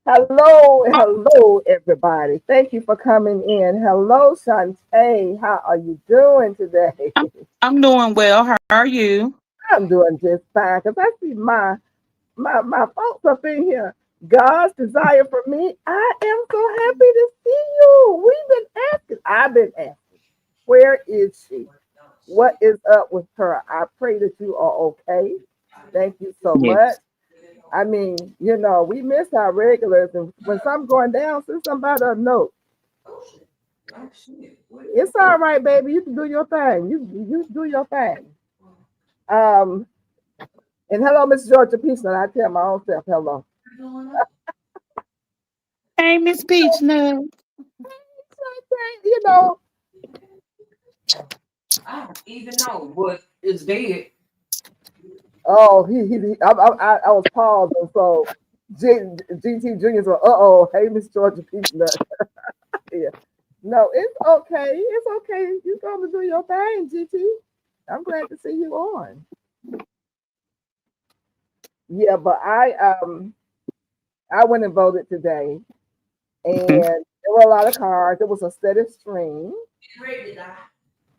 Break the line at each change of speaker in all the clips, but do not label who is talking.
Hello, everybody. Thank you for coming in. Hello, Shantae. How are you doing today?
I'm I'm doing well. How are you?
I'm doing just fine because I see my folks up in here. God's desire for me. I am so happy to see you. We've been asking. I've been asking. Where is she? What is up with her? I pray that you are okay. Thank you so much.
Yes.
I mean, we miss our regulars, and when something going down, send somebody a note. It's all right, baby. You can do your thing. You do your thing. Um, and hello, Miss Georgia Peachman. I tell my own self hello.
Hey, Miss Peach. No.
You know, oh, I was pausing, so GT Junior's like, hey, Miss Georgia Peachman. Yeah. No, it's okay. It's okay. You gonna do your thing, GT. I'm glad to see you on. Yeah, but I went and voted today, and
Mhm.
there were a lot of cards. It was a steady stream,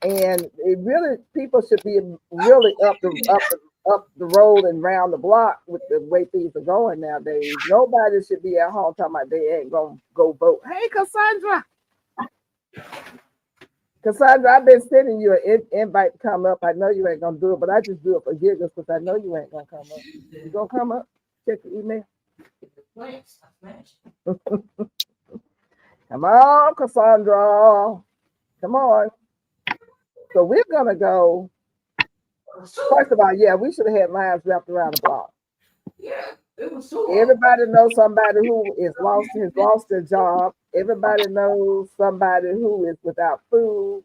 and it really people should be really up the road and round the block with the way things are going nowadays. Nobody should be at home talking about they ain't gonna go vote. Hey, Cassandra, I've been sending you an invite to come up. I know you ain't gonna do it, but I just do it for giggles because I know you ain't gonna come up. You gonna come up? Check your email. Come on, Cassandra. Come on. So we're gonna go. First of all, yeah, we should have had lines wrapped around the block. Everybody knows somebody who is lost their job. Everybody knows somebody who is without food.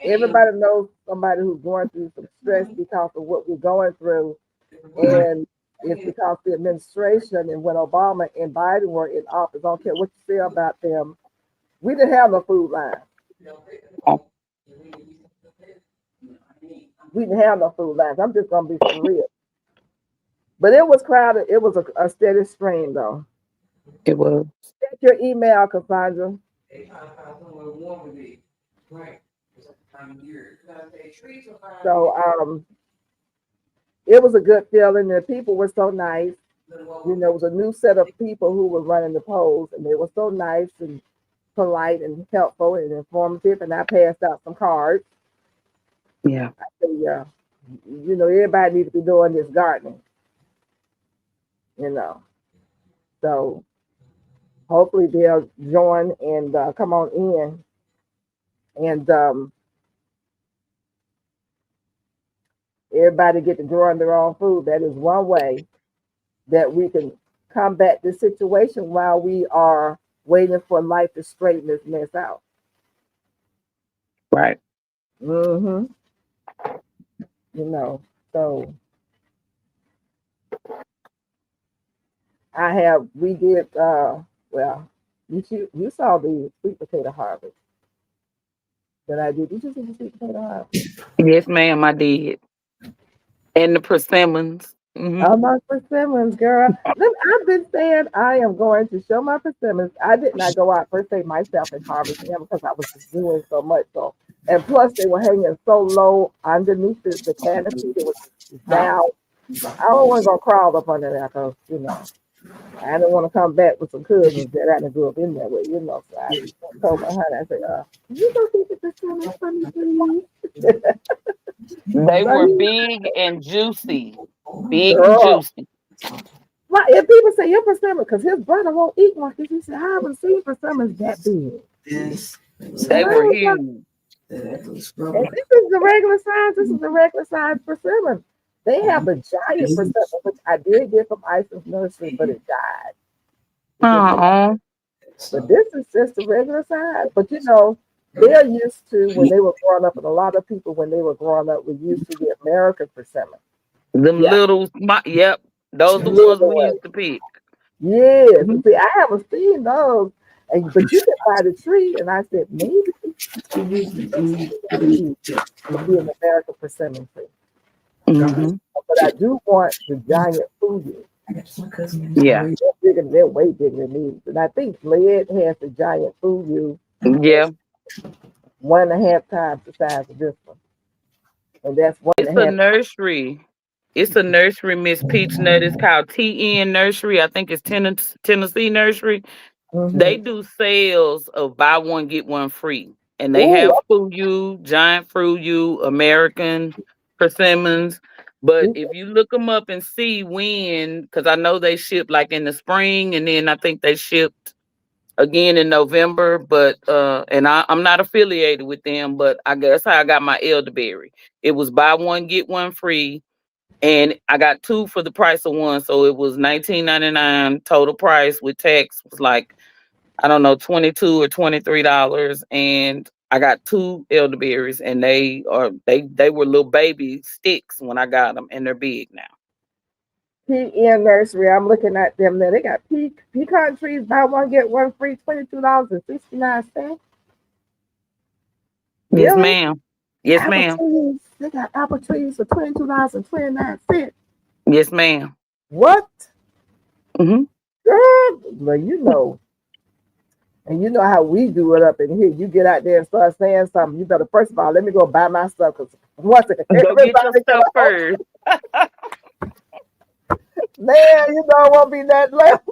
Everybody knows somebody who's going through some stress because of what we're going through. And it's because the administration and when Obama and Biden were in office, I don't care what you say about them, we didn't have no food line. We didn't have no food lines. I'm just gonna be for real. But it was crowded. It was a steady stream though.
It was.
Check your email, Cassandra. So it was a good feeling. The people were so nice. It was a new set of people who were running the polls, and they were so nice and polite and helpful and informative. And I passed out some cards.
Yeah.
So, everybody needs to be doing this gardening. You know, so hopefully they'll join and come on in and everybody get to growing their own food. That is one way that we can combat this situation while we are waiting for life to straighten this mess out.
Right.
hmm You know, so we did, well, you saw the sweet potato harvest that I did. Did you see the sweet potato harvest?
Yes, ma'am. I did. And the persimmons.
Oh, my persimmons, girl. Look, I've been saying I am going to show my persimmons. I did not go out per se myself and harvest them because I was just doing so much. So, and plus they were hanging so low underneath the canopy. It was down. I don't want to go crawl up under there because I didn't want to come back with some cousins that I didn't grew up in there with. So I told my honey, I said, you go get the persimmons for me, please.
They
So
were
he,
big and juicy. Big and
girl,
juicy.
right, and people say your persimmon because his brother won't eat one because he said I haven't seen persimmons that big. And
They
I
were
was like,
huge.
and this is the regular size. This is the regular size persimmon. They have a giant persimmon, which I did get from Iceland's nursery, but it died. It didn't make.
Oh,
But this is just the regular size. But they're used to when they were growing up, and a lot of people when they were growing up were used to the American persimmon.
them
Yeah,
little. Yep. Those the ones
little
we
ones.
used to pick.
Yes,
Mhm.
see, I haven't seen those, but you can buy the tree. And I said maybe it'll be an American persimmon tree.
Mhm.
But I do want the giant Fuji.
Yeah.
They're way bigger than me. And I think Sled has the giant Fuyu.
Yeah.
1.5 times the size of this one. And that's one
It's
and a
a
half.
nursery. It's a nursery, Miss Peachnut. It's called TN Nursery. I think it's Tennessee Nursery. They
Mm-hmm.
do sales of buy one get one free, and they
Ooh,
have Fuyu, Giant Fruyu, American persimmons. But if you look them up and see when, because I know they ship like in the spring, and then I think they shipped again in November. But and I'm not affiliated with them, but I guess how I got my elderberry. It was buy one get one free, and I got two for the price of one, so it was $19.99 total price with tax was like I don't know, 22 or $23, and I got two elderberries, and they were little baby sticks when I got them, and they're big now.
PN Nursery. I'm looking at them there. They got pecan trees, buy one, get one free, $22.69.
Yes,
Really?
ma'am. Yes,
Apple
ma'am.
trees. They got apple trees for $22.29.
Yes, ma'am.
What?
Hmm.
Girl, well, you know. And you know how we do it up in here. You get out there and start saying something. You better, first of all, let me go buy my stuff. Because once
Go get your
everybody get
stuff
out,
first.
man, you know, it won't be that left.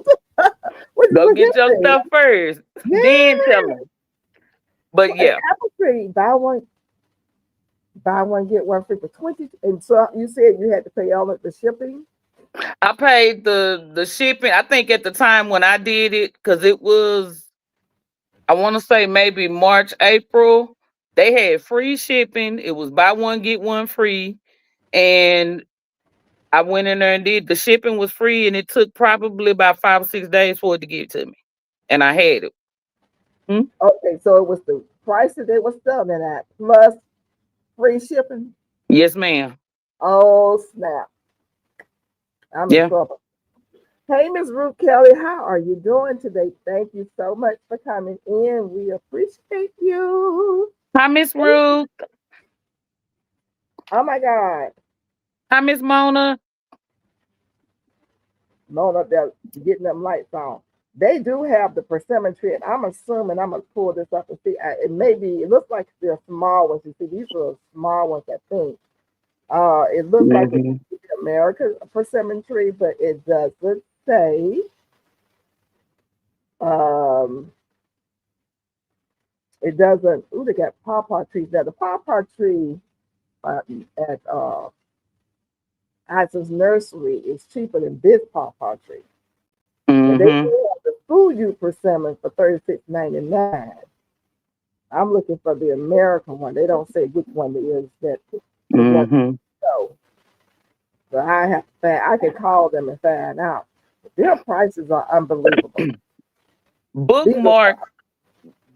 What you
Go
look
get your
at me?
stuff first. Then tell
Yeah.
them. But
An
yeah,
apple tree, buy one, get one free for 20. And so you said you had to pay all of the shipping.
I paid the shipping. I think at the time when I did it, because it was I want to say maybe March, April. They had free shipping. It was buy one get one free, and I went in there and did the shipping was free, and it took probably about 5 or 6 days for it to get to me, and I had it. Hmm?
Okay, so it was the price that they were selling it at plus free shipping.
Yes, ma'am.
Oh snap! I'm in
Yeah.
trouble. Hey, Miss Ruth Kelly, how are you doing today? Thank you so much for coming in. We appreciate you.
Hi, Miss Ruth.
Oh my God,
Hi, Miss Mona.
Mona up there getting them lights on. They do have the persimmon tree, and I'm assuming I'm gonna pull this up and see. It looks like they're small ones. You see, these are small ones, I think. It looks like it's
Hmm.
the American persimmon tree, but it doesn't say. Um, it doesn't. Ooh, they got pawpaw trees there. The pawpaw tree uh, at Isaac Nursery is cheaper than this pawpaw tree. And they
Hmm.
do have the Fuyu persimmon for $36.99. I'm looking for the American one. They don't say which one it is that they want to
Hmm.
know. So I have to I can call them and find out. Their prices are unbelievable. These are
Bookmark,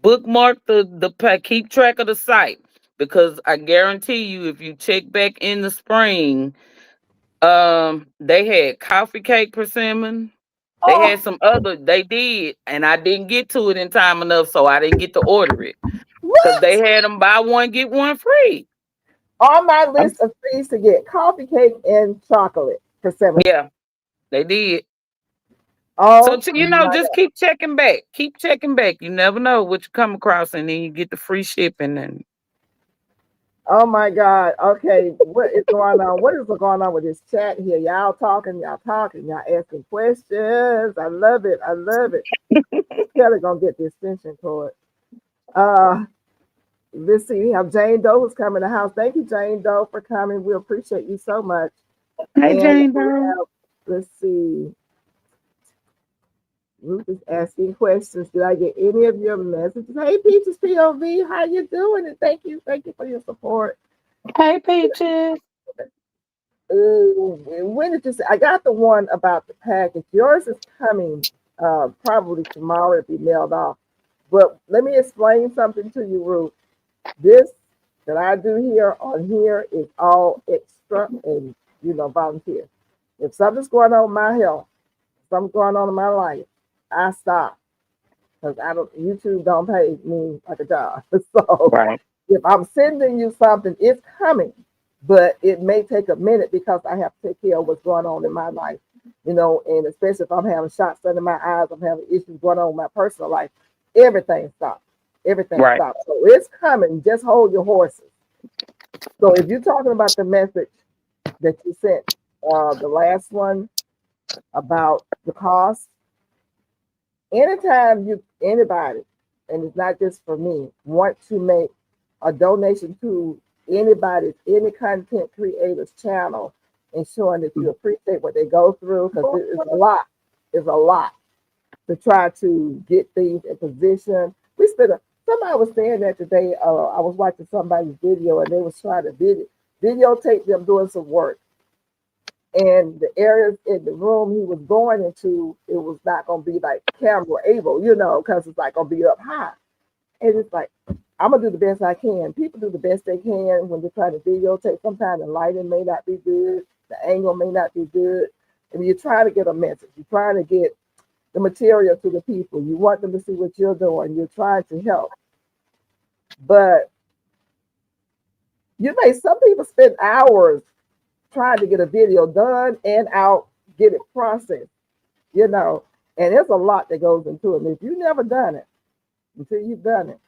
bookmark keep track of the site, because I guarantee you, if you check back in the spring, they had coffee cake persimmon. They had
oh
some other. They did, and I didn't get to it in time enough, so I didn't get to order it because
what?
they had them buy one get one free.
On my
I'm,
list of things to get coffee cake and chocolate persimmon.
yeah, they did. So
Oh my
just keep checking back. Keep checking back. You never know what you come across, and then you get the free shipping. And
Oh my God. Okay. What is going on? What is going on with this chat here? Y'all talking, y'all asking questions. I love it. I love it. Kelly gonna get the extension cord. Uh let's see. We have Jane Doe who's coming to the house. Thank you, Jane Doe, for coming. We appreciate you so much.
hey,
And
Jane
we
Doe.
have, let's see. Ruth is asking questions. Did I get any of your messages? Hey, Peaches POV, how you doing? And thank you for your support.
Hey, Peaches.
When did you say? I got the one about the package. Yours is coming probably tomorrow if you mailed off. But let me explain something to you, Ruth. This that I do here on here is all extra and volunteer. If something's going on in my health, something's going on in my life, I stop because I don't. YouTube don't pay me like a job. So
Right.
if I'm sending you something, it's coming, but it may take a minute because I have to take care of what's going on in my life. you know, and especially if I'm having shots under my eyes, I'm having issues going on in my personal life, everything stops. Everything
Right.
stops. So it's coming. Just hold your horses. So if you're talking about the message that you sent, the last one about the cost, anytime you anybody, and it's not just for me, want to make a donation to anybody's any content creators channel, ensuring that you appreciate what they go through because it is a lot. It's a lot to try to get things in position. We spent somebody was saying that today. I was watching somebody's video and they was trying to videotape them doing some work. And the areas in the room he was going into, it was not going to be like camera able, you know, because it's like going to be up high. And it's like, I'm going to do the best I can. People do the best they can when they're trying to videotape. Sometimes the lighting may not be good, the angle may not be good. And you're trying to get a message. You're trying to get the material to the people. You want them to see what you're doing. You're trying to help. But some people spend hours trying to get a video done and out, get it processed, you know, and there's a lot that goes into it. And if you've never done it, until you've done it,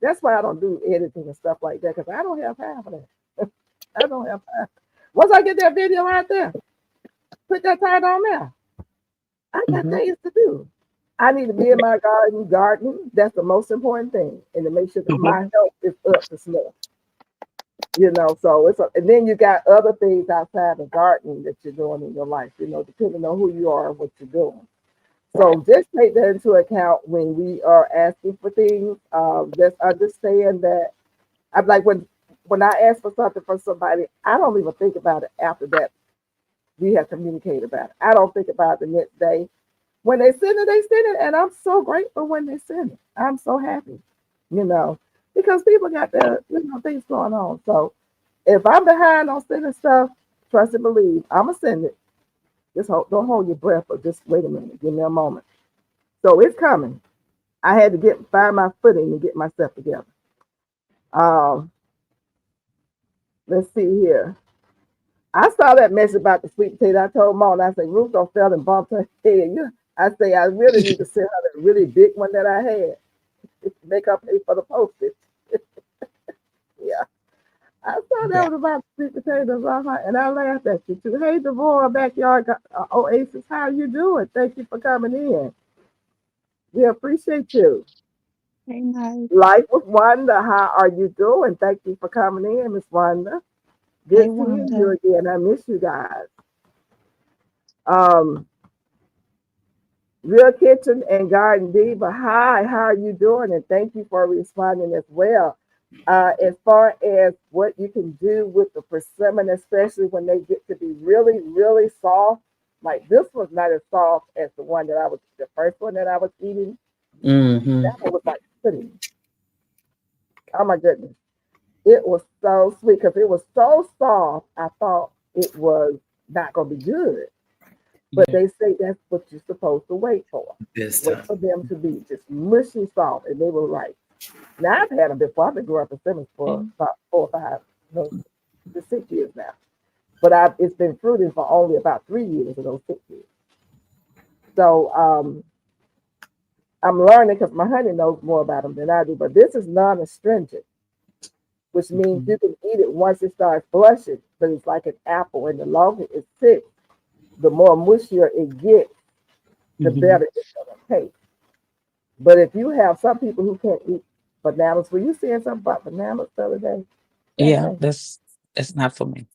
that's why I don't do editing and stuff like that, because I don't have time for that. I don't have time. Once I get that video out there, put that time on there. I got things to do. I need to be in my gardening. That's the most important thing, and to make sure that my health is up to snuff. You know, so and then you got other things outside of gardening that you're doing in your life, you know, depending on who you are and what you're doing. So just take that into account when we are asking for things. Just understand that I'm like when I ask for something from somebody, I don't even think about it after that we have communicated about it. I don't think about it the next day. When they send it, and I'm so grateful when they send it. I'm so happy, you know, because people got their, things going on. So if I'm behind on sending stuff, trust and believe, I'm gonna send it. Don't hold your breath, but just wait a minute, give me a moment. So it's coming. I had to find my footing and get myself together. Um, let's see here. I saw that message about the sweet potato. I told Mom, I said, Ruth don't fell and bumped her head. I say I really need to send her that really big one that I had. Make her pay for the postage. Yeah. I saw that was about sweet potatoes, and I laughed at you too. Hey, Devorah, backyard Oasis, how you doing? Thank you for coming in. We appreciate you.
Very nice.
Life with Wanda, how are you doing? Thank you for coming in, Miss Wanda. Good
Hey,
seeing you
Wanda.
again. I miss you guys. Um, Real Kitchen and Garden Diva, hi, how are you doing? And thank you for responding as well. As far as what you can do with the persimmon, especially when they get to be really, really soft. Like this was not as soft as the first one that I was eating. That one was like pudding. Oh my goodness. It was so sweet because it was so soft. I thought it was not going to be good. But they say that's what you're supposed to wait for. Wait for them to be just mushy soft. And they were right. Now I've had them before. I've been growing persimmons for about 4 or 5, no, 6 years now. But it's been fruiting for only about 3 years of those 6 years. So I'm learning because my honey knows more about them than I do. But this is non-astringent, which means you can eat it once it starts blushing. But it's like an apple, and the longer it sits, the more mushier it gets, the better it's gonna taste. But if you have some people who can't eat bananas, were you saying something about bananas the other day?
Yeah, that's not for me.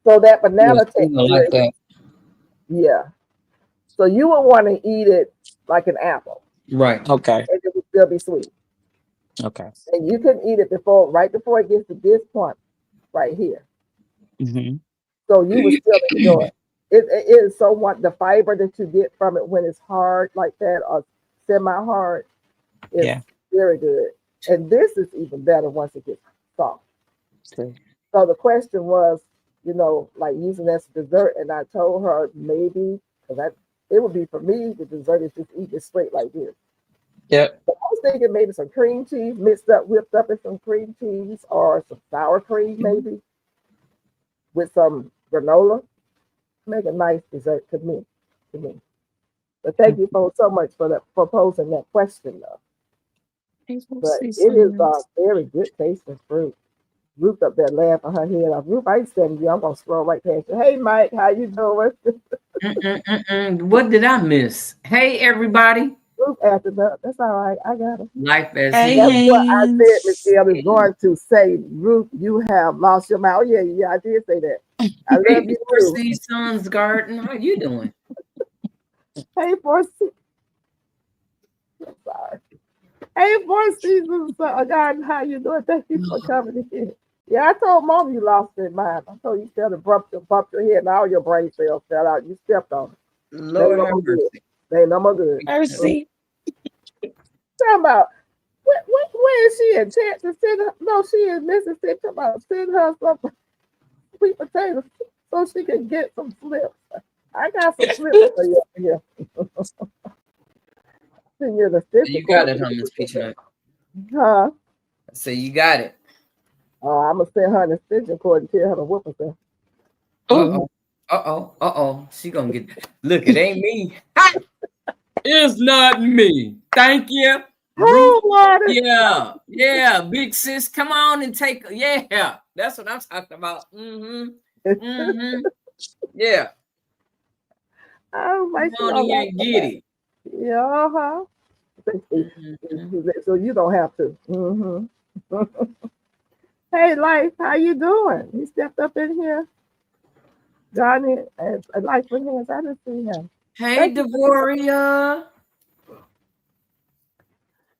So that banana texture, yeah. So you would want to eat it like an apple,
Okay.
and it would still be sweet.
Okay.
And you can eat it right before it gets to this point right here. So you would still enjoy it. It is so what the fiber that you get from it when it's hard like that or semi-hard is very good. And this is even better once it gets soft.
Okay.
So the question was, like using that as dessert, and I told her maybe because it would be for me the dessert is just eat it straight like this.
Yep.
But I was thinking maybe some cream cheese whipped up in some cream cheese or some sour cream maybe with some granola. make a nice dessert to me. To me. But thank you so much for posing that question though. But it is a very good tasting fruit. Ruth up there laughing her head off. Ruth, I ain't sending you. I'm gonna scroll right past you. Hey Mike, how you doing?
What did I miss? Hey, everybody.
Ruth after that. That's all right. I got it.
Life as
Hey,
it
That's
is.
what I said,
Haynes.
Michelle is going to say. Ruth, you have lost your mind. Oh, yeah, I did say that. I love
Hey,
you
Four
too.
Seasons Garden. How you doing?
Hey, sorry. Hey, Four Seasons Garden, how you doing? Thank you for coming in. Yeah, I told Mom you lost your mind. I told you to bumped your head and all your brain cells fell out. You stepped on it. They
Lord
no
have
more good.
mercy.
They no more good.
Mercy.
Talking about where is she in Texas? Send her, no, she in Mississippi. Talking about send her some sweet potatoes so she can get some flips. I got some flips for you here. Send you the
You got it, huh, Miss Peanut?
Huh?
I say you got it.
Oh, I'm gonna send her an extension cord and tell her to whoop herself.
Uh-oh. She gonna get look, it ain't me. It's not me. Thank you. Ruth. Yeah, big sis. Come on and take that's what I'm talking about. Yeah.
Oh my
Come on here and get it.
Yeah, uh-huh. So you don't have to. Hey, Life, how you doing? He stepped up in here. Johnny, Life with hands. I didn't see him.
Hey, Devoria.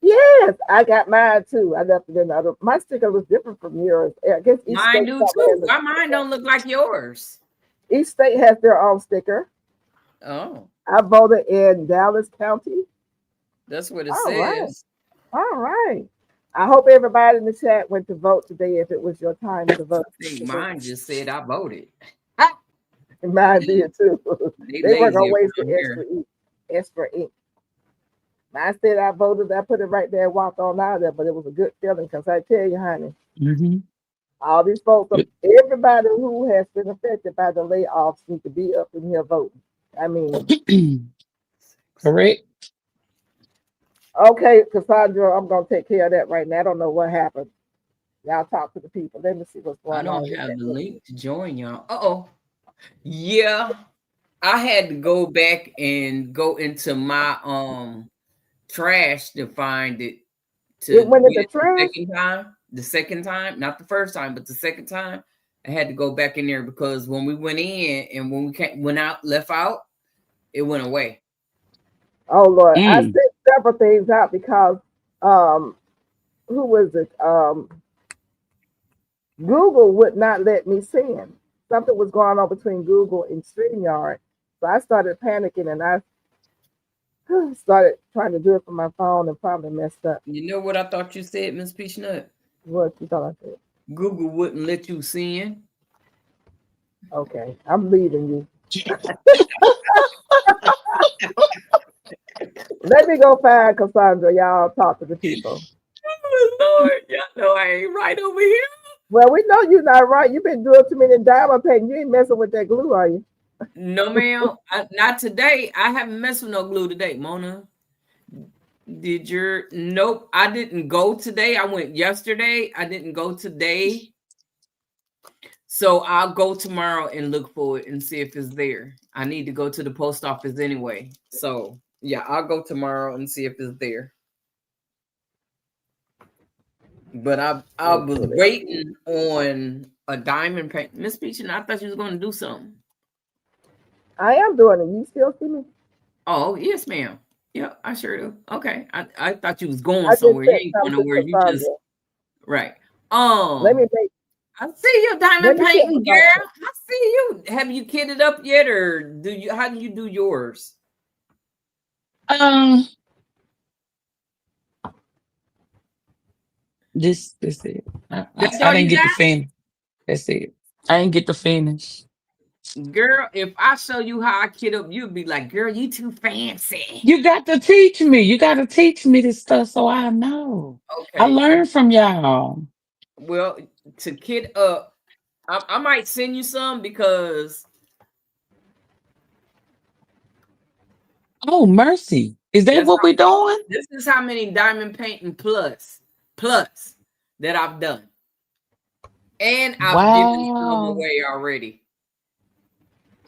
Yes, I got mine too. I left it in the my sticker was different from yours. I guess each
Mine
state
do too. Why mine don't look like yours?
Each state has their own sticker.
Oh.
I voted in Dallas County.
That's what it
Right.
says.
All right. I hope everybody in the chat went to vote today if it was your time to vote.
I think mine just said I voted.
And mine did too. They weren't gonna waste the extra ink. I said I voted, I put it right there and walked on out of there, but it was a good feeling because I tell you, honey, all these folks, everybody who has been affected by the layoffs need to be up in here voting. I mean,
correct.
Okay, Cassandra, I'm gonna take care of that right now. I don't know what happened. Y'all talk to the people. Let me see what's going on.
I don't have the link to join y'all. Yeah, I had to go back and go into my trash to find it.
It went in the trash?
The second time, not the first time, but the second time, I had to go back in there because when we went in and when we went out, left out, it went away.
Oh Lord, I sent several things out because who was it? Google would not let me send. Something was going on between Google and StreamYard. So I started panicking and I started trying to do it from my phone and probably messed up.
You know what I thought you said, Miss Peachnut?
What you thought I said?
Google wouldn't let you send.
Okay, I'm leaving you. Let me go find Cassandra. Y'all talk to the people.
Oh, Lord, y'all know I ain't right over here.
Well, we know you're not right. You've been doing too many diamond painting. You ain't messing with that glue, are you?
No, ma'am. Not today. I haven't messed with no glue today, Mona. Nope. I didn't go today. I went yesterday. I didn't go today. So I'll go tomorrow and look for it and see if it's there. I need to go to the post office anyway. So yeah, I'll go tomorrow and see if it's there. But I was waiting on a diamond paint. Miss Peachin, I thought you was going to do something.
I am doing it. You still see me?
Oh, yes, ma'am. Yeah, I sure do. Okay. I thought you was going somewhere. You ain't going nowhere. You just right.
Let me make.
I see you diamond painting, girl. I see you. Have you kitted up yet, or how do you do yours?
This is it. I didn't get the finish. That's it. I didn't get the finish.
Girl, if I show you how I kit up, you'd be like, girl, you too fancy.
You got to teach me. You got to teach me this stuff so I know. Okay. I learned from y'all.
Well, to kit up, I might send you some because
Oh, mercy. Is that
That's
what we're doing?
This is how many diamond painting plus that I've done. And I've given some away already.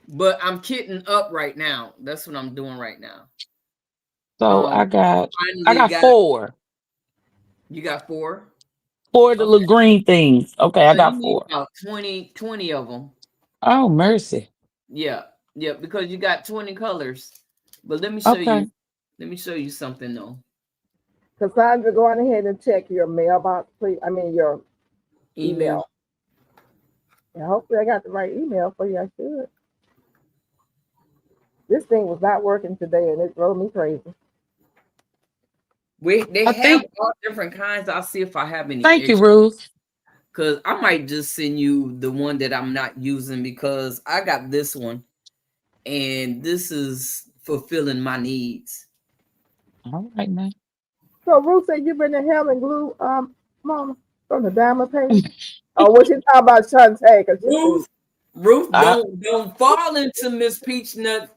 But I'm kitting up right now. That's what I'm doing right now.
So I got 4.
You got 4?
4 of the little green things. Okay, I got 4.
About 20 of them.
Oh, mercy.
Yeah, because you got 20 colors. But let me show you. Let me show you something though.
Cassandra, go on ahead and check your mailbox, please. I mean your email. And hopefully I got the right email for you. I should. This thing was not working today and it drove me crazy.
They have all different kinds. I'll see if I have any.
Thank you, Ruth.
Because I might just send you the one that I'm not using because I got this one. And this is fulfilling my needs.
All right, man.
So Ruth said you've been in hell and glue, Mama, from the diamond painting. Oh, what you talking about, Shantae?
Ruth, don't fall into Miss Peach Nut.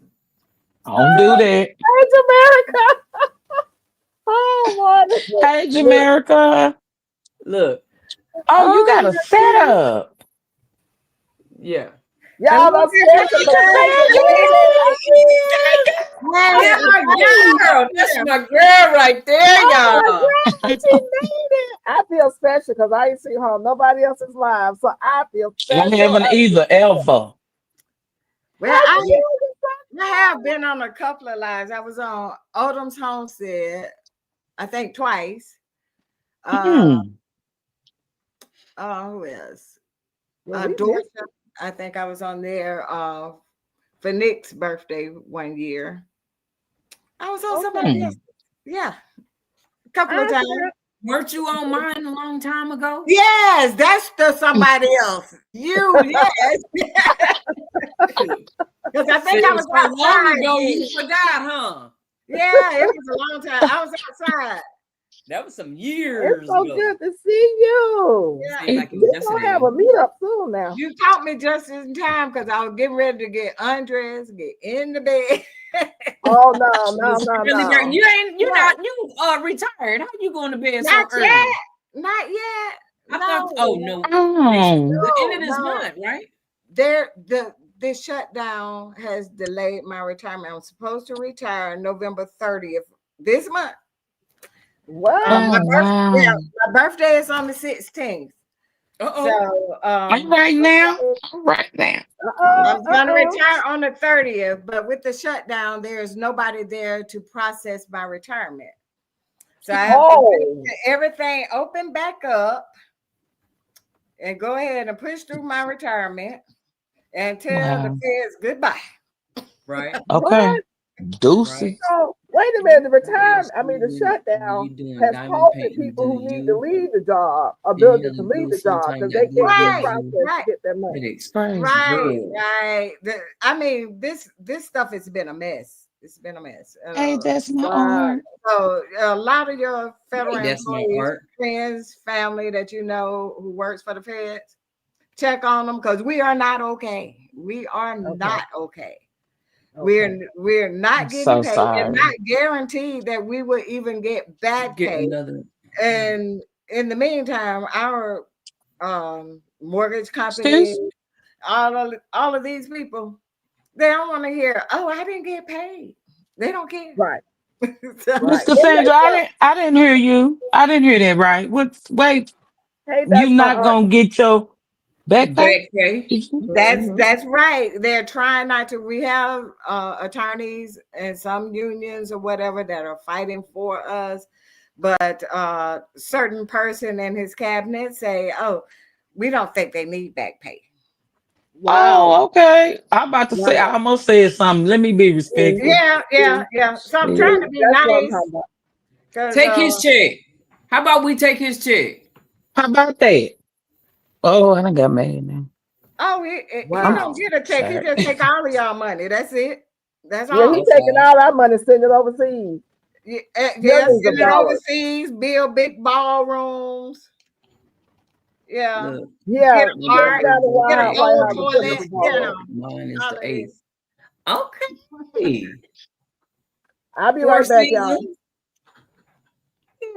Don't do that.
Hey, Jamaica. Oh, what?
Hey, Jamaica.
Look.
Oh, you got a setup.
Yeah.
Y'all don't
That's my girl right there, y'all.
She made it. I feel special because I ain't seen her on nobody else's live, so I feel special.
I haven't either, ever.
Well, I have been on a couple of lives. I was on Odom's Homestead, I think twice. Who else? Dorsha, I think I was on there for Nick's birthday one year. I was on somebody else. Yeah. A couple of times.
Weren't you on mine a long time ago?
Yes, that's the somebody else. You, yes. Because I think I was outside.
Ago, you forgot, huh?
Yeah, it was a long time. I was outside.
That was some years
It's so
ago.
good to see you.
Yeah.
We're going to have a meetup soon now.
You caught me just in time because I was getting ready to get undressed, get in the bed.
Oh, no.
You retired. How you going to bed so early?
Not yet.
No. The end of this month, right?
This shutdown has delayed my retirement. I'm supposed to retire November 30th this month.
Wow.
My birthday is on the 16th. So
right now.
I'm going to retire on the 30th, but with the shutdown, there's nobody there to process my retirement. So I have to wait till everything open back up and go ahead and push through my retirement and tell the feds goodbye.
Right.
Okay. Deuces.
So, wait a minute. The shutdown has halted people who need to leave the job, ability to leave the job because they can't get processed to get their money.
Right. I mean, this stuff has been a mess. It's been a mess.
Hey, that's my art.
So a lot of your federal employees, friends, family that you know who works for the feds, check on them because we are not okay. We are not okay. We're not getting paid. And not guaranteed that we will even get back pay. And in the meantime, our mortgage company, all of these people, they don't want to hear, oh, I didn't get paid. They don't care.
Right.
Miss Cassandra, I didn't hear you. I didn't hear that right. Wait.
Hey,
you're not gonna get your back pay?
That's right. They're trying not to. We have attorneys and some unions or whatever that are fighting for us, but certain person in his cabinet say, oh, we don't think they need back pay.
Wow. Oh, okay. I'm about to say, I almost said something. Let me be respectful.
Yeah. So I'm trying to be nice.
Take his check. How about we take his check?
How about that? Oh, I done got mad now.
Oh, he don't get a check. He just take all of y'all money. That's it. That's all.
He's taking all our money, sending it overseas.
Send it overseas, build big ballrooms. Yeah.
Get
an old toilet.
Mine is the 8th. Okay.
I'll be
Four
right back, y'all.
seasons?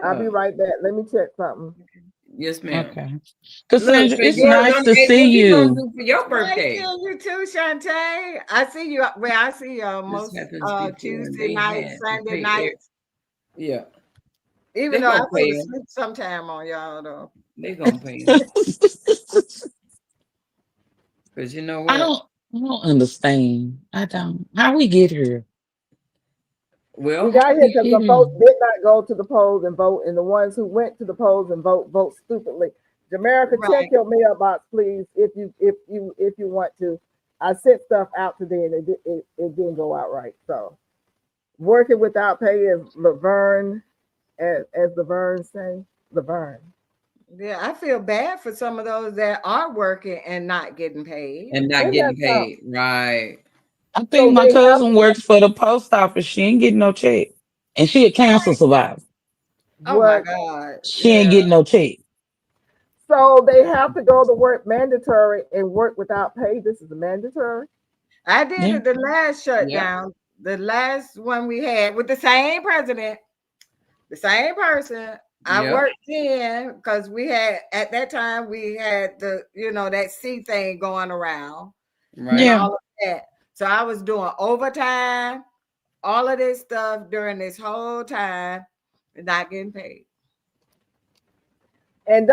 I'll be right back. Let me check something.
Yes, ma'am.
Okay.
Look,
Cassandra,
so
it's
you're
nice
gonna
to
say,
see
what you gonna
you.
do for your
Nice
birthday?
seeing you too, Shantae. I see you. Well, I see you
This
most
happens before, and
Tuesday
they
night,
had to
Sunday
pay
nights.
Yeah,
Even
they
though I
gonna
put
pay
a
him.
sleep sometime on y'all though.
They gonna pay him. Because you know
I
what?
don't understand. I don't. How we get here?
Well,
We got
How
here
we
because
get
the folks
here?
did not go to the polls and vote, and the ones who went to the polls and vote stupidly. Jamaica, check
Right.
your mailbox, please, if you want to. I sent stuff out today, and it didn't go out right. So, working without pay is Laverne, as Laverne say, Laverne.
Yeah, I feel bad for some of those that are working and not getting paid.
and not
Isn't
getting
that something?
paid. Right.
I think
So
my
they have
cousin works for the post office. She ain't getting no check. And she a cancer survivor.
Oh my
what?
God.
She ain't
Yeah.
getting no check.
So they have to go to work mandatory and work without pay. This is mandatory.
I did
Yeah.
it the last
Yep.
shutdown, the last one we had with the same president, the same person. I
Yep.
worked in because we had at that time we had the that C thing going around and
Right.
Yeah.
all of that. So I was doing overtime, all of this stuff during this whole time, and not getting paid.
And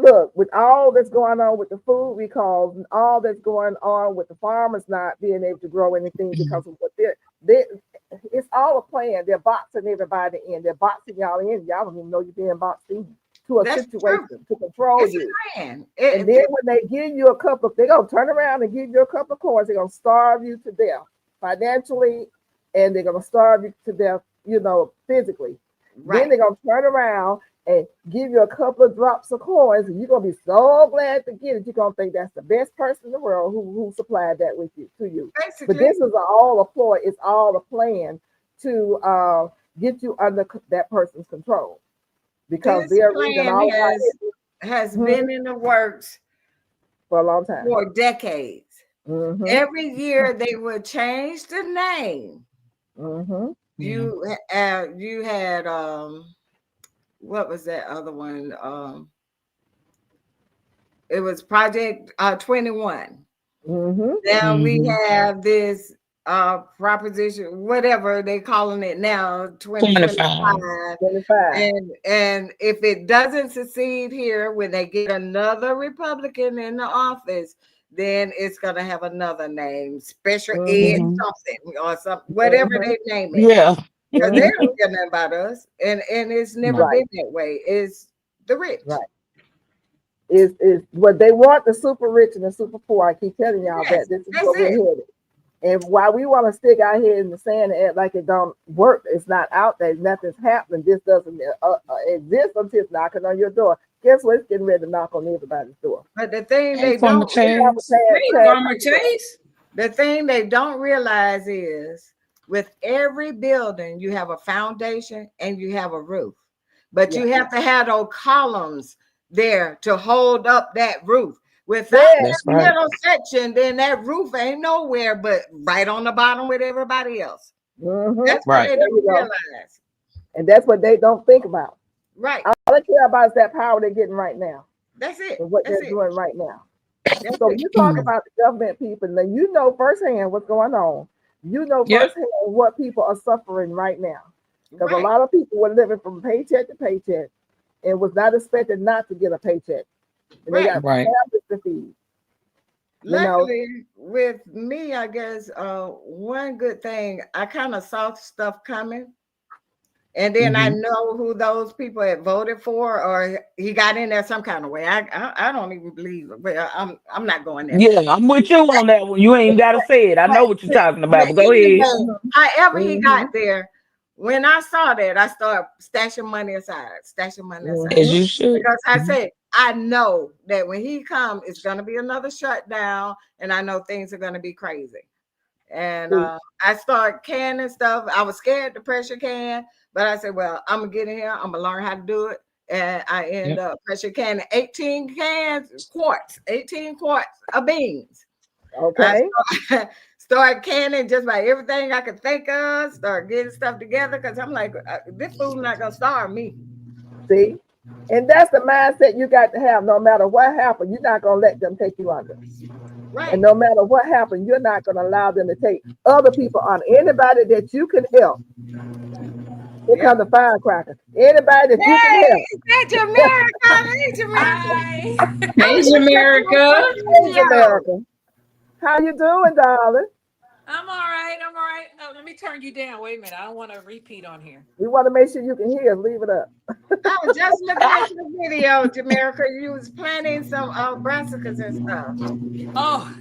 look, with all that's going on with the food recalls and all that's going on with the farmers not being able to grow anything because of what they it's all a plan. They're boxing everybody in. They're boxing y'all in. Y'all don't even know you're being boxed in to a
That's
situation
true.
to control
It's a
you.
plan.
And then when they give you a couple, they're gonna turn around and give you a couple of coins. They're gonna starve you to death financially, and they're gonna starve you to death, physically. Then
right.
they're gonna turn around and give you a couple of drops of coins, and you're gonna be so glad to get it. You're gonna think that's the best person in the world who supplied that with you to you. But
Basically,
this is all a ploy. It's all a plan to get you under that person's control because
this
they're reading
plan
all about
has
Mhm.
been in the works
for a long time.
for decades.
Mm-hmm.
Every year they would change the name.
Mm-hmm.
You had what was that other one? It was Project 21.
Mm-hmm.
Now we
Mhm.
have this proposition, whatever they calling it now,
25.
2025.
25.
And if it doesn't succeed here, when they get another Republican in the office, then it's gonna have another name, special ed
Mhm.
something or something, whatever they name it.
Yeah.
Because they
Mm-hmm.
don't care nothing about us, and it's never
No.
been that way. It's the rich.
Right. Is what they want, the super rich and the super poor. I keep telling y'all
Yes,
that this is
that's
where
it.
we're headed. And while we want to stick our head in the sand and act like it don't work, it's not out there, nothing's happening. This doesn't exist until it's knocking on your door. Guess what? It's getting ready to knock on everybody's door.
But the thing
Hey,
they
Farmer
don't
Chase.
Hey, Farmer Chase.
the thing they don't realize is with every building you have a foundation and you have a roof, but you have to have those columns there to hold up that roof. Without that
That's right.
middle section, then that roof ain't nowhere but right on the bottom with everybody else.
Mm-hmm.
That's what
Right.
they
There
don't
you go.
realize.
And that's what they don't think about.
Right.
All they care about is that power they're getting right now
That's it.
and what
That's
they're
it.
doing right now.
That's
So
it.
you talk about the government people, and then you know firsthand what's going on. You know
Yep.
firsthand what people are suffering right now. Because a
Right.
lot of people were living from paycheck to paycheck and was not expected not to get a paycheck. And they
Right.
got
Right.
families to feed. You know,
Luckily, with me, I guess one good thing, I kind of saw stuff coming, and then I
Mhm.
know who those people had voted for, or he got in there some kind of way. I don't even believe it. Well, I'm not going there.
Yeah, I'm with you on that one. You ain't gotta say it. I know what you're talking about, but
But
go ahead.
anyway, however he
Mhm.
got there, when I saw that, I started stashing money aside.
As
Mhm.
you should.
Because I
Mhm.
said, I know that when he comes, it's going to be another shutdown, and I know things are going to be crazy. And I started canning stuff. I was scared to pressure can, but I said, well, I'm going to get in here. I'm going to learn how to do it. And I end up pressure canning 18 quarts of beans.
Okay.
start canning just about everything I could think of, start getting stuff together because I'm like, this food not gonna starve me.
See? And that's the mindset you got to have. No matter what happens, you're not gonna let them take you under.
Right.
And no matter what happens, you're not gonna allow them to take other people on. Anybody that you can help. Here comes the firecracker. Anybody that you can help.
Is that Jamaica? Hey, Jamaica.
Hey, Jamaica.
Hey, America. How you doing, darling?
I'm all right. I'm all right. Oh, let me turn you down. Wait a minute. I don't want to repeat on here.
We want to make sure you can hear us. Leave it up.
I was just looking at your video, Jamaica. You was planting some brassicas and stuff.
Oh,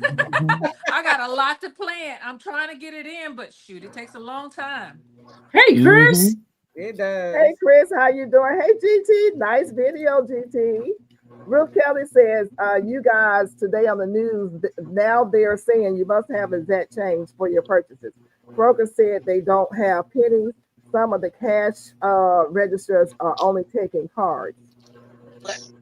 I got a lot to plan. I'm trying to get it in, but shoot, it takes a long time.
Hey, Chris.
It does.
Hey, Chris, how you doing? Hey, GT. Nice video, GT. Ruth Kelly says, you guys today on the news, now they're saying you must have exact change for your purchases. Kroger said they don't have pennies. Some of the cash registers are only taking cards.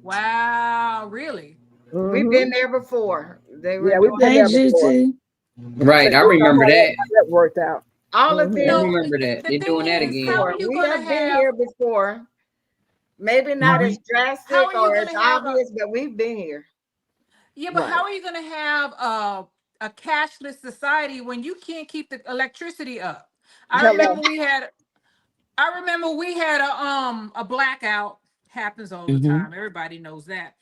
Wow, really?
We've been there before. They were
we've been there before.
Right, I remember that.
That worked out.
all of them.
I remember that. They're doing that again.
We have been here before. Maybe not as drastic or as obvious, but we've been here.
Yeah, but how are you going to have a cashless society when you can't keep the electricity up? I remember we had a blackout. Happens all the time. Everybody knows that.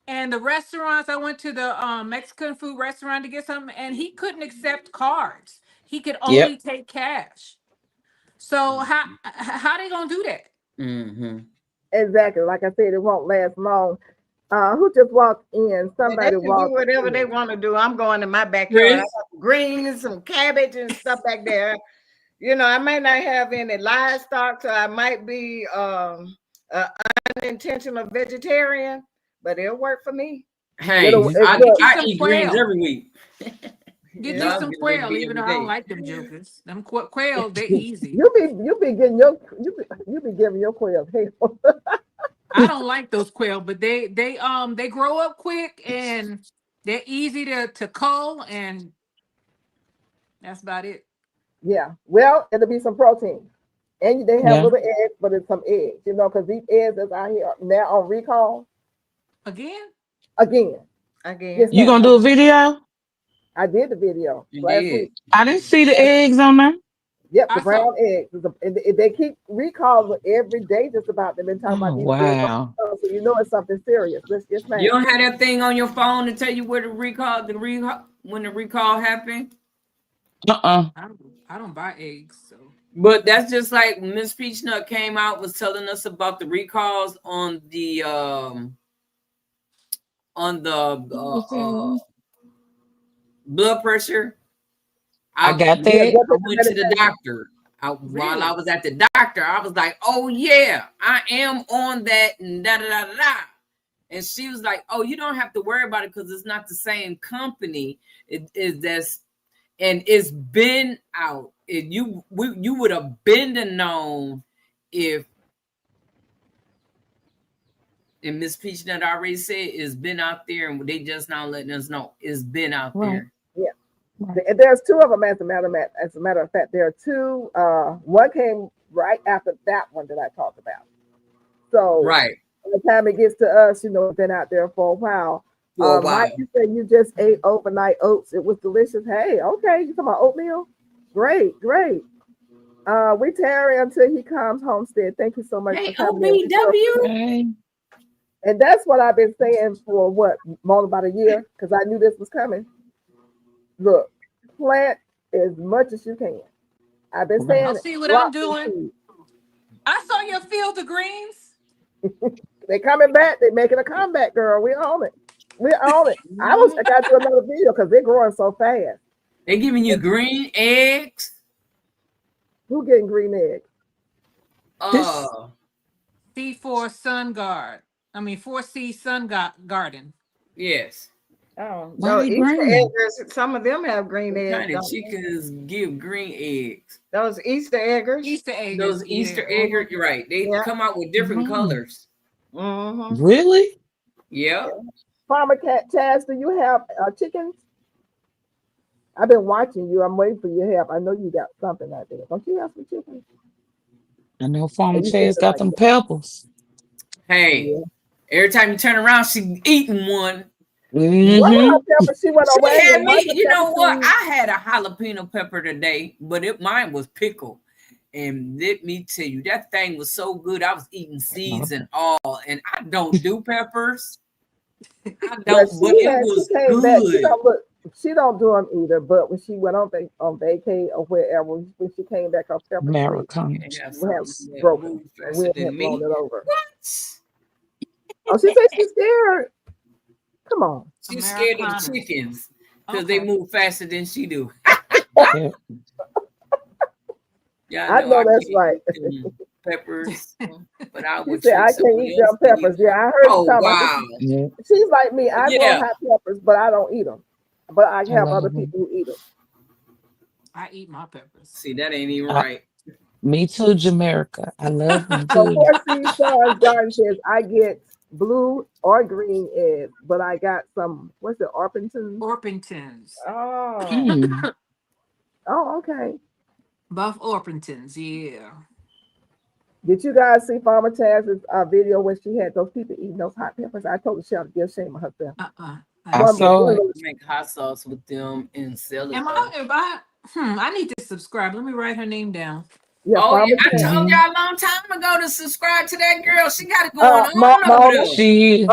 And the restaurants, I went to the Mexican food restaurant to get something, and he couldn't accept cards. He could only take cash. So how they gonna do that?
Exactly. Like I said, it won't last long. Who just walked in? Somebody walked
do whatever
in.
they want to do. I'm going to my backyard. I got some greens, some cabbage and stuff back there. You know, I might not have any livestock, so I might be unintentional vegetarian, but it'll work for me.
Hey, I eat greens every week.
Get you some quail, even though I don't like them jokers. Them quail, they're easy.
You be giving your quail hell.
I don't like those quail, but they grow up quick and they're easy to cull, and that's about it.
Yeah. Well, it'll be some protein. And they have little eggs, but it's some eggs, you know, because these eggs is out here now on recall.
Again.
Yes,
you gonna do a video?
I did the video last week.
I didn't see the eggs on there.
Yep, the brown eggs. They keep recalls every day just about. They've been talking about these
wow.
eggs, so you know it's something serious. Yes, ma'am.
You don't have that thing on your phone to tell you where when the recall happened?
I don't buy eggs, so.
But that's just like Miss Peachnut came out, was telling us about the recalls on the blood pressure.
I got that.
I went to the doctor. While I was at the doctor, I was like, "Oh yeah, I am on that." And da da da da da. And she was like, "Oh, you don't have to worry about it because it's not the same company. It is this, and it's been out. You would have been to known if." And Miss Peachnut already said it's been out there, and they just now letting us know it's been out there.
Yeah, there's two of them. As a matter of fact, there are two. One came right after that one that I talked about. So by the time it gets to us, you know, it's been out there for a while. Mike, you said you just ate overnight oats. It was delicious. Hey, okay, you talking about oatmeal? Great. We tarry until he comes homestead. Thank you so much for coming.
OBW.
And that's what I've been saying for more about a year, because I knew this was coming. Look, plant as much as you can. I've been saying.
I'll see what I'm doing. I saw your field of greens.
They coming back. They making a comeback, girl. We own it. I was I got to do another video because they're growing so fast.
They giving you green eggs.
Who getting green eggs?
C4 Sun Guard. 4C Sun Garden.
Yes.
Oh, so Easter eggers, some of them have green eggs.
Kind of chickens give green eggs.
Those Easter eggers.
Those Easter eggers, you're right. They come out with different colors.
Really?
Yeah.
Farmer Cat Chaz, do you have chickens? I've been watching you. I'm waiting for your help. I know you got something out there. Don't you have some chicken?
I know Farmer
You
Chad's
said
got
like
them
that.
peppers.
Hey,
Yeah.
every time you turn around, she eating one.
What
Mm-hmm.
her pepper? She went
She
away
had
with
me.
mustard
You
pepper
know what?
seeds.
I had a jalapeno pepper today, but mine was pickled. And let me tell you, that thing was so good. I was eating seeds and all, and I don't do peppers. I
Well,
don't, but it
she
was
came back. She
good.
don't look. She don't do them either. But when she went on vacay or wherever, when she came back, her pepper tree
Americans.
Yeah,
we have
something that
broken,
moved
and we
faster
had
than
blown
me.
it over.
What?
Oh, she said she's scared. Come on.
She's scared of the
Americana.
chickens because they
Okay.
move faster than she do.
Yeah.
Yeah,
I know
I
that's
can't
right.
eat them peppers, but I
She
would
said,
trick
I can't
someone
eat
else
them
to eat
peppers.
them.
Yeah, I heard you
Oh,
talking about
wow.
this.
Yeah.
She's like me. I grow
Yeah.
hot peppers, but I don't eat them. But I
I
have other
love them.
people who eat them.
I eat my peppers.
See, that ain't even
I,
right.
me too, Jamaica. I love them
So
too.
4C Stars Garden says I get blue or green eggs, but I got some, what's it, Orpington?
Orpingtons.
Oh,
Mm.
Oh, okay.
Buff Orpingtons, yeah.
Did you guys see Farmer Taz's video when she had those people eating those hot peppers? I told her she ought to be ashamed of herself.
I
I
One,
didn't.
saw
one
it.
little,
Make hot sauce with them and sell it
Am
though.
I need to subscribe. Let me write her name down.
yeah,
Oh yeah,
Farmer
I
Taz.
told
Mm-hmm.
y'all a long time ago to subscribe to that girl. She got it going on over
Mama,
there,
She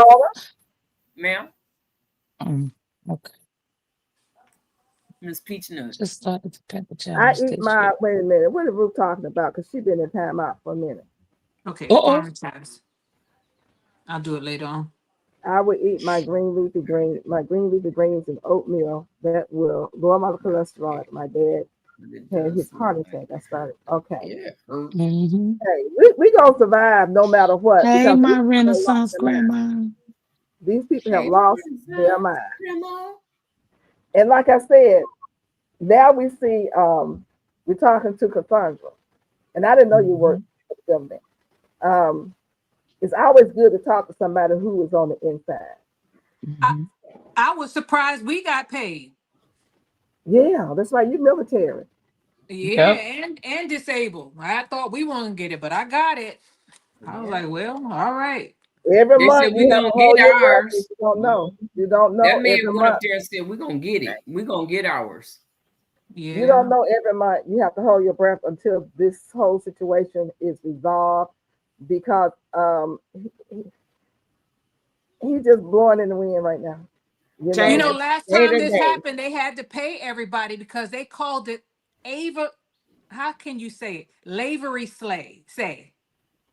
ma'am.
okay.
Miss Peach Nut.
Just started the pepper
I
challenge
eat
this
my,
year.
wait a minute, what is Ruth talking about? Because she been in time out for a minute.
Okay,
Uh-oh.
farmer tabs. I'll do it later on.
I would eat my green leafy greens and oatmeal that will lower my cholesterol. My dad had his heart attack. I started. Okay.
Yeah.
Mm-hmm.
Hey, we gonna survive no matter what
Hey,
because these
my
people have lost
Renaissance
their mind.
grandma.
These people have
Hey,
lost their mind.
Grandma.
And like I said, now we see we're talking to Cassandra, and I didn't know you worked for the government. It's always good to talk to somebody who is on the inside.
Mm-hmm.
I was surprised we got paid.
Yeah, that's right. You military.
Yeah,
Yep.
and disabled. I thought we wouldn't get it, but I got it. I was
Yeah.
like, well, all right.
Every
They said
month
we're
you have
gonna
to hold
get
your breath if
ours.
you don't know. You don't
That
know
man
every
went up
month.
there and said, we're gonna get it. We're gonna get ours.
You don't
Yeah.
know every month. You have to hold your breath until this whole situation is resolved because he's just blowing in the wind right now. You
You
change
know,
know,
it
last
day
time
to
this
day.
happened, they had to pay everybody because they called it Ava. How can you say it? Lavery slay. Say.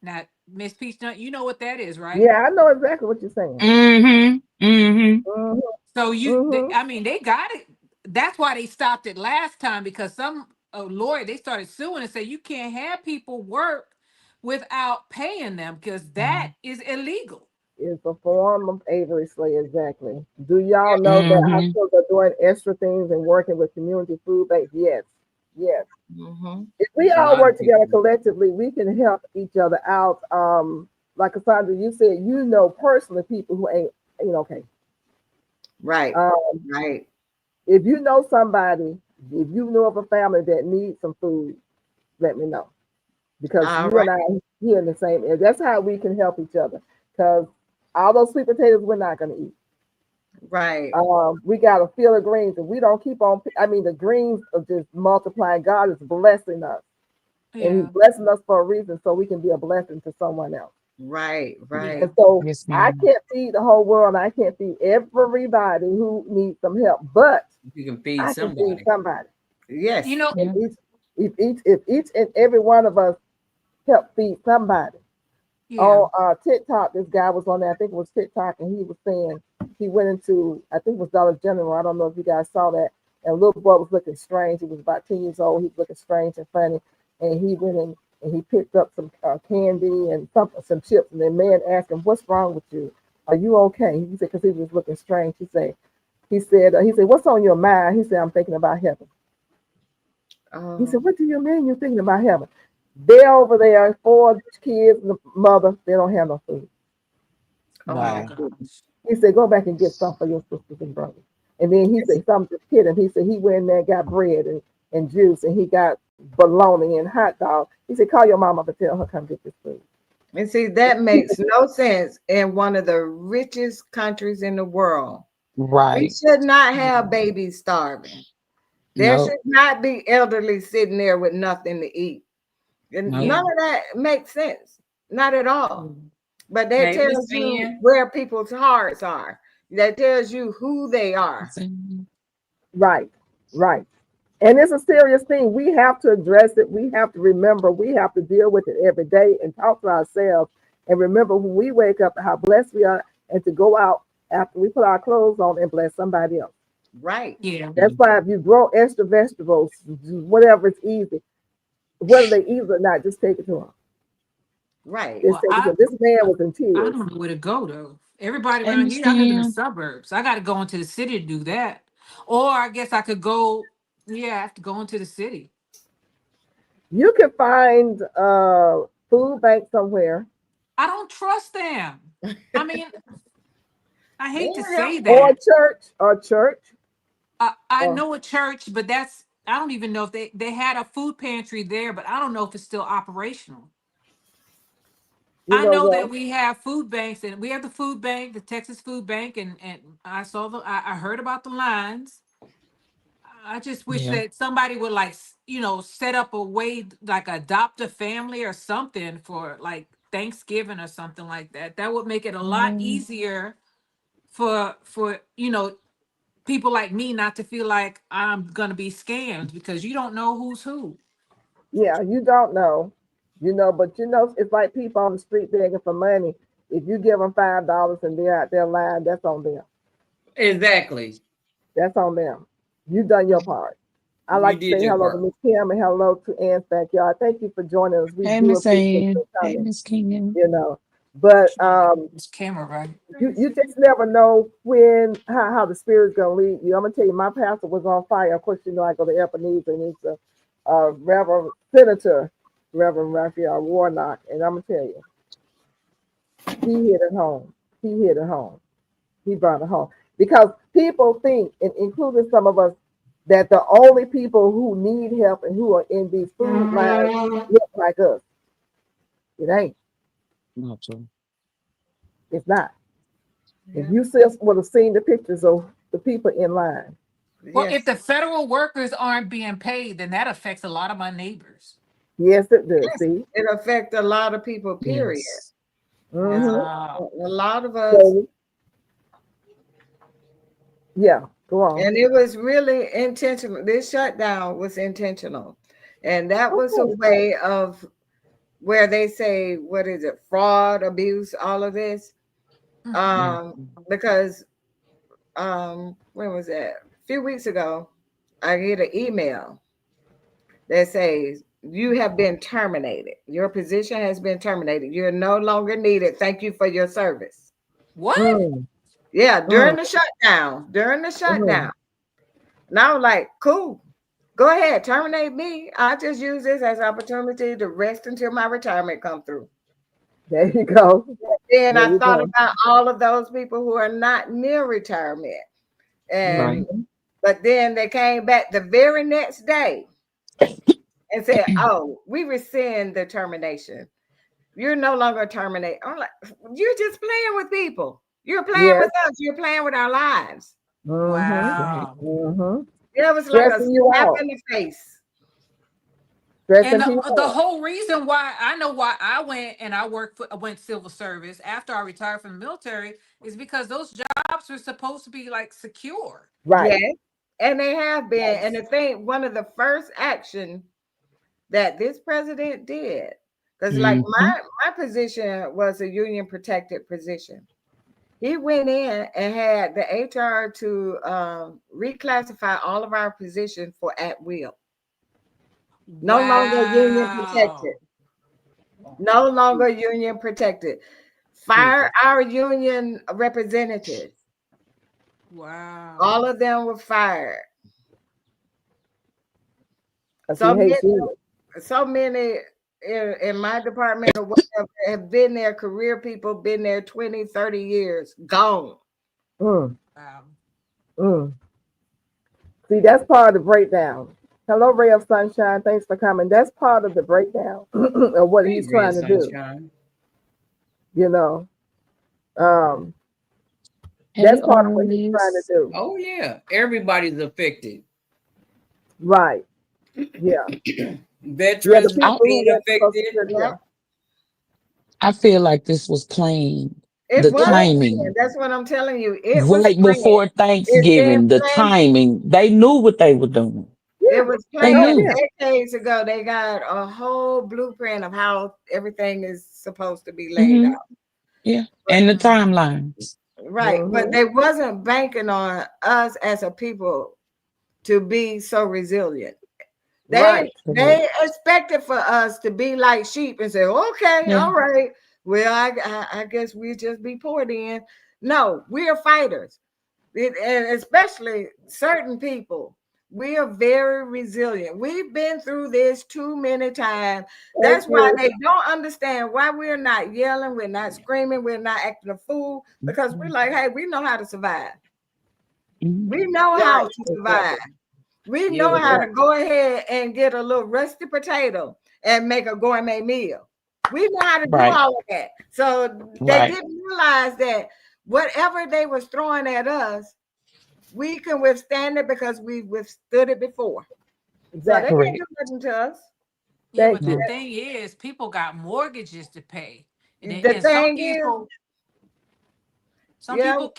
Now, Miss Peach Nut, you know what that is, right?
yeah, I know exactly what you're saying.
Mm-hmm. Mm-hmm.
Hmm.
So
Hmm.
I mean, they got it. That's why they stopped it last time because some lawyer they started suing and say you can't have people work without paying them because that is illegal.
It's a form of Avery Slay, exactly. Do y'all
Yeah.
know that
Mm-hmm.
hospitals are doing extra things and working with community food banks? Yes, yes.
Mm-hmm.
If we
A
all
lot
work
of
together
people.
collectively, we can help each other out. Like Cassandra, you said you know personally people who ain't okay.
Right,
Um,
right.
if you know somebody, if you know of a family that needs some food, let me know because
All
you and
right.
I here in the same area. That's how we can help each other. Because all those sweet potatoes we're not going to eat.
Right.
We got a field of greens, and we don't keep on. I mean, the greens are just multiplying. God is blessing us, and
Yeah.
He's blessing us for a reason, so we can be a blessing to someone else.
Right. Right.
And so
Yes,
I
ma'am.
can't feed the whole world. And I can't feed everybody who needs some help, but
You can feed
I can feed
somebody.
somebody.
Yes.
You know,
Yeah.
If each and every one of us help feed somebody.
yeah.
On TikTok, this guy was on there. I think it was TikTok, and he was saying he went into, I think it was Dollar General. I don't know if you guys saw that. And a little boy was looking strange. He was about 10 years old. He was looking strange and funny. And he went in and he picked up some candy and some chips. And the man asked him, "What's wrong with you? Are you okay?" He said, because he was looking strange. He said, "What's on your mind?" He said, "I'm thinking about heaven." He said, "What do you mean you're thinking about heaven?" They're over there, 4 kids, and the mother, they don't have no food.
Oh
Wow.
gosh.
He said, "Go back and get some for your sisters and brothers." And then he said something to kid him. He said he went in there and got bread and juice, and he got bologna and hot dog. He said, call your mama and tell her come get this food.
And see, that makes no sense in one of the richest countries in the world.
Right.
We should not have babies starving. There should not be elderly sitting there with nothing to eat. And none of that makes sense. Not at all. But that tells you where people's hearts are. That tells you who they are.
Right, right. And it's a serious thing. We have to address it. We have to remember. We have to deal with it every day and talk to ourselves. And remember when we wake up how blessed we are, and to go out after we put our clothes on and bless somebody else.
Right.
Yeah.
That's why if you grow extra vegetables, whatever is easy, whether they eat or not, just take it to them.
Right.
Just take it to them. This man was in
I
tears.
don't know where to go though. Everybody
Hey,
around
Miss
here, I live in the
Kim.
suburbs. I got to go into the city to do that. Or I guess I could go. Yeah, I have to go into the city.
You can find food bank somewhere.
I don't trust them. I mean, I hate to say
Or
that.
church.
I know a church, but I don't even know if they had a food pantry there, but I don't know if it's still operational. I know that we have food banks, and we have the food bank, the Texas Food Bank, and I I heard about the lines. I just wish that somebody would set up a way, like adopt a family or something for like Thanksgiving or something like that. That would make it a lot easier for people like me not to feel like I'm gonna be scammed, because you don't know who's who.
Yeah, you don't know, but it's like people on the street begging for money. If you give them $5 and they're out there lying, that's on them.
Exactly.
That's on them. You done your part. I like to say hello to Miss Kim and hello to Ann's Backyard. Thank you for joining us.
Hey, Miss Ann. Hey, Miss Kim.
But
It's camera, right?
you just never know how the Spirit's gonna lead you. I'm gonna tell you, my pastor was on fire. Of course, I go to Ebenezer, and he's a Reverend Senator, Reverend Raphael Warnock, and I'm gonna tell you, he hit it home. He hit it home. He brought it home, because people think, and including some of us, that the only people who need help and who are in these food lines look like us. It ain't.
Not true.
It's not. If you would have seen the pictures of the people in line.
Well, if the federal workers aren't being paid, then that affects a lot of my neighbors.
Yes, it does. See,
it affects a lot of people. Period.
Yes.
Wow.
A lot of us.
Yeah, go on.
And it was really intentional. This shutdown was intentional, and that was a way of where they say, what is it, fraud, abuse, all of this. Because when was that? A few weeks ago, I get an email that says, you have been terminated. Your position has been terminated. You're no longer needed. Thank you for your service.
What?
Yeah, during the shutdown. And I was like, cool. Go ahead, terminate me. I just use this as an opportunity to rest until my retirement come through.
There you go.
And I thought about all of those people who are not near retirement. And but then they came back the very next day and said, oh, we rescind the termination. You're no longer terminated. I'm like, you're just playing with people. You're playing with us. You're playing with our lives.
Wow.
It was like a slap in the face.
And the whole reason why I went and I went civil service after I retired from the military is because those jobs were supposed to be like secure.
Right.
Yeah. And they have been. Yes. And the thing, one of the first action that this president did, because like my position was a union protected position. He went in and had the HR to reclassify all of our positions for at will. No longer union protected. No longer union protected. Fire our union representatives.
Wow.
All of them were fired. So many in my department or whatever have been there, career people, been there 20, 30 years, gone.
Wow.
See, that's part of the breakdown. Hello, Ray of Sunshine. Thanks for coming. That's part of the breakdown of what
Hey,
he's
Ray of
trying to do.
Sunshine.
You know, um,
Hey,
that's part of what he's trying to
Ernest.
do.
Oh yeah, everybody's affected.
Right. Yeah.
Veterans
The people who
being
went to Social
affected.
Security,
Yeah.
I feel like this was planned.
It
The
was
timing.
planned. That's what I'm telling you. It was
Right
planned.
before
It's been
Thanksgiving, the
planned.
timing. They knew what they were doing.
Yeah.
It was
They
planned
knew.
decades ago. They got a whole blueprint of how everything is supposed to be laid
Mhm.
out.
Yeah. And the timelines.
Right. But they wasn't banking on us as a people to be so resilient. They
Right.
they expected for us to be like sheep and say, okay,
Yeah.
all right. Well, I guess we just be poured in. No, we are fighters. And especially certain people, we are very resilient. We've been through this too many times. That's why they don't understand why we're not yelling, we're not screaming, we're not acting a fool, because we're like, hey, we know how to survive.
Mhm.
We know how to survive. We know
Yeah.
how to go ahead and get a little rusty potato and make a gourmet meal. We know how to do
Right.
all of that. So they
Right.
didn't realize that whatever they was throwing at us, we can withstand it because we withstood it before. So they
Exactly.
can't do nothing to us.
Yeah,
Thank
but the
you.
thing is, people got mortgages to pay, and,
The
and some
thing is,
some
yeah,
people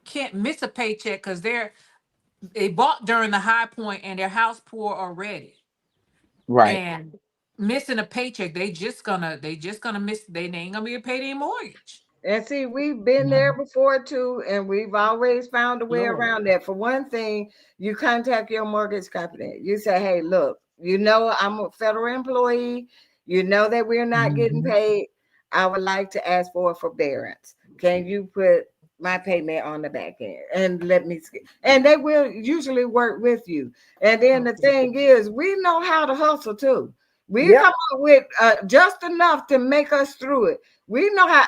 can't miss a paycheck because they bought during the high point and they're house poor already,
Right.
and missing a paycheck, they just gonna miss. They ain't gonna be able to pay their mortgage.
and see, we've been there before too, and we've always found a way around that. For one thing, you contact your mortgage company. You say, hey, look, you know I'm a federal employee. You know that we're not getting paid. I would like to ask for a forbearance. Can you put my payment on the back end and let me see? And they will usually work with you. And then the thing is, we know how to hustle too. We come up with just enough to make us through it. We know how.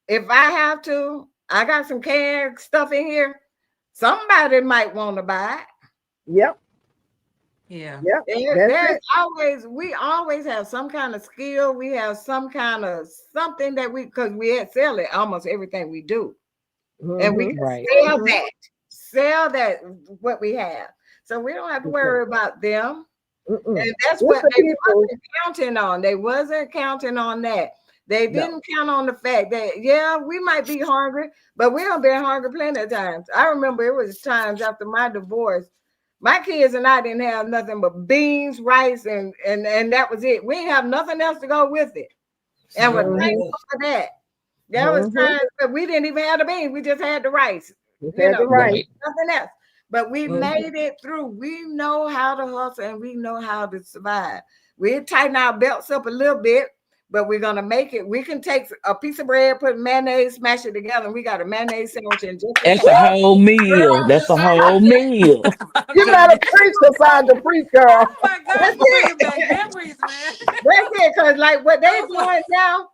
If I have to, I got some canned stuff in here. Somebody might want to buy it.
Yep.
Yeah.
We always have some kind of skill. We have some kind of something that because we sell it almost everything we do. And we can sell that what we have. So we don't have to worry about them. And that's what they wasn't counting on. They wasn't counting on that. They didn't count on the fact that, yeah, we might be hungry, but we don't been hungry plenty of times. I remember it was times after my divorce, my kids and I didn't have nothing but beans, rice, and that was it. We didn't have nothing else to go with it. And we're thankful for that. There was times that we didn't even have the beans. We just had the rice. Nothing else. But we made it through. We know how to hustle and we know how to survive. We tighten our belts up a little bit, but we're gonna make it. We can take a piece of bread, put mayonnaise, smash it together, and we got a mayonnaise sandwich in just
That's a whole meal. That's a whole meal.
You better preach to find the preach, girl.
Oh my God, you bringing back memories, man.
That's it, because like what they're doing now,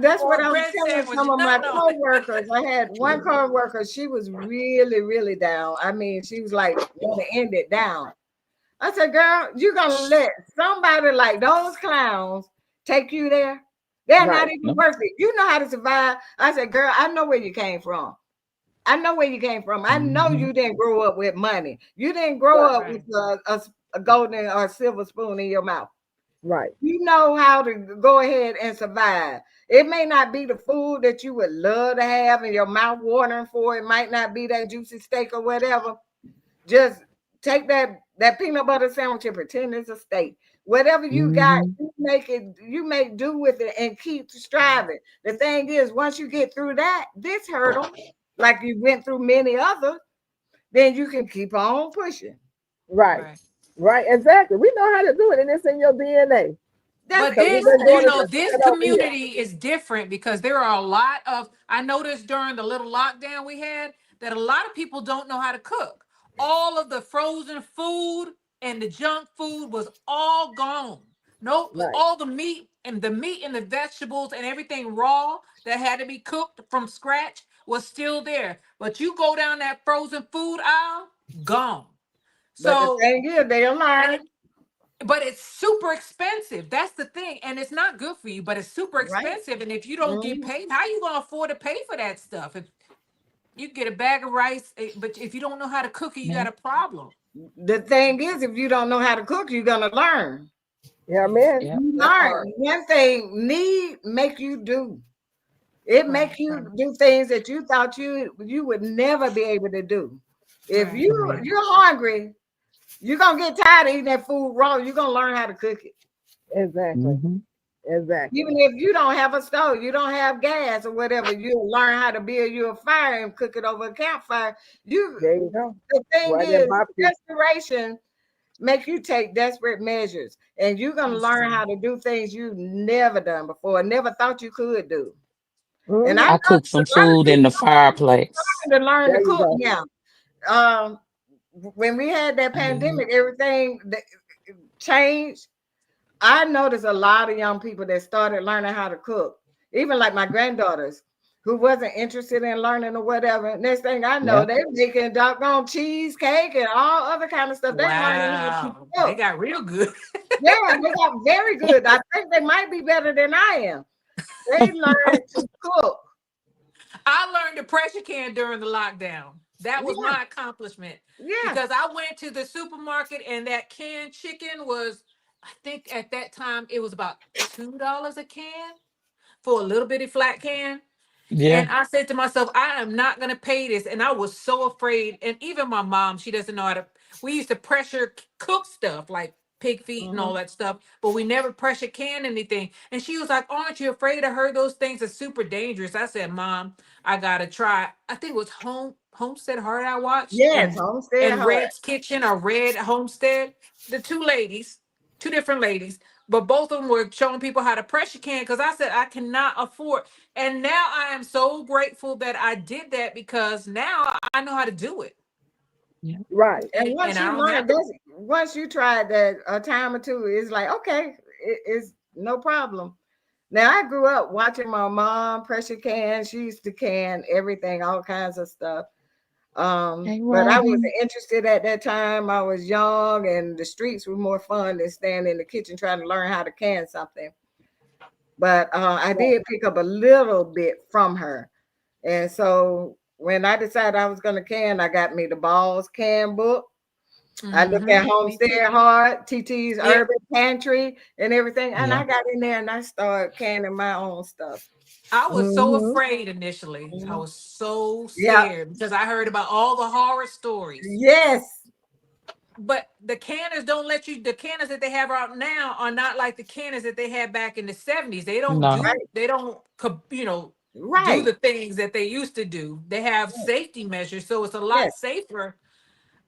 that's what I was
bread
telling
sandwich.
some of my
No.
co-workers. I had one co-worker, she was really, really down. I mean, she was like, want to end it down. I said, girl, you're going to let somebody like those clowns take you there? They're not even worth it. You know how to survive. I said, girl, I know where you came from. I know where you came from. I know you didn't grow up with money. You didn't grow up with a golden or silver spoon in your mouth.
Right.
You know how to go ahead and survive. It may not be the food that you would love to have and your mouth watering for. It might not be that juicy steak or whatever. Just take that peanut butter sandwich and pretend it's a steak. Whatever you got, you make do with it and keep striving. The thing is, once you get through this hurdle, like you went through many others, then you can keep on pushing.
Right, exactly. We know how to do it, and it's in your DNA.
But this community is different because there are a lot of, I noticed during the little lockdown we had that a lot of people don't know how to cook. All of the frozen food and the junk food was all gone. All the meat and the vegetables and everything raw that had to be cooked from scratch was still there. But you go down that frozen food aisle, gone.
But the
So,
thing is, they'll learn.
but it's super expensive. That's the thing. And it's not good for you, but it's super
Right.
expensive. And if you don't get paid, how you gonna afford to pay for that stuff? If you get a bag of rice, but if you don't know how to cook it, you got a problem.
The thing is, if you don't know how to cook, you're gonna learn.
Yeah, man.
Yeah.
You learn. One thing need make you do. It make you do things that you thought you would never be able to do. If you're hungry, you're gonna get tired of eating that food raw. You're gonna learn how to cook it.
Exactly. Exactly.
Even if you don't have a stove, you don't have gas or whatever, you'll learn how to build you a fire and cook it over a campfire.
There you go.
The thing
Right there,
is,
barbecue.
desperation make you take desperate measures, and you're gonna learn how to do things you've never done before, never thought you could do. And
I cook some food in the fireplace.
to learn
There
to
you
cook
go.
now. When we had that pandemic, everything changed. I noticed a lot of young people that started learning how to cook, even like my granddaughters who wasn't interested in learning or whatever. Next thing I know, they're making doggone cheesecake and all other kind of stuff. They learning how to cook.
They got real good.
Yeah, they got very good. I think they might be better than I am. They learned to cook.
I learned the pressure can during the lockdown. That was my accomplishment.
Yeah.
Because I went to the supermarket and that canned chicken was, I think at that time it was about $2 a can for a little bitty flat can.
Yeah.
And I said to myself, I am not going to pay this. And I was so afraid. And even my mom, she doesn't know how to, we used to pressure cook stuff like pig feet and all that stuff, but we never pressure can anything. And she was like, aren't you afraid of her? Those things are super dangerous. I said, Mom, I got to try. I think it was Homestead Heart I watched.
Yes, Homestead
and
Heart.
Red's Kitchen or Red Homestead. The two different ladies, but both of them were showing people how to pressure can, because I said I cannot afford. And now I am so grateful that I did that, because now I know how to do it.
Right.
And once
I
you
don't
learn,
have to-
once you tried that a time or two, it's like, okay, it's no problem. Now I grew up watching my mom pressure can. She used to can everything, all kinds of stuff. But I wasn't interested at that time. I was young, and the streets were more fun than standing in the kitchen trying to learn how to can something. But I did pick up a little bit from her. And so when I decided I was going to can, I got me the Balls Can book. I looked at Homestead Heart, TT's Urban Pantry, and everything. And I got in there and I started canning my own stuff.
I was so afraid initially. I was so scared because I heard about all the horror stories.
Yes.
But the canners don't let you, the canners that they have out now are not like the canners that they had back in the 70s. They don't do the things that they used to do. They have safety measures, so it's a lot safer.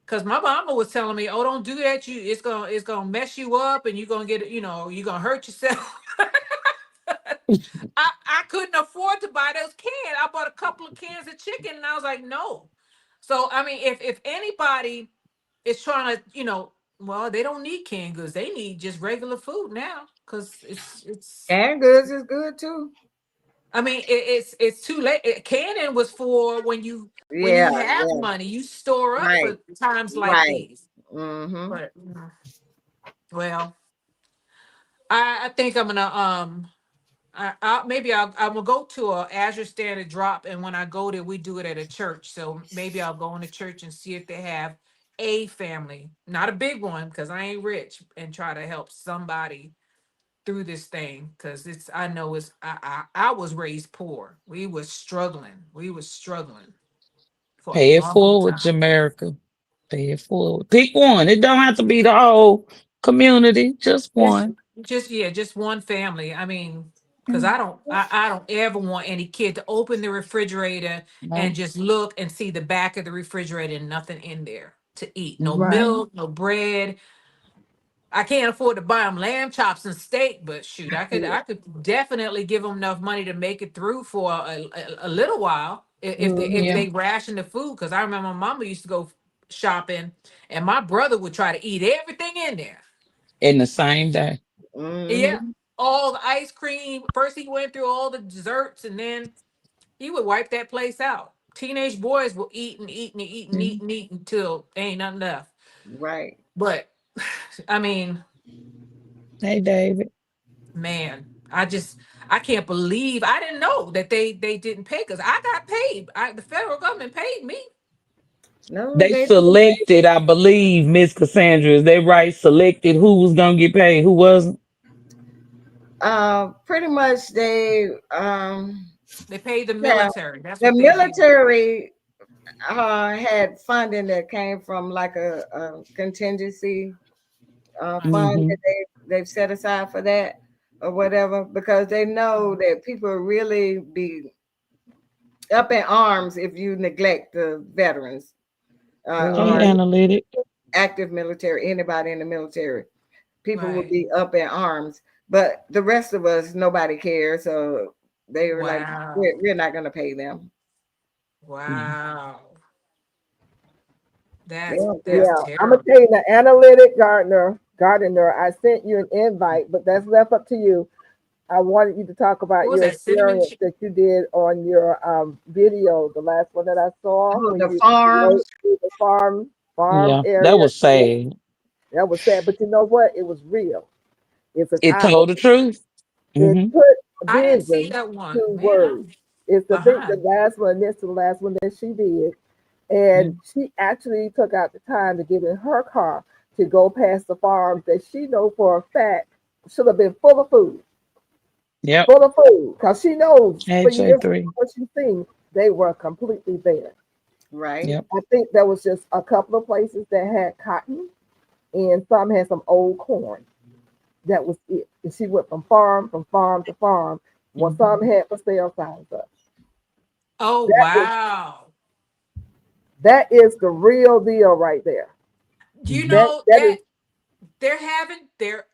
Because my mama was telling me, "Oh, don't do that. It's gonna mess you up, and you're gonna get, you're gonna hurt yourself." I couldn't afford to buy those cans. I bought a couple of cans of chicken, and I was like, "No." So I mean, if anybody is trying to, well, they don't need canned goods. They need just regular food now, because it's
canned goods is good too.
I mean, it's too late. Canning was for when you have money, you store up for times like these. But, well, I think I'm gonna I'm gonna go to a Azure Standard drop, and when I go there, we do it at a church. So maybe I'll go in the church and see if they have a family, not a big one, because I ain't rich, and try to help somebody through this thing, because I know I was raised poor. We was struggling.
Pay it forward, Jamaica. Pay it forward. Pick one. It don't have to be the whole community. Just one.
Just one family. I mean, because I don't ever want any kid to open the refrigerator and just look and see the back of the refrigerator and nothing in there to eat. No milk, no bread. I can't afford to buy them lamb chops and steak, but shoot, I could definitely give them enough money to make it through for a little while if they ration the food. Because I remember my mama used to go shopping, and my brother would try to eat everything in there
in the same day.
Yeah, all the ice cream. First, he went through all the desserts, and then he would wipe that place out. teenage boys will eat and eat and eat and eat and eat until ain't nothing left.
Right.
But I mean,
Hey, David.
man, I can't believe I didn't know that they didn't pay because I got paid. The federal government paid me.
No,
They
they
selected, I believe, Miss Cassandra. Is they right? Selected who was gonna get paid, who wasn't.
pretty much they
paid the
yeah,
military. That's
the
what they did.
military had funding that came from like a contingency fund that they've set aside for that or whatever, because they know that people really be up in arms if you neglect the veterans
Okay,
or
analytic.
active military, anybody in the military. People will
Right.
be up in arms, but the rest of us, nobody cares. So they were like,
Wow.
we're not going to pay them.
Wow. That's
Yeah,
terrible.
I'm gonna tell you, the analytic Gardner, I sent you an invite, but that's left up to you. I wanted you to talk about
What was
your
that, cinnamon
experience that you did on your video, the last one that I saw.
Oh,
when
the
you
farms.
went to the farm
Yeah,
area.
that was sad.
That was sad, but you know what? It was real. It's an
It told the truth.
It put
I didn't see
vision
that one.
to
Man,
words. It's the thing, the
behind.
last one, next to the last one that she did. And she actually took out the time to get in her car to go past the farms that she know for a fact should have been full of food.
Yep.
Full of food. Because she knows for years
AJ3.
what she's seen, they were completely bare.
Right.
Yep.
I think there was just a couple of places that had cotton and some had some old corn. That was it. And she went from farm to farm. Well, some had for sale signs up.
Oh,
That is-
wow.
that is the real deal right there.
You
That-
know
that
that
is-
they're having their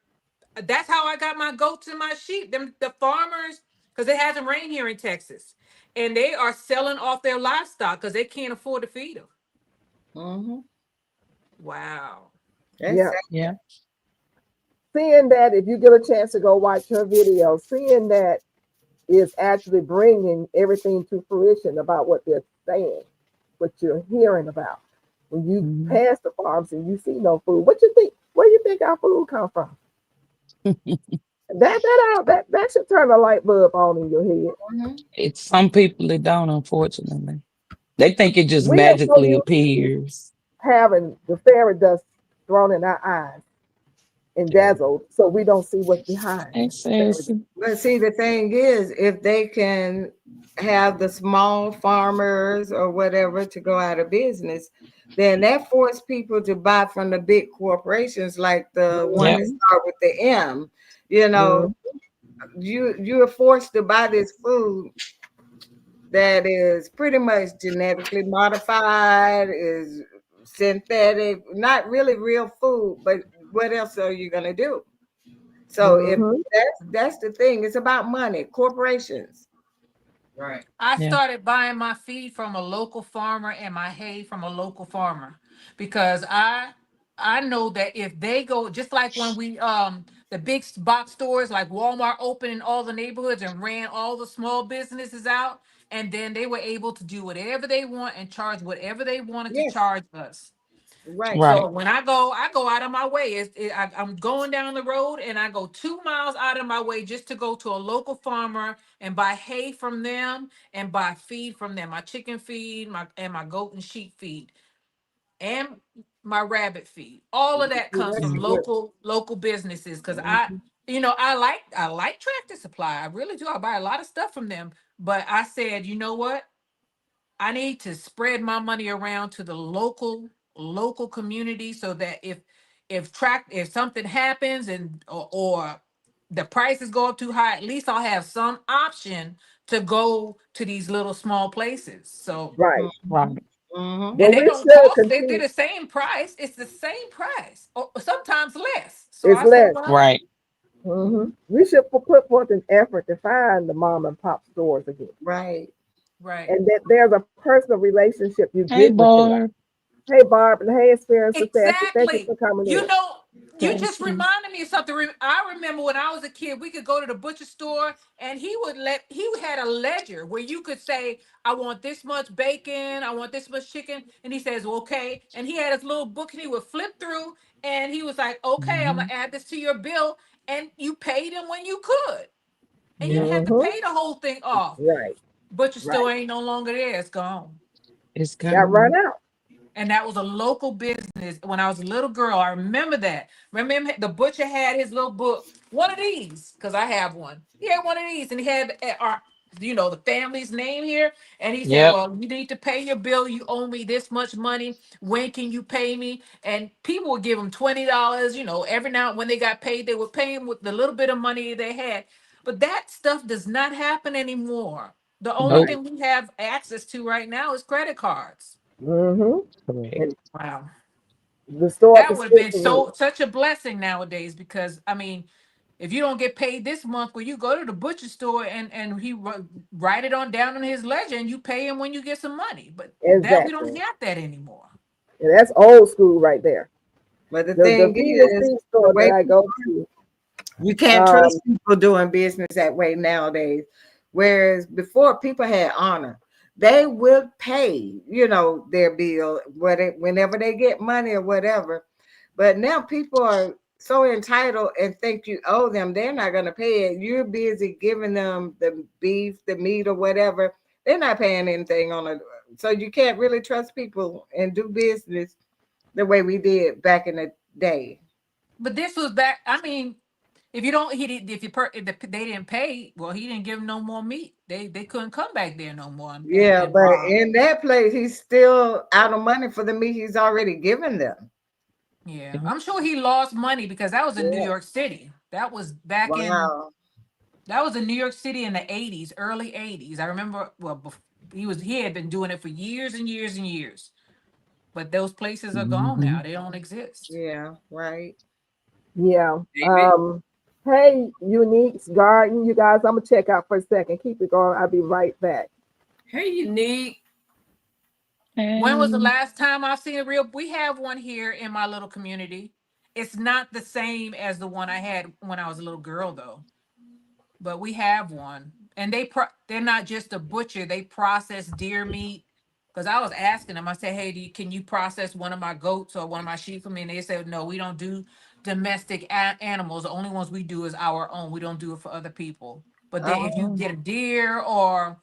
that's how I got my goats and my sheep. Them the farmers, because it hasn't rained here in Texas. And they are selling off their livestock because they can't afford to feed them.
Mm-hmm.
Wow.
Yeah.
Yeah.
Seeing that, if you get a chance to go watch her video, seeing that is actually bringing everything to fruition about what they're saying, what you're hearing about. When you pass the farms and you see no food, what you think? Where you think our food come from? that should turn a light bulb on in your head.
Mm-hmm.
It's some people that don't, unfortunately. They think it just
We are so
magically
used to
appears.
having the fairy dust thrown in our eyes and dazzled, so we don't see what's behind.
Exactly.
But see, the thing is, if they can have the small farmers or whatever to go out of business, then that forces people to buy from the big corporations, like the one
Yep.
that start with the M. You know, you're forced to buy this food that is pretty much genetically modified, is synthetic, not really real food, but what else are you gonna do? So if that's the thing, it's about money, corporations.
Right.
I
Yeah.
started buying my feed from a local farmer and my hay from a local farmer because I know that if they go just like when we the big box stores like Walmart opened in all the neighborhoods and ran all the small businesses out, and then they were able to do whatever they want and charge whatever they wanted to
Yes.
charge us.
Right.
Right.
So when I go out of my way. I'm going down the road and I go 2 miles out of my way just to go to a local farmer and buy hay from them and buy feed from them. My chicken feed, my goat and sheep feed, and my rabbit feed. All of that comes from local businesses because I like Tractor Supply. I really do. I buy a lot of stuff from them. But I said, you know what? I need to spread my money around to the local community so that if something happens or the prices go up too high, at least I'll have some option to go to these little small places. So
Right.
Right.
Mm-hmm.
and they
we
don't
should
cost.
continue.
They're the same price. It's the same price, or sometimes less. So
It's
I
less.
said, well,
Right.
We should put forth an effort to find the mom and pop stores again,
Right.
right.
and that there's a personal relationship you
Hey,
get with them.
Barb.
Hey, Barb, and hey, Experience Success. Thank you
Exactly.
for coming
You
in.
know, You just reminded me of something. I remember when I was a kid, we could go to the butcher store and he had a ledger where you could say, I want this much bacon, I want this much chicken. And he says, well, okay. And he had his little book and he would flip through and he was like, okay, I'm gonna add this to your bill. And you paid him when you could. And you didn't have to pay the whole thing off.
Right.
Butcher store ain't no longer there, it's gone.
It's
Got run out.
And that was a local business when I was a little girl. I remember that. Remember the butcher had his little book, one of these, because I have one. He had one of these, and he had our, the family's name here. And he said, well, you need to pay your bill. You owe me this much money. When can you pay me? And people would give him $20. Every now when they got paid, they would pay him with the little bit of money they had. But that stuff does not happen anymore. The only thing we have access to right now is credit cards.
Mm-hmm.
Wow.
The store
that would have been such a blessing nowadays, because I mean, if you don't get paid this month, well, you go to the butcher store and he write it on down on his ledger and you pay him when you get some money. But that we don't have that anymore.
Yeah, that's old school right there.
But the thing is,
store that I go to,
you can't trust people doing business that way nowadays. Whereas before, people had honor. They will pay, their bill whenever they get money or whatever. But now people are so entitled and think you owe them. They're not going to pay it. You're busy giving them the beef, the meat, or whatever. They're not paying anything on it. So you can't really trust people and do business the way we did back in the day.
But this was back. I mean, if they didn't pay, well, he didn't give them no more meat. They couldn't come back there no more.
But in that place, he's still out of money for the meat he's already given them.
Yeah, I'm sure he lost money because that was in New York City. That was back in. That was in New York City in the 80s, early 80s. I remember. Well, he had been doing it for years and years and years. But those places are gone now. They don't exist.
Yeah, right.
Yeah. Hey, Unique's Garden, you guys, I'm gonna check out for a second. Keep it going. I'll be right back.
Hey, Unique.
When was the last time I've seen a real? We have one here in my little community. It's not the same as the one I had when I was a little girl, though. But we have one, and they're not just a butcher. They process deer meat. Because I was asking them, I said, hey, can you process one of my goats or one of my sheep for me? And they said, no, we don't do domestic animals. The only ones we do is our own. We don't do it for other people. But then if you get a deer, or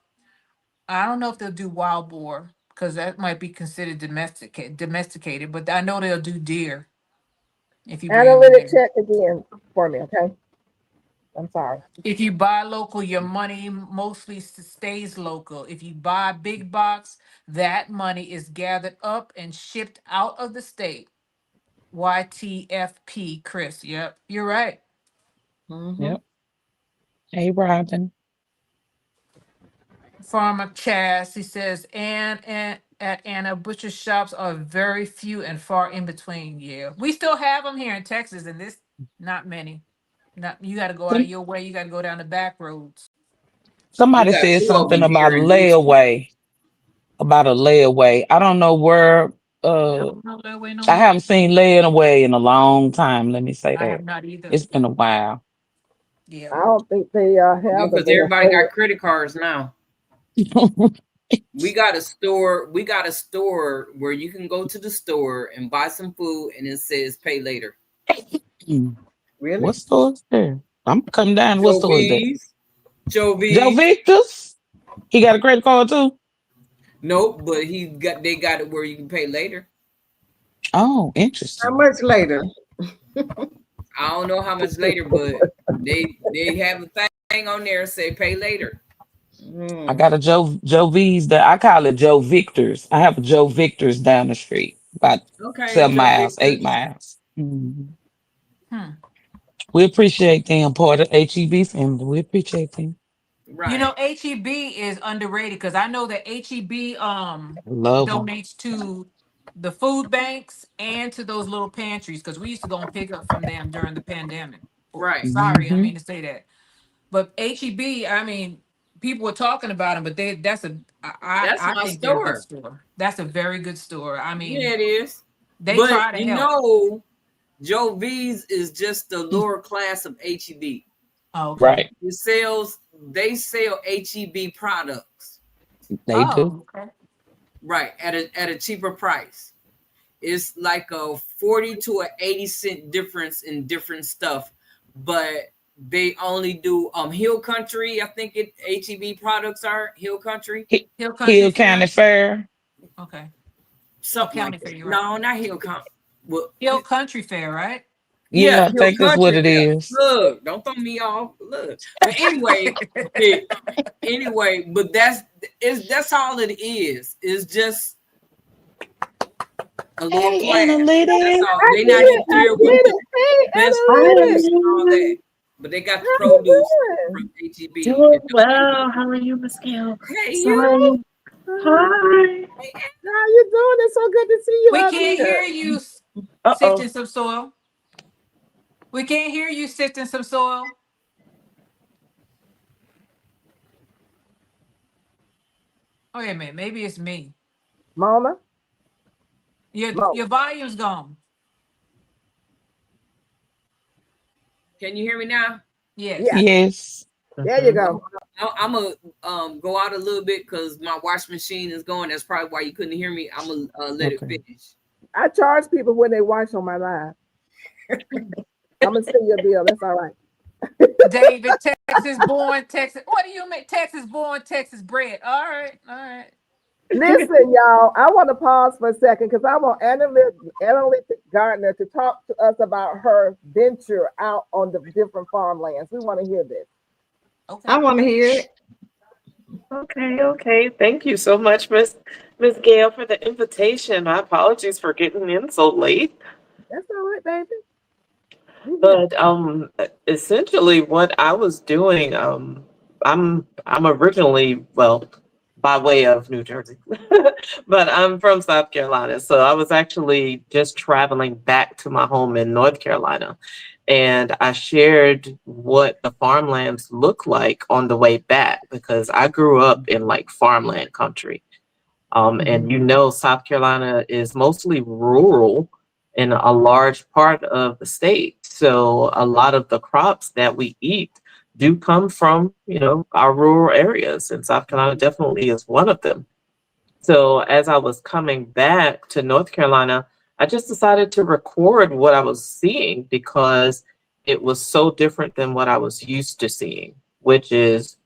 I don't know if they'll do wild boar, because that might be considered domesticated. But I know they'll do deer. If you
analytic check again for me, okay? I'm sorry.
If you buy local, your money mostly stays local. If you buy big box, that money is gathered up and shipped out of the state. YTFP, Chris. Yep, you're right.
Yep. Hey, Robin.
Farmer Chaz, he says, and at Anna, butcher shops are very few and far in between. Yeah, we still have them here in Texas, and this not many. You got to go out of your way. You got to go down the back roads.
Somebody said something about layaway. About a layaway. I don't know where. I haven't seen layaway in a long time. Let me say that.
I have not either.
It's been a while.
Yeah, I don't think they have.
Because everybody got credit cards now. We got a store. We got a store where you can go to the store and buy some food, and it says pay later.
Really?
What store is there? I'm coming down. What store is that?
Joe
Victor's. He got a credit card too.
Nope, but they got it where you can pay later.
Oh, interesting.
How much later?
I don't know how much later, but they have a thing on there say pay later.
I got a Joe V's that I call it Joe Victor's. I have a Joe Victor's down the street, about 7 miles, 8 miles. We appreciate them, part of HEB family. We appreciate them.
Right. HEB is underrated because I know that HEB donates to the food banks and to those little pantries, because we used to go and pick up from them during the pandemic.
Right.
Sorry, I mean to say that. But HEB, I mean, people were talking about them, but that's my store. That's a very good store. I mean,
yeah, it is.
They try to help.
Joe V's is just the lower class of HEB.
Oh, okay.
Right.
They sell HEB products.
They do.
Okay.
Right, at a cheaper price. It's like a 40 to an 80 cent difference in different stuff, but they only do Hill Country. I think HEB products are Hill Country.
Hill County Fair.
Okay.
Something
County
like that.
Fair, you're
No, not Hill County. Well,
Hill Country Fair, right?
Yeah, I
Hill
think that's what it
Country Fair.
is.
Look, don't throw me off. Look. But anyway, but that's all it is. It's just a lower class.
Analytics.
That's all. They not in there with the best produce and all that. But they got the produce from HEB.
Doing well. How are you, Miss Gail?
Hey,
Sorry. Hi.
How you doing? It's so good to see you.
We
out
can't
here.
hear you
Uh-oh.
sifting some soil. We can't hear you sifting some soil. Oh, wait a minute. Maybe it's me.
Mama.
Your volume's gone.
Can you hear me now?
Yes.
Yeah.
Yes.
There you go.
I'm gonna go out a little bit because my wash machine is going. That's probably why you couldn't hear me. I'm gonna let it finish.
I charge people when they watch on my live. I'm gonna send you a bill. That's all right.
David, Texas born, Texas. What do you mean? Texas born, Texas bred. All right. All right.
Listen, y'all, I want to pause for a second because I want Analytic Gardner to talk to us about her venture out on the different farmlands. We want to hear this.
Okay.
I want to hear it.
Okay. Thank you so much, Miss Gail, for the invitation. My apologies for getting in so late.
That's all right, baby.
But essentially what I was doing, I'm originally, well, by way of New Jersey, but I'm from South Carolina. So I was actually just traveling back to my home in North Carolina. And I shared what the farmlands look like on the way back because I grew up in like farmland country. And South Carolina is mostly rural in a large part of the state. So a lot of the crops that we eat do come from, our rural areas, and South Carolina definitely is one of them. So as I was coming back to North Carolina, I just decided to record what I was seeing because it was so different than what I was used to seeing, which is,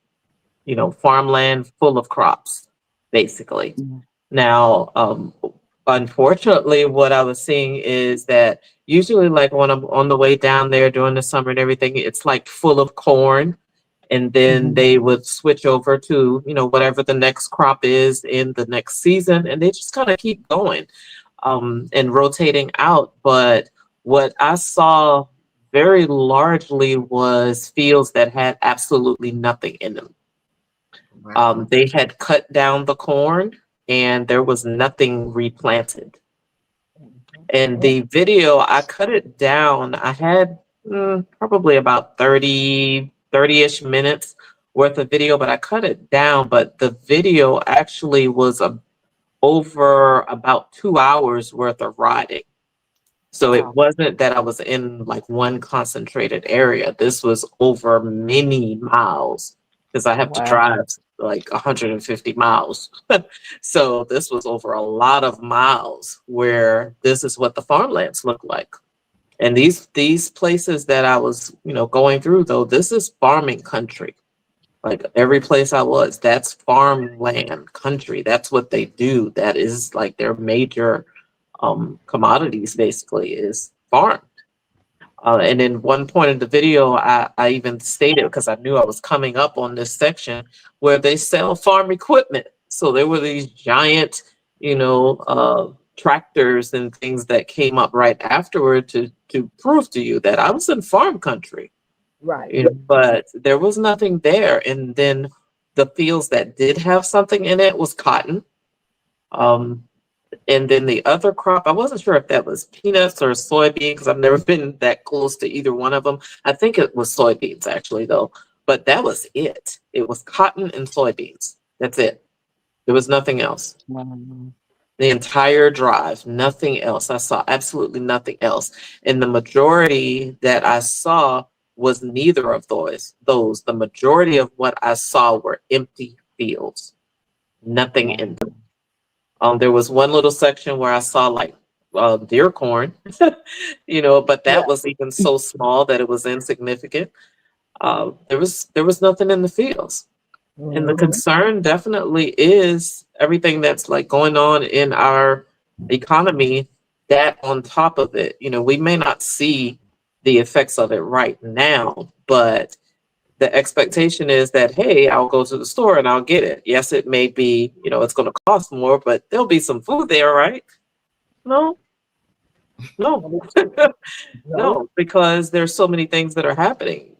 farmland full of crops, basically. Now, unfortunately, what I was seeing is that usually like when I'm on the way down there during the summer and everything, it's like full of corn. And then they would switch over to, whatever the next crop is in the next season. And they just kind of keep going and rotating out. But what I saw very largely was fields that had absolutely nothing in them. They had cut down the corn and there was nothing replanted. And the video, I cut it down. I had probably about 30-ish minutes worth of video, but I cut it down. But the video actually was over about 2 hours worth of riding. So it wasn't that I was in like one concentrated area. This was over many miles because I have to drive like 150 miles. So this was over a lot of miles where this is what the farmlands look like. And these places that I was, going through, though, this is farming country. Like every place I was, that's farmland country. That's what they do. That is like their major commodities, basically, is farmed. And in one point in the video, I even stated, because I knew I was coming up on this section, where they sell farm equipment. So there were these giant, tractors and things that came up right afterward to prove to you that I was in farm country.
Right.
But there was nothing there. And then the fields that did have something in it was cotton. And then the other crop, I wasn't sure if that was peanuts or soybeans because I've never been that close to either one of them. I think it was soybeans actually though, but that was it. It was cotton and soybeans. That's it. There was nothing else. The entire drive, nothing else. I saw absolutely nothing else. And the majority that I saw was neither of those. The majority of what I saw were empty fields, nothing in them. There was one little section where I saw like deer corn, but that was even so small that it was insignificant. There was nothing in the fields. And the concern definitely is everything that's like going on in our economy, that on top of it, we may not see the effects of it right now, but the expectation is that, hey, I'll go to the store and I'll get it. Yes, it may be, it's going to cost more, but there'll be some food there, right? No, no, because there's so many things that are happening.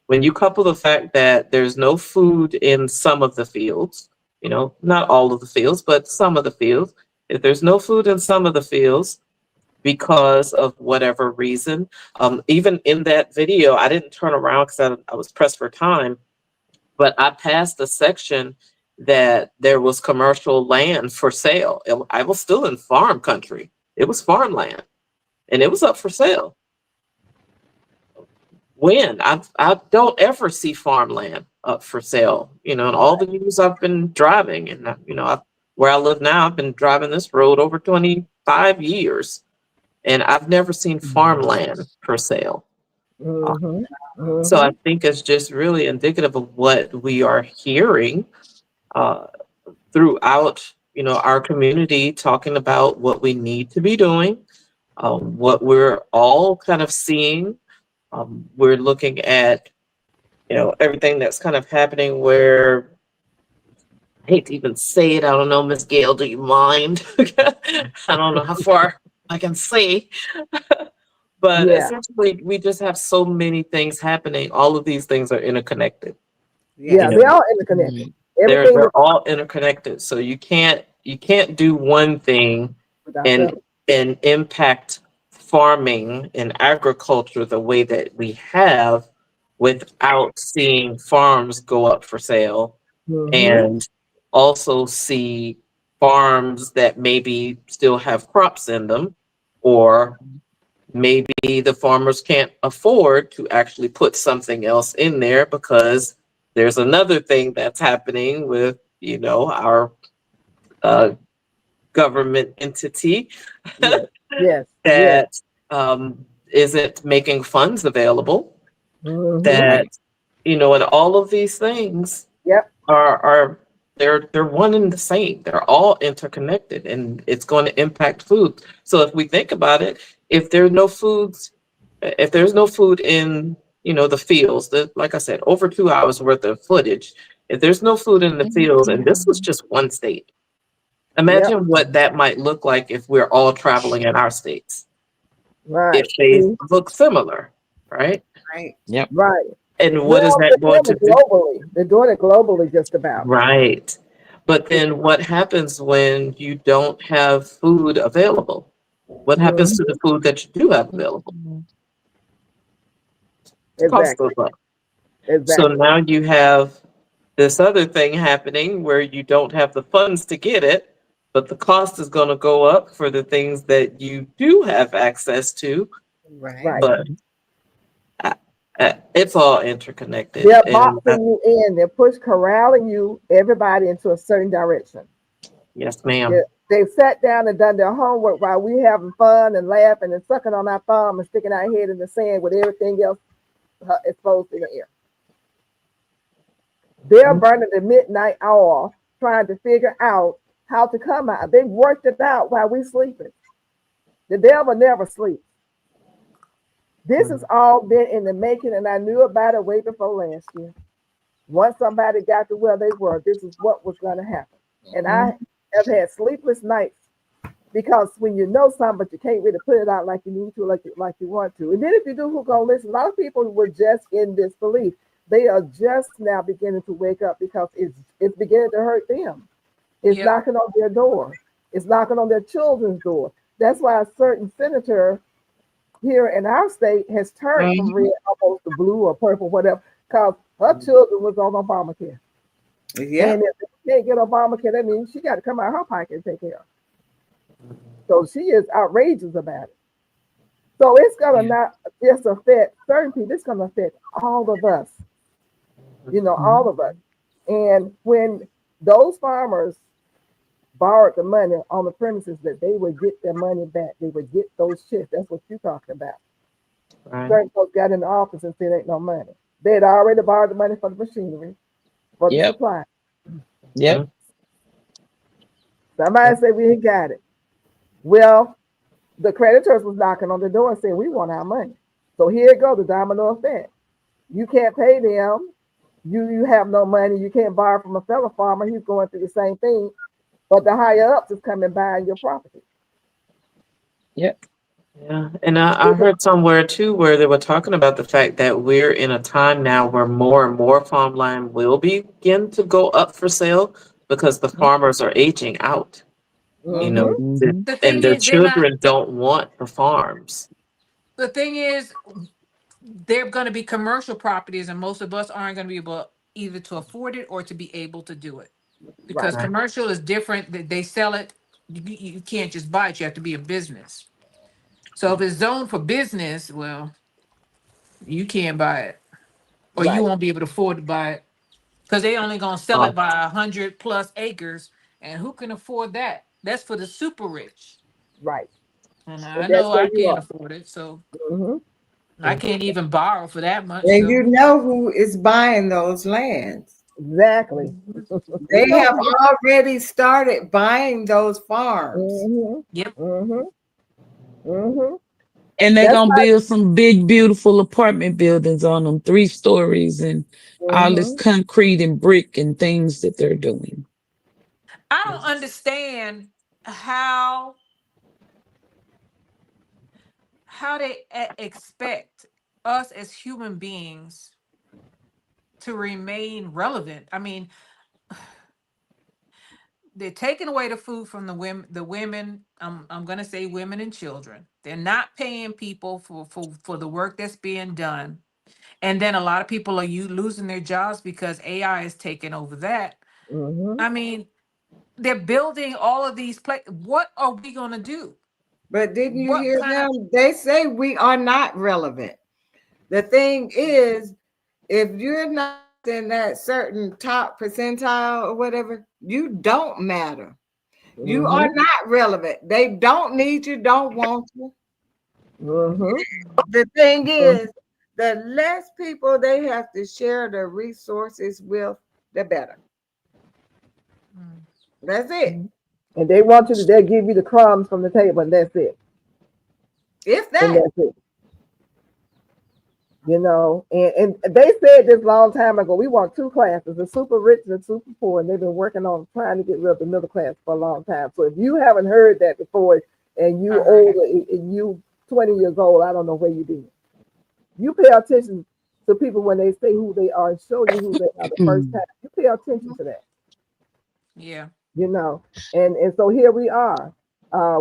When you couple the fact that there's no food in some of the fields, not all of the fields, but some of the fields, if there's no food in some of the fields because of whatever reason, even in that video, I didn't turn around because I was pressed for time, but I passed a section that there was commercial land for sale. I was still in farm country. It was farmland and it was up for sale. When I don't ever see farmland up for sale, in all the years I've been driving, and where I live now, I've been driving this road over 25 years, and I've never seen farmland for sale. So I think it's just really indicative of what we are hearing throughout, our community, talking about what we need to be doing, what we're all kind of seeing. We're looking at, everything that's kind of happening where, I hate to even say it, I don't know, Miss Gail, do you mind? I don't know how far I can say, but essentially we just have so many things happening. All of these things are interconnected.
Yeah, they're all interconnected.
They're all interconnected. So you can't do one thing and impact farming and agriculture the way that we have without seeing farms go up for sale and also see farms that maybe still have crops in them, or maybe the farmers can't afford to actually put something else in there because there's another thing that's happening with, our government entity that isn't making funds available. That, and all of these things are they're one and the same. They're all interconnected, and it's going to impact food. So if we think about it, if there's no food in, the fields, like I said, over 2 hours worth of footage, if there's no food in the fields, and this was just one state, imagine what that might look like if we're all traveling in our states.
Right.
If they look similar, right?
Right.
Yep.
Right.
And what is that going to do?
Globally. They're doing it globally just about.
Right. But then what happens when you don't have food available? What happens to the food that you do have available? Cost goes up. So now you have this other thing happening where you don't have the funds to get it, but the cost is going to go up for the things that you do have access to.
Right.
But it's all interconnected.
They're boxing you in. They're corralling you, everybody, into a certain direction.
Yes, ma'am.
They've sat down and done their homework while we having fun and laughing and sucking on our thumb and sticking our head in the sand with everything else exposed in the air. They're burning the midnight hour trying to figure out how to come out. They worked it out while we sleeping. The devil never sleeps. This has all been in the making, and I knew about it way before last year. Once somebody got to where they were, this is what was going to happen. And I have had sleepless nights because when you know something, but you can't really put it out like you need to, like you want to. And then if you do, who's going to listen? A lot of people were just in disbelief. They are just now beginning to wake up because it's beginning to hurt them. It's knocking on their door. It's knocking on their children's door. That's why a certain senator here in our state has turned from red almost to blue or purple, whatever, because her children was on Obamacare.
Yeah.
And can't get Obamacare, that means she got to come out of her pocket and take care of it. So she is outrageous about it. So it's gonna not just affect certain people, it's gonna affect all of us, all of us. And when those farmers borrowed the money on the premises that they would get their money back, they would get those checks. That's what you're talking about.
Right.
Certain folks got in the office and said ain't no money. They had already borrowed the money for the machinery, for the supply.
Yep.
Somebody said we ain't got it. Well, the creditors was knocking on the door and saying we want our money. So here it goes, the domino effect. You can't pay them. You have no money. You can't borrow from a fellow farmer. He's going through the same thing. But the higher ups is coming buying your property.
Yep.
Yeah. And I heard somewhere too where they were talking about the fact that we're in a time now where more and more farmland will begin to go up for sale because the farmers are aging out.
Mm-hmm.
The thing
And their
is, they're not.
children don't want the farms.
The thing is, they're going to be commercial properties, and most of us aren't going to be able either to afford it or to be able to do it, because
Right.
commercial is different. They sell it. You can't just buy it. You have to be a business. So if it's zoned for business, well, you can't buy it, or
Right.
you won't be able to afford to buy it, because they only going to sell it by 100+ acres, and who can afford that? That's for the super rich.
Right.
And
And
I
that's
know
where
I
you
can't
are.
afford it, so
Mm-hmm.
I can't even borrow for that much.
And
So
you know who is buying those lands.
Exactly.
They have already started buying those farms.
Mm-hmm.
Yep.
Mm-hmm. Mm-hmm.
And they're
That's
gonna
why.
build some big, beautiful apartment buildings on them, 3 stories, and all this
Mm-hmm.
concrete and brick and things that they're doing.
I don't understand how they expect us as human beings to remain relevant. I mean, they're taking away the food from the women. I'm gonna say women and children. They're not paying people for the work that's being done. And then a lot of people are losing their jobs because AI is taking over that.
Mm-hmm.
I mean, they're building all of these places. What are we gonna do?
But didn't you
What
hear
kind of
them? They say we are not relevant. The thing is, if you're not in that certain top percentile or whatever, you don't matter. You are not relevant. They don't need you, don't want you.
Mm-hmm.
The thing is, the less people they have to share the resources with, the better. That's it.
And they want you to, they give you the crumbs from the table, and that's it.
If
And
that.
that's it. And they said this long time ago, we want 2 classes, the super rich and the super poor, and they've been working on trying to get rid of the middle class for a long time. So if you haven't heard that before, and you older, and you 20 years old, I don't know where you did. You pay attention to people when they say who they are and show you who they are the first time. You pay attention to that.
yeah.
And so here we are.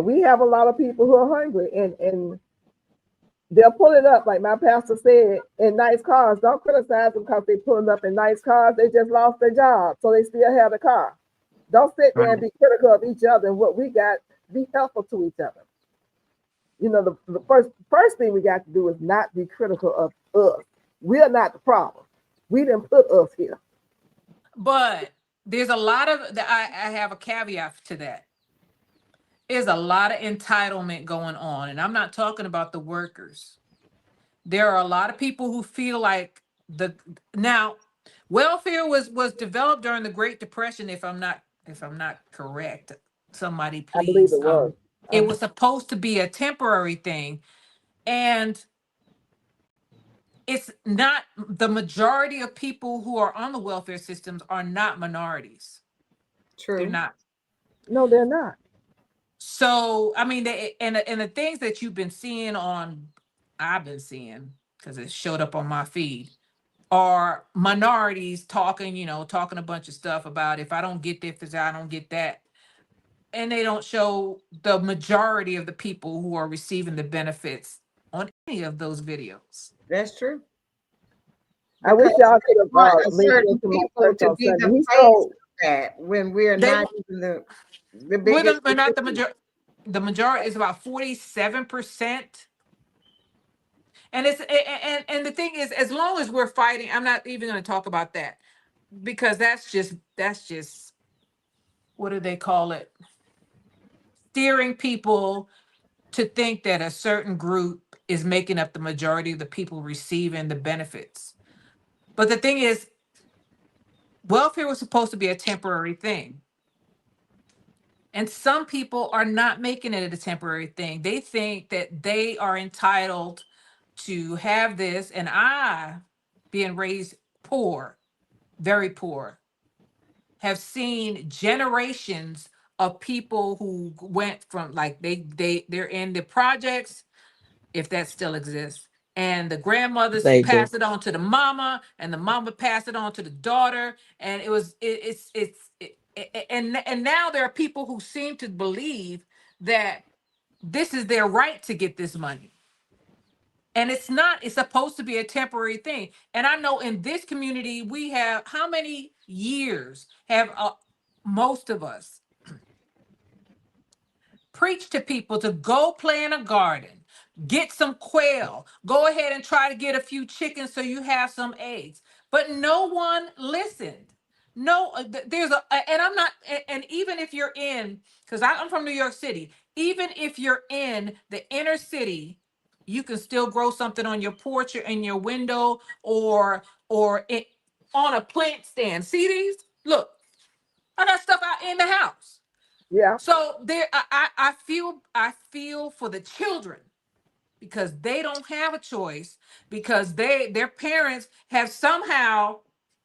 We have a lot of people who are hungry, and they're pulling up, like my pastor said, in nice cars. Don't criticize them because they're pulling up in nice cars. They just lost their job, so they still have the car. Don't sit there and be critical of each other and what we got. Be helpful to each other. The first thing we got to do is not be critical of us. We are not the problem. We didn't put us here.
But there's a lot of I have a caveat to that. There's a lot of entitlement going on, and I'm not talking about the workers. There are a lot of people who feel like welfare was developed during the Great Depression, if I'm not correct. Somebody please.
I believe it was.
It was supposed to be a temporary thing, and it's not. The majority of people who are on the welfare systems are not minorities.
True.
They're not.
No, they're not.
So I mean, and the things that you've been seeing I've been seeing, because it showed up on my feed, are minorities talking a bunch of stuff about if I don't get this, I don't get that. And they don't show the majority of the people who are receiving the benefits on any of those videos.
That's true.
I wish y'all could have
certain people to be the face of that when we're
They
not even the biggest.
we're not the majority. The majority is about 47%. And and the thing is, as long as we're fighting, I'm not even going to talk about that, because that's just what do they call it? Steering people to think that a certain group is making up the majority of the people receiving the benefits. But the thing is, welfare was supposed to be a temporary thing. And some people are not making it a temporary thing. They think that they are entitled to have this. And I, being raised poor, very poor, have seen generations of people who went from, like, they're in the projects, if that still exists, and the grandmothers
They do.
passed it on to the mama, and the mama passed it on to the daughter, and and now there are people who seem to believe that this is their right to get this money. And it's not. It's supposed to be a temporary thing. And I know in this community, we have, how many years have most of us preached to people to go play in a garden, get some quail, go ahead and try to get a few chickens so you have some eggs. But no one listened. No, and I'm not, and even if you're in, because I'm from New York City, even if you're in the inner city, you can still grow something on your porch or in your window, or on a plant stand. See these? Look, I got stuff out in the house.
Yeah.
So there, I feel for the children, because they don't have a choice, because their parents have somehow.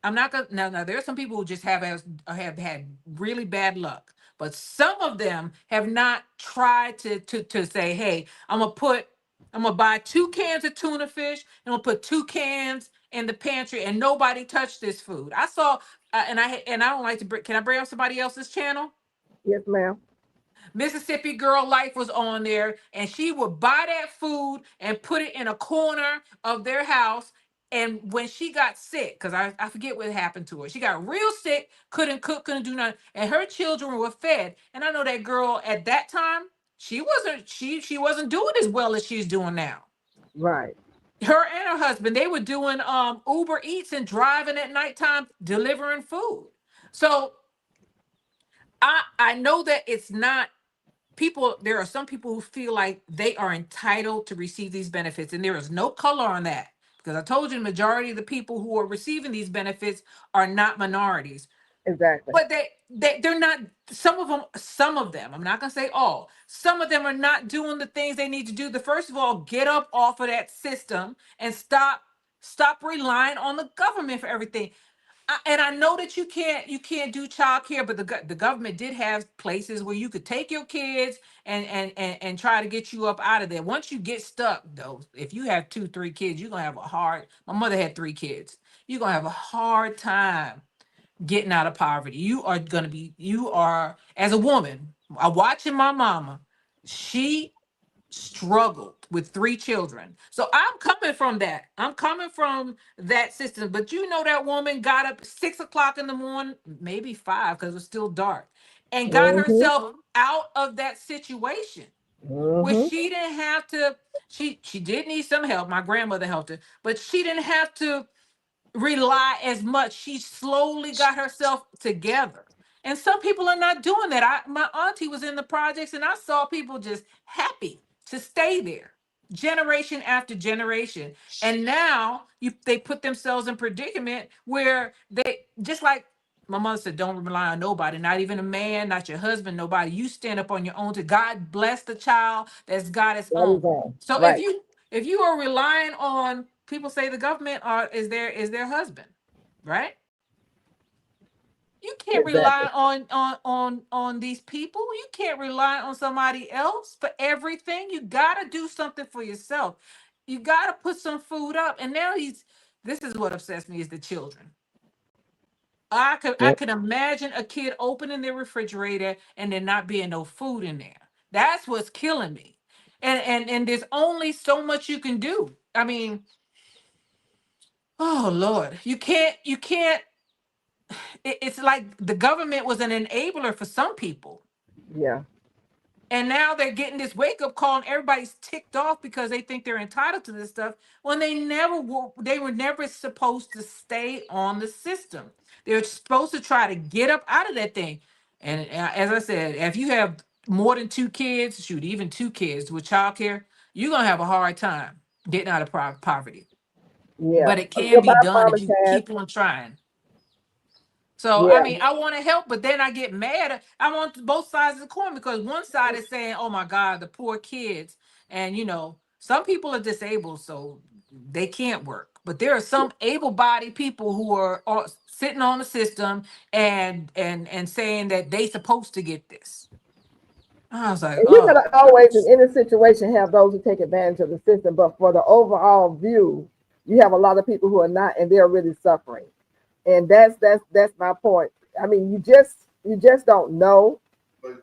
I'm not gonna, now there are some people who just have had really bad luck, but some of them have not tried to say, hey, I'm gonna buy 2 cans of tuna fish, and I'm gonna put 2 cans in the pantry, and nobody touched this food. I saw, and I don't like to bring. Can I bring up somebody else's channel?
Yes, ma'am.
Mississippi Girl Life was on there, and she would buy that food and put it in a corner of their house. And when she got sick, because I forget what happened to her, she got real sick, couldn't cook, couldn't do nothing, and her children were fed. And I know that girl at that time, she wasn't doing as well as she's doing now.
Right.
Her and her husband, they were doing Uber Eats and driving at nighttime, delivering food. So I know that it's not. There are some people who feel like they are entitled to receive these benefits, and there is no color on that, because I told you the majority of the people who are receiving these benefits are not minorities.
Exactly.
But they're not. Some of them, I'm not gonna say all, some of them are not doing the things they need to do. First of all, get up off of that system and stop relying on the government for everything. And I know that you can't do childcare, but the government did have places where you could take your kids and try to get you up out of there. Once you get stuck, though, if you have 2-3 kids, you're gonna have a hard. My mother had 3 kids. You're gonna have a hard time getting out of poverty. You are, as a woman, I'm watching my mama. She struggled with 3 children. So I'm coming from that. I'm coming from that system. But that woman got up 6 o'clock in the morning, maybe 5, because it was still dark, and got herself out of that situation where she didn't have to. She did need some help. My grandmother helped her, but she didn't have to rely as much. She slowly got herself together. And some people are not doing that. My auntie was in the projects, and I saw people just happy to stay there generation after generation. And now they put themselves in predicament where they, just like my mother said, don't rely on nobody, not even a man, not your husband, nobody. You stand up on your own. To God bless the child that's got its own. So right. If you are relying on, people say the government is their husband, right? You can't rely on these people. You can't rely on somebody else for everything. You got to do something for yourself. You got to put some food up. And now this is what upsets me, is the children. I could imagine a kid opening their refrigerator and there not being no food in there. That's what's killing me. And there's only so much you can do. I mean, oh Lord, you can't. it's like the government was an enabler for some people.
Yeah.
And now they're getting this wake up call, and everybody's ticked off because they think they're entitled to this stuff when they were never supposed to stay on the system. They're supposed to try to get up out of that thing. And as I said, if you have more than 2 kids, shoot, even 2 kids with childcare, you're gonna have a hard time getting out of poverty.
Yeah.
But it can be done if you keep on trying. So, I mean, I want to help, but then I get mad. I want both sides of the coin, because one side is saying, oh my God, the poor kids. And, some people are disabled, so they can't work. But there are some able-bodied people who are sitting on the system and saying that they supposed to get this. I was like,
you're gonna always in any situation have those who take advantage of the system, but for the overall view, you have a lot of people who are not, and they're really suffering. And that's my point. I mean, you just don't know,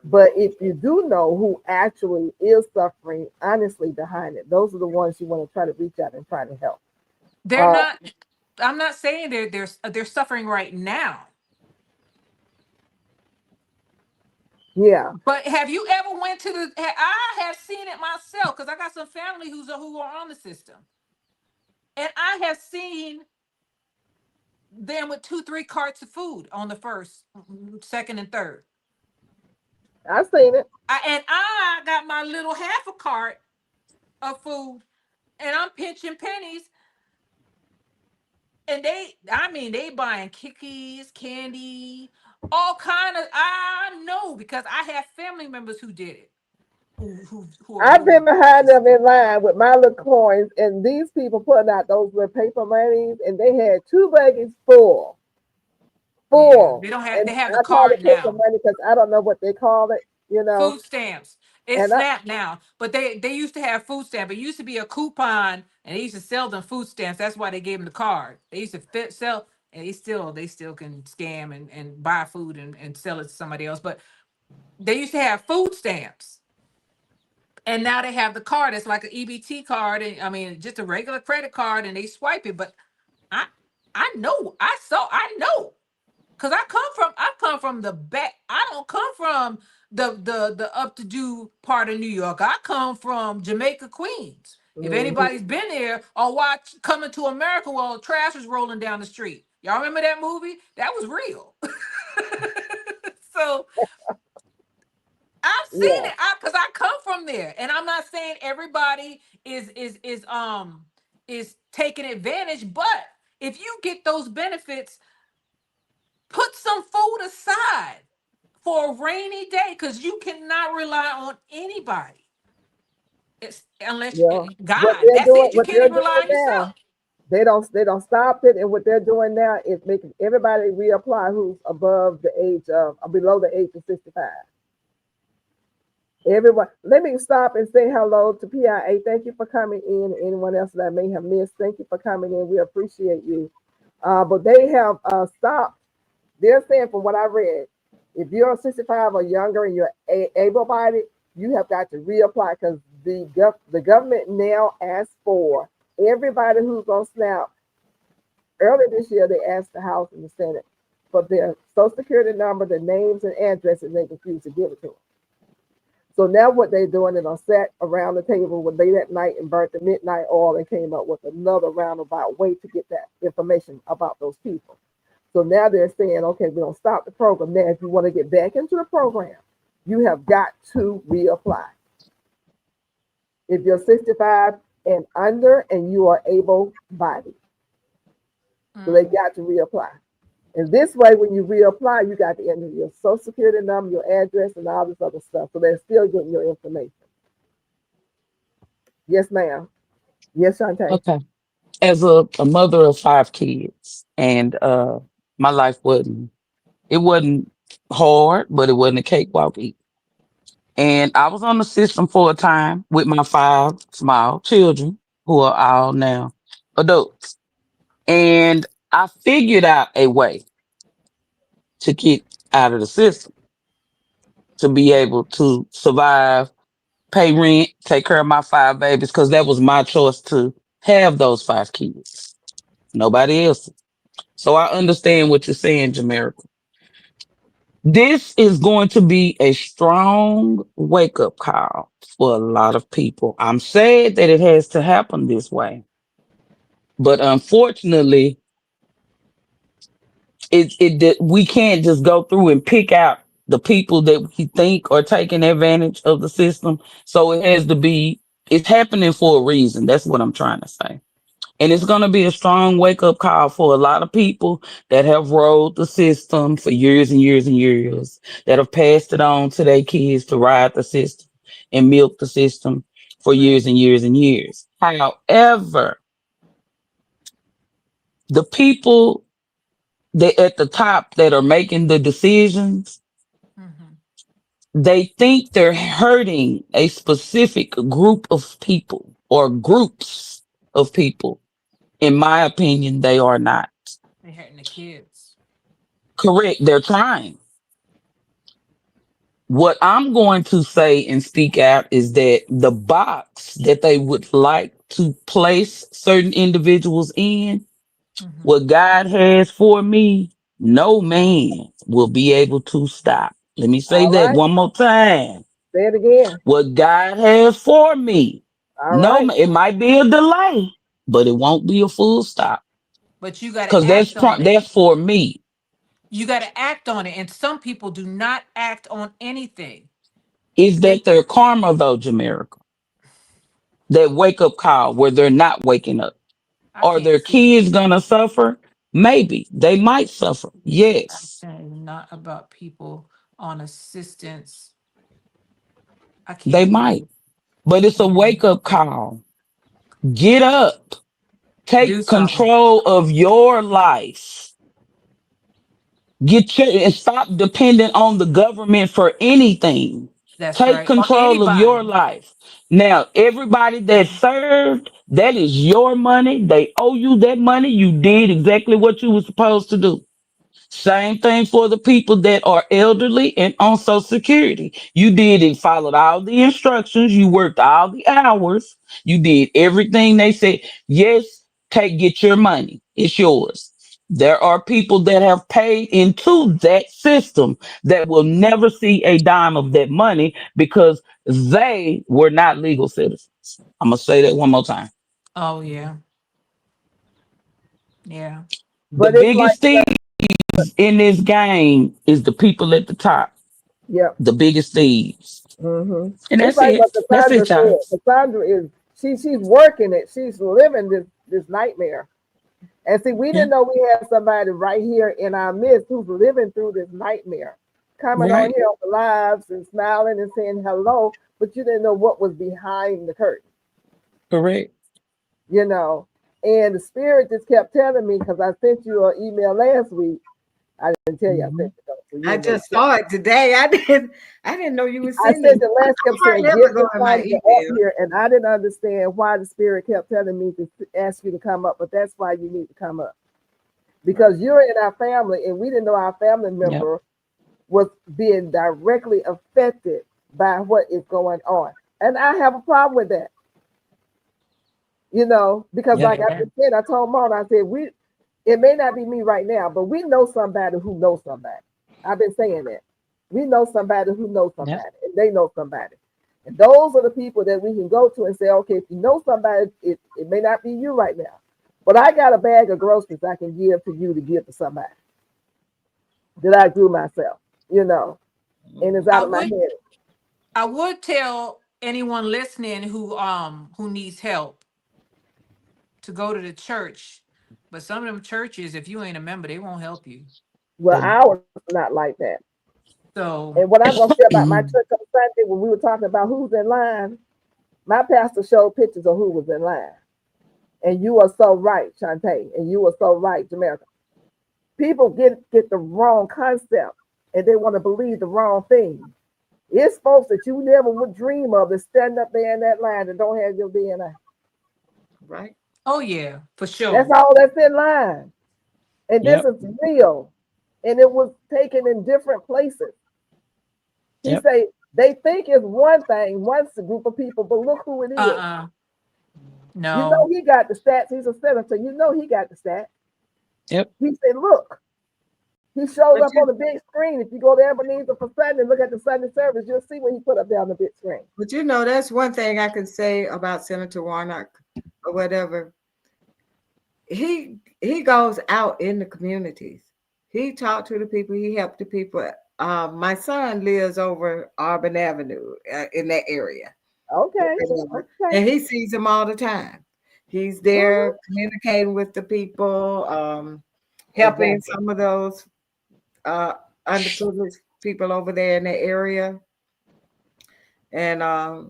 but if you do know who actually is suffering honestly behind it, those are the ones you want to try to reach out and try to help.
They're not. I'm not saying they're suffering right now.
Yeah.
But have you ever went to the? I have seen it myself, because I got some family who are on the system, and I have seen them with 2-3 carts of food on the first, second, and third.
I've seen it.
I got my little half a cart of food, and I'm pinching pennies. And they buying cookies, candy, all kind of. I know, because I have family members who did it.
I've been behind them in line with my little coins, and these people putting out those little paper monies, and they had 2 baggies full.
Yeah, they don't have. They have the card now.
Money, because I don't know what they call it.
Food stamps. It's SNAP now, but they used to have food stamp. It used to be a coupon, and they used to sell them food stamps. That's why they gave them the card. They used to sell, and they still can scam and buy food and sell it to somebody else. But they used to have food stamps, and now they have the card. It's like an EBT card, and I mean just a regular credit card, and they swipe it. But I know, I know. Because I come from the back. I don't come from the up-to-do part of New York. I come from Jamaica, Queens. If anybody's been there or watched Coming to America, well, trash was rolling down the street. Y'all remember that movie? That was real. So I've seen it, because I come from there. And I'm not saying everybody is taking advantage, but if you get those benefits, put some food aside for a rainy day, because you cannot rely on anybody. Unless God, that's it. You can't rely on yourself.
They don't stop it, and what they're doing now is making everybody reapply who's above the age of below the age of 65. Everyone, let me stop and say hello to PIA. Thank you for coming in. Anyone else that I may have missed, thank you for coming in. We appreciate you. But they have stopped. They're saying, from what I read, if you're 65 or younger and you're able-bodied, you have got to reapply, because the government now asks for everybody who's on SNAP. Earlier this year, they asked the House and the Senate for their Social Security number, their names and addresses, and they refused to give it to them. So now what they're doing, they're going to sit around the table late at night and burnt the midnight oil and came up with another roundabout way to get that information about those people. So now they're saying, okay, we're going to stop the program. Now, if you want to get back into the program, you have got to reapply. If you're 65 and under and you are able-bodied. So they got to reapply. And this way, when you reapply, you got to enter your Social Security number, your address, and all this other stuff. So they're still getting your information. Yes, ma'am. Yes, Shantae.
Okay. As a mother of 5 kids, and my life wasn't hard, but it wasn't a cakewalk either. And I was on the system for a time with my 5 small children, who are all now adults. And I figured out a way to get out of the system, to be able to survive, pay rent, take care of my 5 babies, because that was my choice to have those 5 kids. Nobody else. So I understand what you're saying, Jamerica. This is going to be a strong wake up call for a lot of people. I'm sad that it has to happen this way, but unfortunately, we can't just go through and pick out the people that we think are taking advantage of the system. So it has to be. It's happening for a reason. That's what I'm trying to say. And it's going to be a strong wake up call for a lot of people that have rode the system for years and years and years, that have passed it on to their kids to ride the system and milk the system for years and years and years. However, the people that at the top that are making the decisions, they think they're hurting a specific group of people or groups of people. In my opinion, they are not.
They're hurting the kids.
Correct. They're trying. What I'm going to say and speak out is that the box that they would like to place certain individuals in, what God has for me, no man will be able to stop. Let me say
All
that
right.
one more time.
Say it again.
What God has for me,
All right.
it might be a delay, but it won't be a full stop.
But you got to
Because
act on it.
that's for me.
You got to act on it. And some people do not act on anything.
Is that their karma, though, Jamaica? That wake up call where they're not waking up. Are their kids going to suffer? Maybe. They might suffer. Yes.
I'm saying not about people on assistance.
They might. But it's a wake up call. Get up. Take control of your life. And stop depending on the government for anything. Take control of your life. Now, everybody that served, that is your money. They owe you that money. You did exactly what you were supposed to do. Same thing for the people that are elderly and on Social Security. You did it, followed all the instructions. You worked all the hours. You did everything they said. Yes, get your money. It's yours. There are people that have paid into that system that will never see a dime of that money because they were not legal citizens. I'm going to say that one more time.
Oh, yeah. Yeah.
The biggest thing in this game is the people at the top.
Yeah.
The biggest thieves.
Mm-hmm.
And that's
like
it.
What
That's it,
said. Cassandra is she's working it. She's living this nightmare. And see, we didn't know we had somebody right here in our midst who's living through this nightmare, coming on here on the lives and smiling and saying hello, but you didn't know what was behind the curtain.
Correct.
You know, and the spirit just kept telling me, because I sent you an email last week. I didn't tell you I sent it. So
I just saw it today. I didn't know you were sending.
I sent the last kept saying, get up here, and I didn't understand why the spirit kept telling me to ask you to come up, but that's why you need to come up. Because you're in our family, and we didn't know our family member was being directly affected by what is going on. And I have a problem with that. You know, because like I said, I told Mona, I said, it may not be me right now, but we know somebody who knows somebody. I've been saying that. We know somebody who knows somebody, and they know somebody. And those are the people that we can go to and say, okay, if you know somebody, it may not be you right now, but I got a bag of groceries I can give to you to give to somebody that I grew myself, you know, and it's out of my head.
I would tell anyone listening who needs help to go to the church, but some of them churches, if you ain't a member, they won't help you.
Well, ours not like that.
So,
and what I'm gonna say about my church on Sunday, when we were talking about who's in line, my pastor showed pictures of who was in line. And you are so right, Shantae, and you are so right, Jamaica. People get the wrong concept, and they want to believe the wrong thing. It's folks that you never would dream of that stand up there in that line and don't have your DNA.
Right?
Oh yeah, for sure.
That's all that's in line. And this is real. And it was taken in different places. He say they think it's one thing, one group of people, but look who it is.
No.
You know he got the stats. He's a senator. You know he got the stats.
Yep.
He said, look. He shows
But
up on the big screen. If you go to Ebenezer for Sunday and look at the Sunday service, you'll see what he put up there on the big screen.
But you know, that's one thing I can say about Senator Warnock or whatever. He goes out in the communities. He talked to the people. He helped the people. My son lives over Auburn Avenue in that area.
Okay.
And he sees them all the time. He's there communicating with the people, helping some of those underprivileged people over there in the area. And I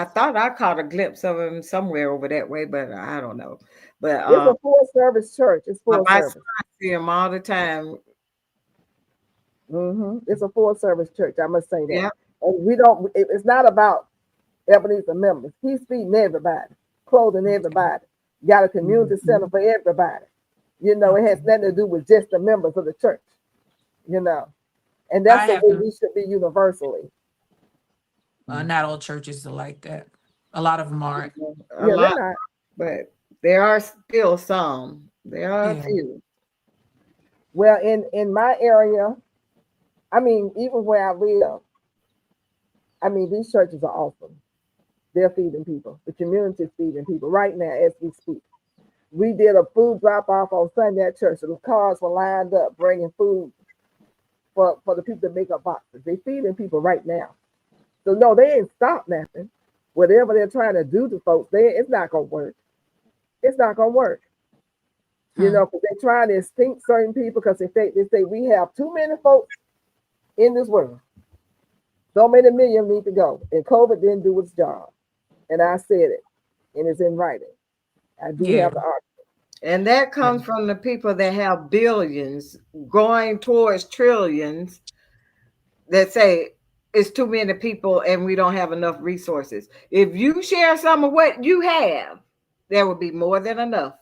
thought I caught a glimpse of him somewhere over that way, but I don't know. But
it's a full service church. It's full service.
I see him all the time.
It's a full service church. I must say that.
Yeah.
And we don't. It's not about Ebenezer members. He's feeding everybody, clothing everybody. Got a community center for everybody. You know, it has nothing to do with just the members of the church. You know, and that's the way we should be universally.
Not all churches are like that. A lot of them aren't.
They're not.
But there are still some. There are a few.
Well, in my area, I mean, even where I live, I mean, these churches are awesome. They're feeding people. The community is feeding people right now as we speak. We did a food drop-off on Sunday at church. The cars were lined up bringing food for the people to make up boxes. They're feeding people right now. So no, they ain't stopped nothing. Whatever they're trying to do to folks, it's not gonna work. It's not gonna work. You know, because they're trying to extinct certain people because they say we have too many folks in this world. So many million need to go. And COVID didn't do its job. And I said it. And it's in writing. I do have the argument.
And that comes from the people that have billions going towards trillions that say it's too many people and we don't have enough resources. If you share some of what you have, there will be more than enough.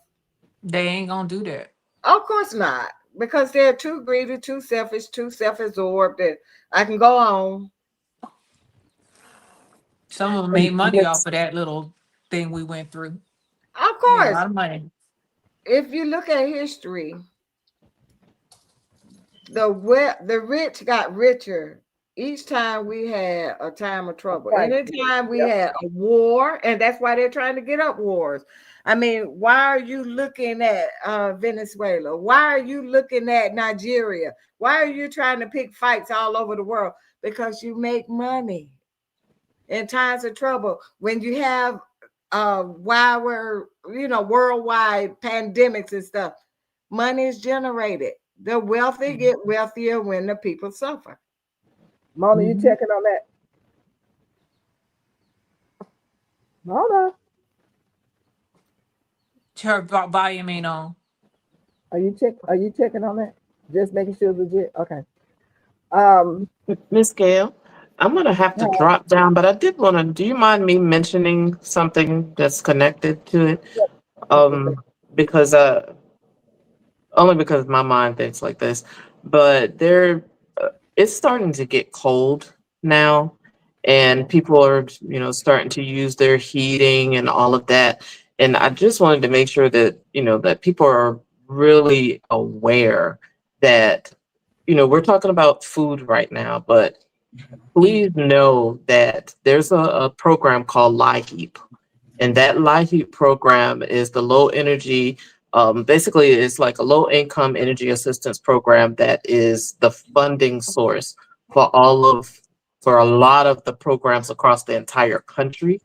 They ain't gonna do that.
Of course not, because they're too greedy, too selfish, too self-absorbed. And I can go on.
Some of them made money off of that little thing we went through.
Of course.
A lot of money.
If you look at history, the rich got richer each time we had a time of trouble.
Right.
Anytime we had a war, and that's why they're trying to get up wars. I mean, why are you looking at Venezuela? Why are you looking at Nigeria? Why are you trying to pick fights all over the world? Because you make money in times of trouble. When you have worldwide pandemics and stuff, money is generated. The wealthy get wealthier when the people suffer.
Mona, you checking on that? Mona,
Her volume ain't on.
are you checking on that? Just making sure it's legit. Okay.
Miss Gail, I'm gonna have to drop down, but I did want to. Do you mind me mentioning something that's connected to it? Because only because my mind thinks like this. But it's starting to get cold now, and people are starting to use their heating and all of that. And I just wanted to make sure that that people are really aware that we're talking about food right now, but please know that there's a program called LIHEAP, and that LIHEAP program is the low energy. Basically, it's like a low income energy assistance program that is the funding source for a lot of the programs across the entire country.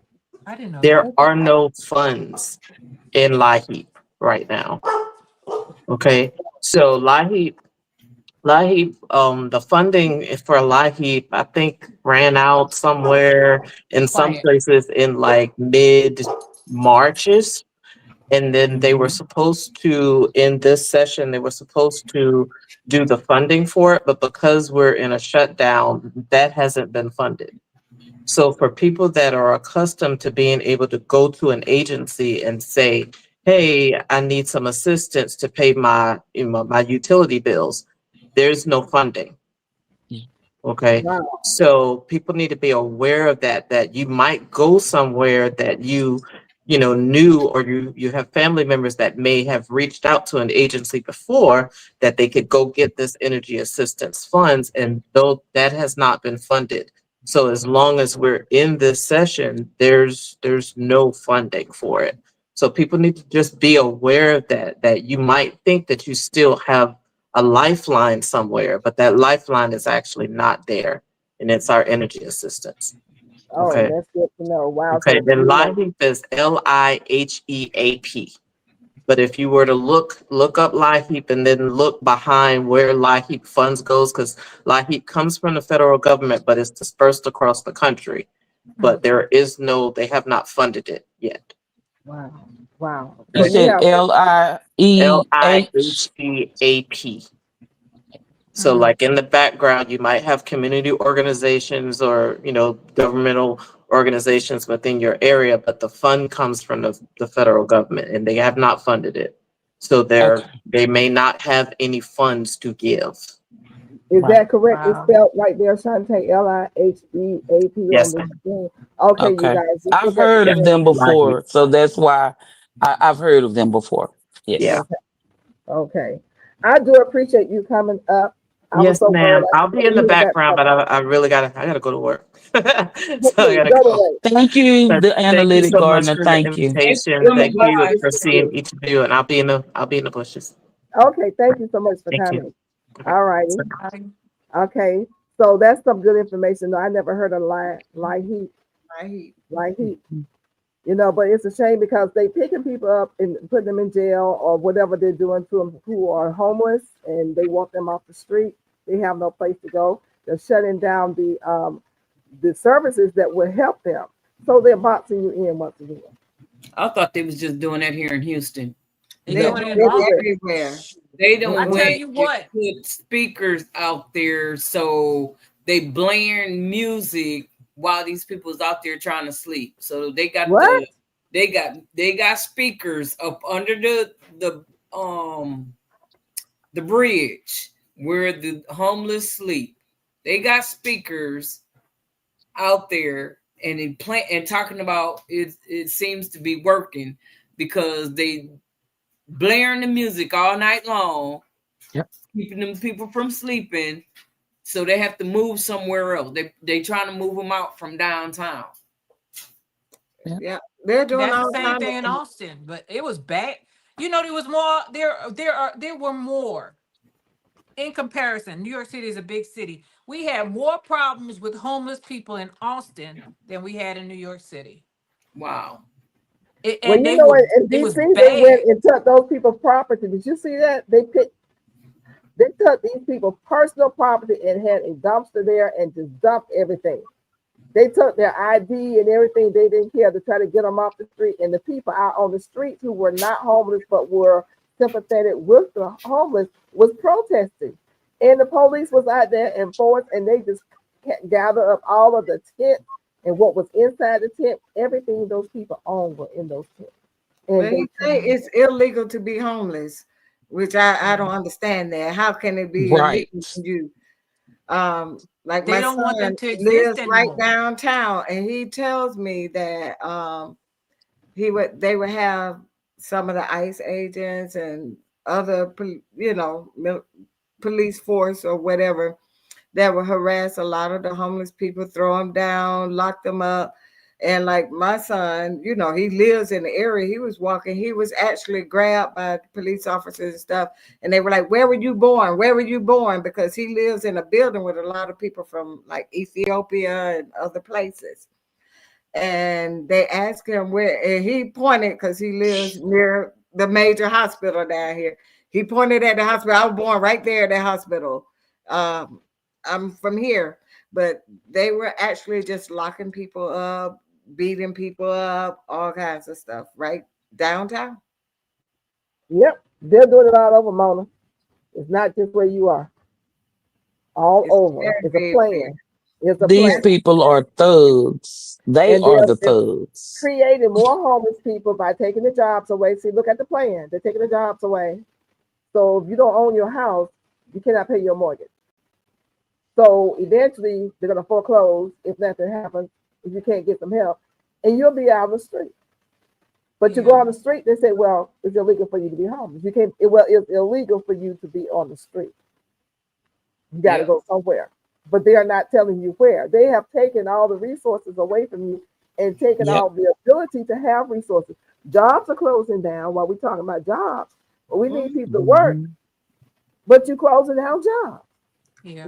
I didn't know.
There are no funds in LIHEAP right now. Okay, so LIHEAP, the funding for LIHEAP, I think ran out somewhere in some places in like mid-Marches. And then they were supposed to, in this session, they were supposed to do the funding for it, but because we're in a shutdown, that hasn't been funded. So for people that are accustomed to being able to go to an agency and say, hey, I need some assistance to pay my utility bills, there's no funding. Okay. Wow. So people need to be aware of that you might go somewhere that you you know, new, or you have family members that may have reached out to an agency before that they could go get this energy assistance funds, and though that has not been funded. So as long as we're in this session, there's no funding for it. So people need to just be aware of that you might think that you still have a lifeline somewhere, but that lifeline is actually not there, and it's our energy assistance.
Oh,
Okay.
that's good to know. Wow.
Okay,
So,
then LIHEAP is LIHEAP. But if you were to look up LIHEAP and then look behind where LIHEAP funds goes, because LIHEAP comes from the federal government, but it's dispersed across the country. But they have not funded it yet.
wow. Wow.
You
So you
said
have,
LIEH.
LIHEAP. So like in the background, you might have community organizations or, you know, governmental organizations within your area, but the fund comes from the federal government and they have not funded it. So they may not have any funds to give.
is that correct? It's
Wow.
spelled right there, Shantae, LIHEAP on
Yes,
the
ma'am.
screen. Okay, you
Okay.
guys. just
I've
look at
heard
the
of them
screen.
before, so that's why I've heard of them before. Yes.
Yeah.
Okay. I do appreciate you coming up. I was
Yes,
so
ma'am.
worried.
I'll be in the background, but I really gotta go to work. So I
Okay,
gotta
go
go.
away.
Thank you,
But
the
thank you
analytic
so much
gardener.
for the
Thank you.
invitation.
It's a
Thank you
pleasure to
for
see
seeing
you.
each of you, and I'll be in the bushes.
Okay, thank you so much for
Thank you.
coming. All righty.
I-
Okay. So that's some good information. No, I never heard of heat. You know, but it's a shame because they picking people up and putting them in jail or whatever they're doing to them who are homeless, and they walk them off the street. They have no place to go. They're shutting down the services that will help them. So they're boxing you in once again.
I thought they was just doing that here in Houston.
They
They're
doing it
doing
all.
it everywhere.
They don't
I tell
went
you
and
what.
put speakers out there so they blaring music while these people's out there trying to sleep. So they got
What?
they got speakers up under the bridge where the homeless sleep. They got speakers out there and talking about it seems to be working because they blaring the music all night long, keeping them people from sleeping, so they have to move somewhere else. They trying to move them out from downtown.
Yeah, they're doing
That's
all
the same
kinds
thing
of
in
things.
Austin, but it was bad. You know, there was more. There were more in comparison. New York City is a big city. We had more problems with homeless people in Austin than we had in New York City.
Wow.
Well,
And
you
they
know,
were.
in
It was
DC, they
bad.
went and took those people's property. Did you see that? They took these people's personal property and had a dumpster there and just dumped everything. They took their ID and everything. They didn't care to try to get them off the street. And the people out on the streets who were not homeless but were sympathetic with the homeless was protesting. And the police was out there in force, and they just gathered up all of the tents and what was inside the tent. Everything those people owned were in those tents. And
Well, you say it's illegal to be homeless, which I don't understand that. How can it be
Right.
illegal to you? Like
They
my
don't want them
son
to exist
lives right
anymore.
downtown, and he tells me that they would have some of the ICE agents and other police force or whatever that would harass a lot of the homeless people, throw them down, lock them up. And like my son, you know, he lives in the area. He was walking. He was actually grabbed by police officers and stuff. And they were like, "Where were you born? Where were you born?" Because he lives in a building with a lot of people from like Ethiopia and other places. And they asked him where, and he pointed because he lives near the major hospital down here. He pointed at the hospital. I was born right there at the hospital. I'm from here, but they were actually just locking people up, beating people up, all kinds of stuff, right downtown.
Yep, they're doing it all over, Mona. It's not just where you are. All
It's
over.
very
It's a
big
plan.
there.
It's a
These
plan.
people are thugs. They
And
are
they're
the thugs.
creating more homeless people by taking the jobs away. See, look at the plan. They're taking the jobs away. So if you don't own your house, you cannot pay your mortgage. So eventually they're going to foreclose if nothing happens, if you can't get some help, and you'll be out of the street. But you go on the street, they say, well, it's illegal for you to be homeless. You can't, well, it's illegal for you to be on the street. You got to go somewhere. But they are not telling you where. They have taken all the resources away from you and taken all the ability to have resources. Jobs are closing down while we're talking about jobs. But we need people to work. But you're closing down jobs.
Yeah.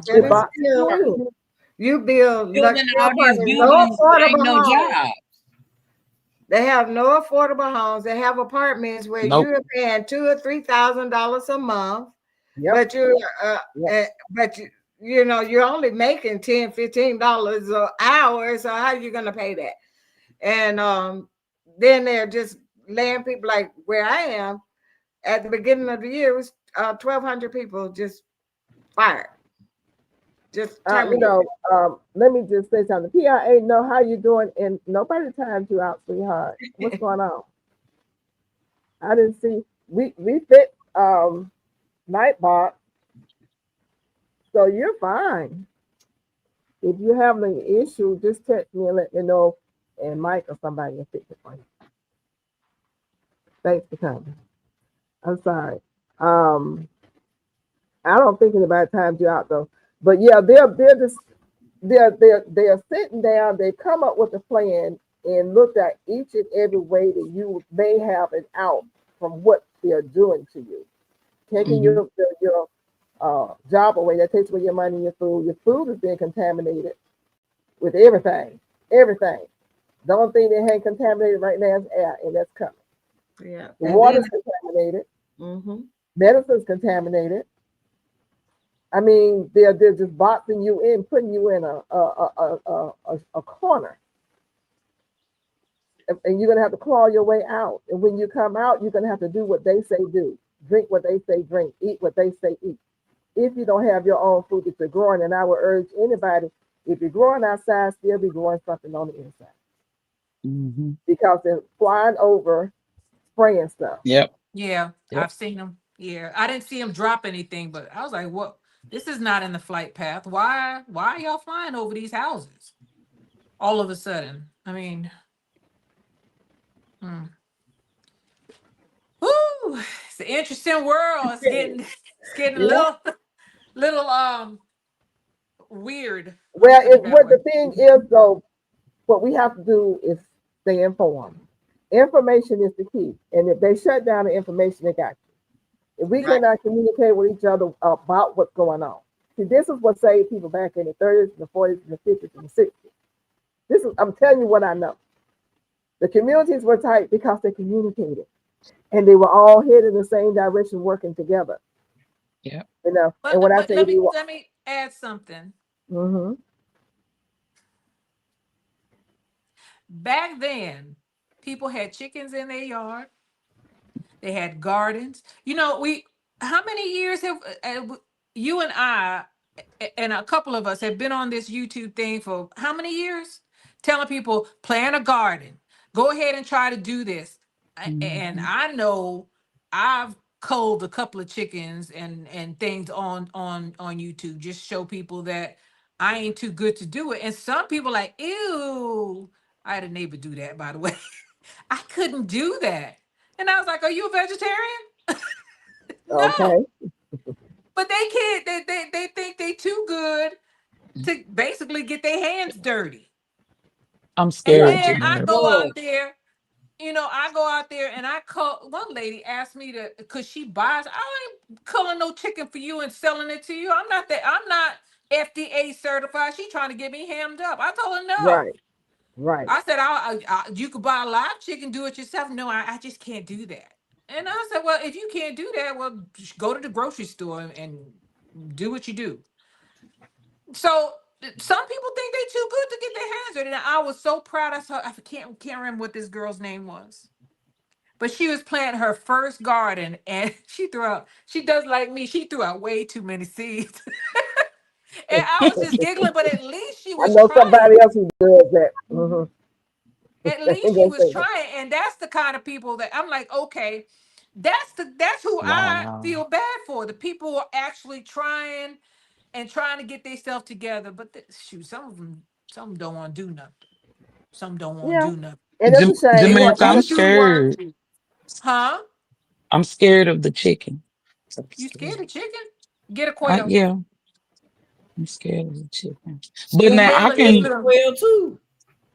You
build
building all these buildings, ain't no job.
They have no affordable homes. They have apartments where you're paying $2,000 or $3,000 a month. But you know, you're only making $10, $15 an hour. So how are you gonna pay that? And then they're just laying people like where I am. At the beginning of the year, it was 1,200 people just fired. Just
let me just say something. PIA know how you doing, and nobody timed you out, sweetheart. What's going on? I didn't see. We fit Nightbot, so you're fine. If you have an issue, just text me and let me know, and Mike or somebody will fix it for you. Thanks for coming. I'm sorry. I don't think anybody timed you out though. But yeah, they're sitting down. They come up with a plan and looked at each and every way that you may have an out from what they're doing to you, taking your job away. That takes away your money, your food. Your food is being contaminated with everything. Everything. The only thing they ain't contaminated right now is air, and that's coming.
Yeah.
The water's contaminated. Medicine's contaminated. I mean, they're just boxing you in, putting you in a corner. And you're gonna have to claw your way out. And when you come out, you're gonna have to do what they say do, drink what they say drink, eat what they say eat. If you don't have your own food that you're growing, and I would urge anybody, if you're growing outside, still be growing something on the inside. Because they're flying over, spraying stuff.
Yeah, I've seen them. Yeah, I didn't see them drop anything, but I was like, "What? This is not in the flight path. Why are y'all flying over these houses all of a sudden?" I mean, whoo, it's an interesting world. It's getting a little weird.
Well, what the thing is though, what we have to do is stay informed. Information is the key. And if they shut down the information, they got you. If we cannot communicate with each other about what's going on. See, this is what saved people back in the 30s, and the 40s, and the 50s, and the 60s. I'm telling you what I know. The communities were tight because they communicated. And they were all headed in the same direction, working together.
Yeah.
You know,
and when I say let me add something. Back then, people had chickens in their yard. They had gardens. You know, how many years have you and I and a couple of us have been on this YouTube thing for how many years? Telling people, plant a garden. Go ahead and try to do this. And I know I've culled a couple of chickens and things on YouTube. Just show people that I ain't too good to do it. And some people like, ew. I had a neighbor do that, by the way. I couldn't do that. And I was like, are you a vegetarian? No.
Okay.
But they can't, they think they too good to basically get their hands dirty.
I'm scared.
And then I go out there, I go out there and I call, one lady asked me to, cause she buys, I ain't culling no chicken for you and selling it to you. I'm not FDA certified. She trying to get me hammed up. I told her no.
Right.
I said, you could buy a live chicken, do it yourself. No, I just can't do that. And I said, well, if you can't do that, well, just go to the grocery store and do what you do. So some people think they too good to get their hands dirty. And I was so proud of her. I can't remember what this girl's name was. But she was planting her first garden and she does like me, she threw out way too many seeds. And I was just giggling, but at least she was trying.
Somebody else who does that.
At least she was trying, and that's the kind of people that I'm like, okay, that's who I feel bad for. The people who are actually trying to get themselves together. But shoot, some of them don't want to do nothing. Some don't want to do nothing.
And it's a shame. We
Jamaica,
want
I'm
You do work,
scared.
huh?
I'm scared of the chicken.
You scared of chicken? Get a quail.
Yeah, I'm scared of the chicken. But
Well,
now I
Mama
can
eats it well too.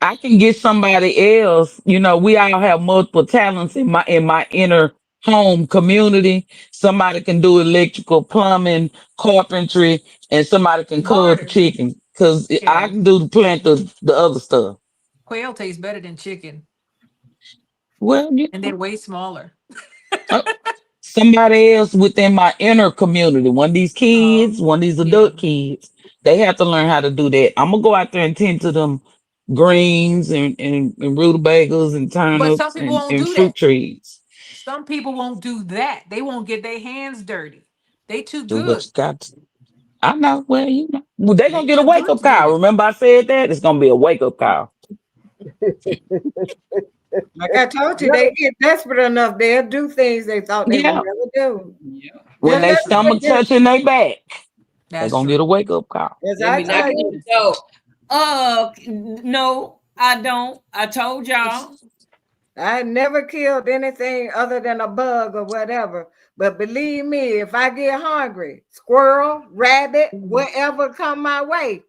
I can get somebody else. You know, we all have multiple talents in my inner home community. Somebody can do electrical, plumbing, carpentry, and somebody can cook
Water.
chicken. Cause I
Yeah.
can do the other stuff.
Quail tastes better than chicken,
Well, you
and
know,
they're way smaller.
uh, somebody else within my inner community, one of these
Oh,
kids, one of these
yeah.
adult kids, they have to learn how to do that. I'm gonna go out there and tend to them greens and rutabagas and
But some
turnips
people won't
and
do that.
fruit trees.
Some people won't do that. They won't get their hands dirty. They too
Do what
good.
you got to. I know. Well, you know. Well, they're
They
gonna get a
too
wake
good
up
to do
call.
it.
Remember I said that? It's gonna be a wake up call.
Like I told you,
no,
they get desperate enough, they'll do things they thought they would
Yeah.
never do.
Yeah.
When
Just
they
let me
stomach
get
touching their back, they're
That's
gonna get
true.
a wake up call.
as
Let
I
me not
tell
get
you,
so. No, I don't. I told y'all.
I never killed anything other than a bug or whatever. But believe me, if I get hungry, squirrel, rabbit, whatever come my way,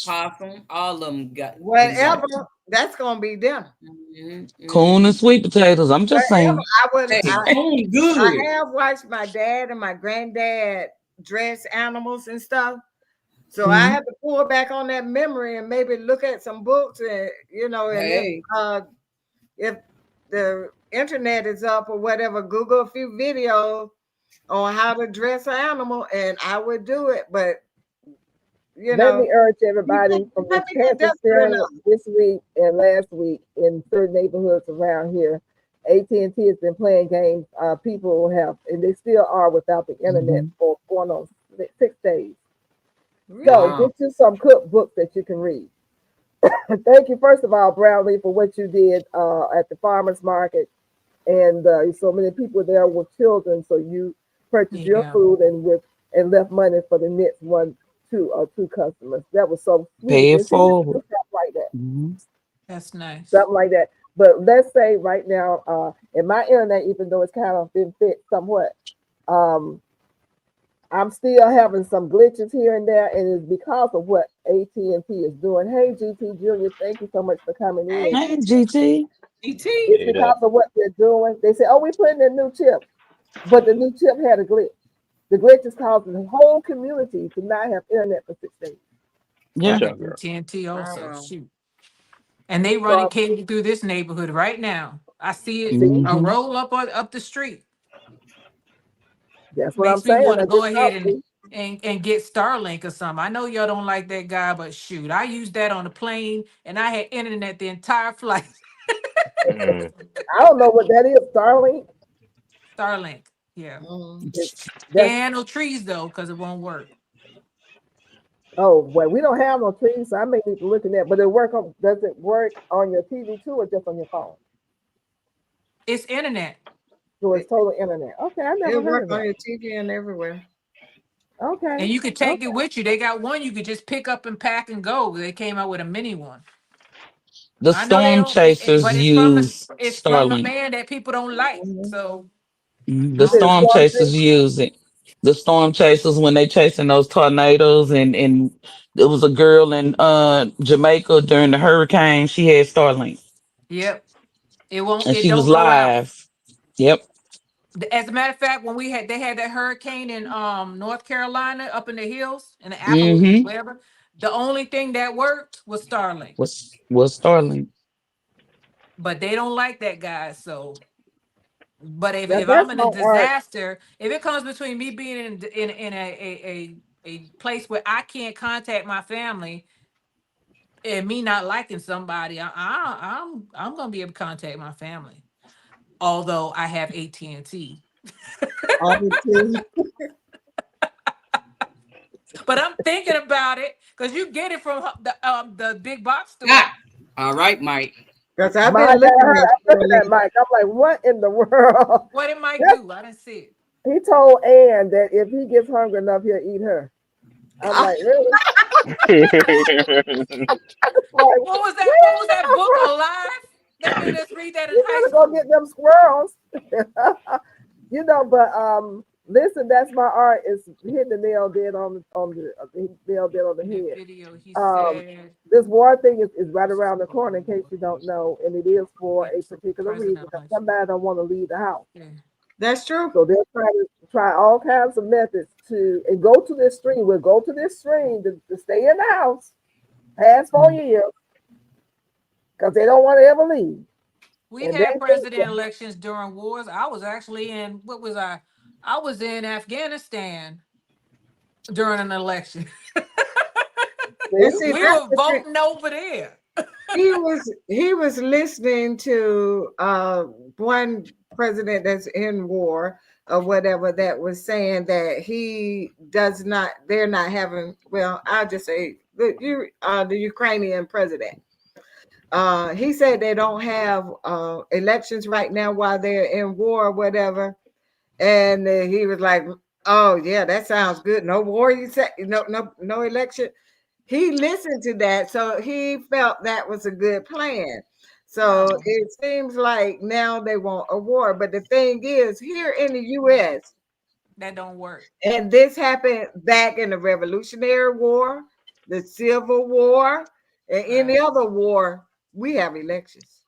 Possum, all of them got.
whatever, that's gonna be dinner.
Coon and sweet potatoes. I'm just
Whatever.
saying.
I would.
Hey,
I
good.
have watched my dad and my granddad dress animals and stuff. So I
Mhm.
have to pull back on that memory and maybe look at some books and and
Hey.
if the internet is up or whatever, Google a few videos on how to dress an animal and I would do it. But
let me urge everybody from this
let me get
past
desperate enough.
experience this week and last week in certain neighborhoods around here. AT&T has been playing games. People have, and they still are without the internet for going on 6 days. So
Wow.
get you some cookbooks that you can read. Thank you, first of all, Brownlee, for what you did at the farmers market, and so many people there with children. So you purchased your
Yeah.
food and left money for the next two customers. That was so sweet.
Pay it
And see, you can do
forward.
stuff like that,
Mhm.
That's nice.
something like that. But let's say right now, in my internet, even though it's kind of been fixed somewhat, I'm still having some glitches here and there, and it's because of what AT&T is doing. Hey, GT Junior, thank you so much for coming in.
Hey, GT.
GT.
It's because of what they're doing. They say, "Oh, we putting in new chip," but the new chip had a glitch. The glitch is causing the whole community to not have internet for 6 days.
Yeah.
I got TNT also.
Wow.
Shoot. And they running cable through this neighborhood right now. I see it a
Mhm.
roll up the street.
That's what I'm
Makes me
saying.
want to
I
go
just
ahead
thought,
and get Starlink or something. I know y'all don't like that guy, but shoot, I used that on the plane and I had internet the entire flight.
I don't know what that is, Starlink.
Starlink. Yeah.
That's,
Yeah, no trees though, because it won't work.
oh, well, we don't have no trees, so I may need to look at that. But does it work on your TV too, or just on your phone?
It's internet.
So it's total internet. Okay, I never
It
heard
work
of
on
that.
your TV and everywhere.
Okay.
And you could take it with you. They got one you could just pick up and pack and go. They came out with a mini one.
The
I know they
storm
don't,
chasers
but
use
it's from the
Starlink.
man that people don't like. So
The
You said
storm
storm
chasers use it. The storm chasers when they chasing those tornadoes and there was a girl in Jamaica during the hurricane. She had Starlink
yep, it won't.
and
It
she was
don't go out.
live. Yep.
As a matter of fact, when they had that hurricane in North Carolina up in the hills in the Appalachians,
Mm-hmm.
wherever, the only thing that worked was Starlink.
Was Starlink.
But they don't like that guy. So, but if I'm
that's
in a
my art.
disaster, if it comes between me being in a place where I can't contact my family and me not liking somebody, I'm gonna be able to contact my family. Although I have AT&T. But I'm thinking about it because you get it from the big box store.
Ah, all right, Mike.
Because I've
Mike,
been looking
I'm looking
at
at Mike. I'm like, what in the world?
What did Mike do? I didn't see it.
He told Ann that if he gets hungry enough, he'll eat her. I'm like, really?
What was that? What was that book Alive? They made us read that in
You
high
better go
school.
get them squirrels. But listen, that's my art is hitting the nail dead on the nail dead on the
In the
head.
video, he
Um,
said
this war thing is right around the corner, in case you don't know, and it is for a
it's
particular reason.
president
Because
election.
somebody don't want to leave the house,
Yeah.
That's true.
so they're trying to try all kinds of methods to and go to this stream. We'll go to this stream to stay in the house past 4 years because they don't want to ever leave.
We've
And
had
they
president elections during wars. I was actually in what was I? I was in Afghanistan during an election.
And see,
We
that's
were
the thing.
voting over there.
He was listening to one president that's in war or whatever that was saying that they're not having, well, I'll just say the Ukrainian president. He said they don't have elections right now while they're in war or whatever. And he was like, oh yeah, that sounds good. No war, you said, no election. He listened to that, so he felt that was a good plan. So
Wow.
it seems like now they want a war. But the thing is, here in the US,
That don't work.
and this happened back in the Revolutionary War, the Civil War, and any other war, we have elections.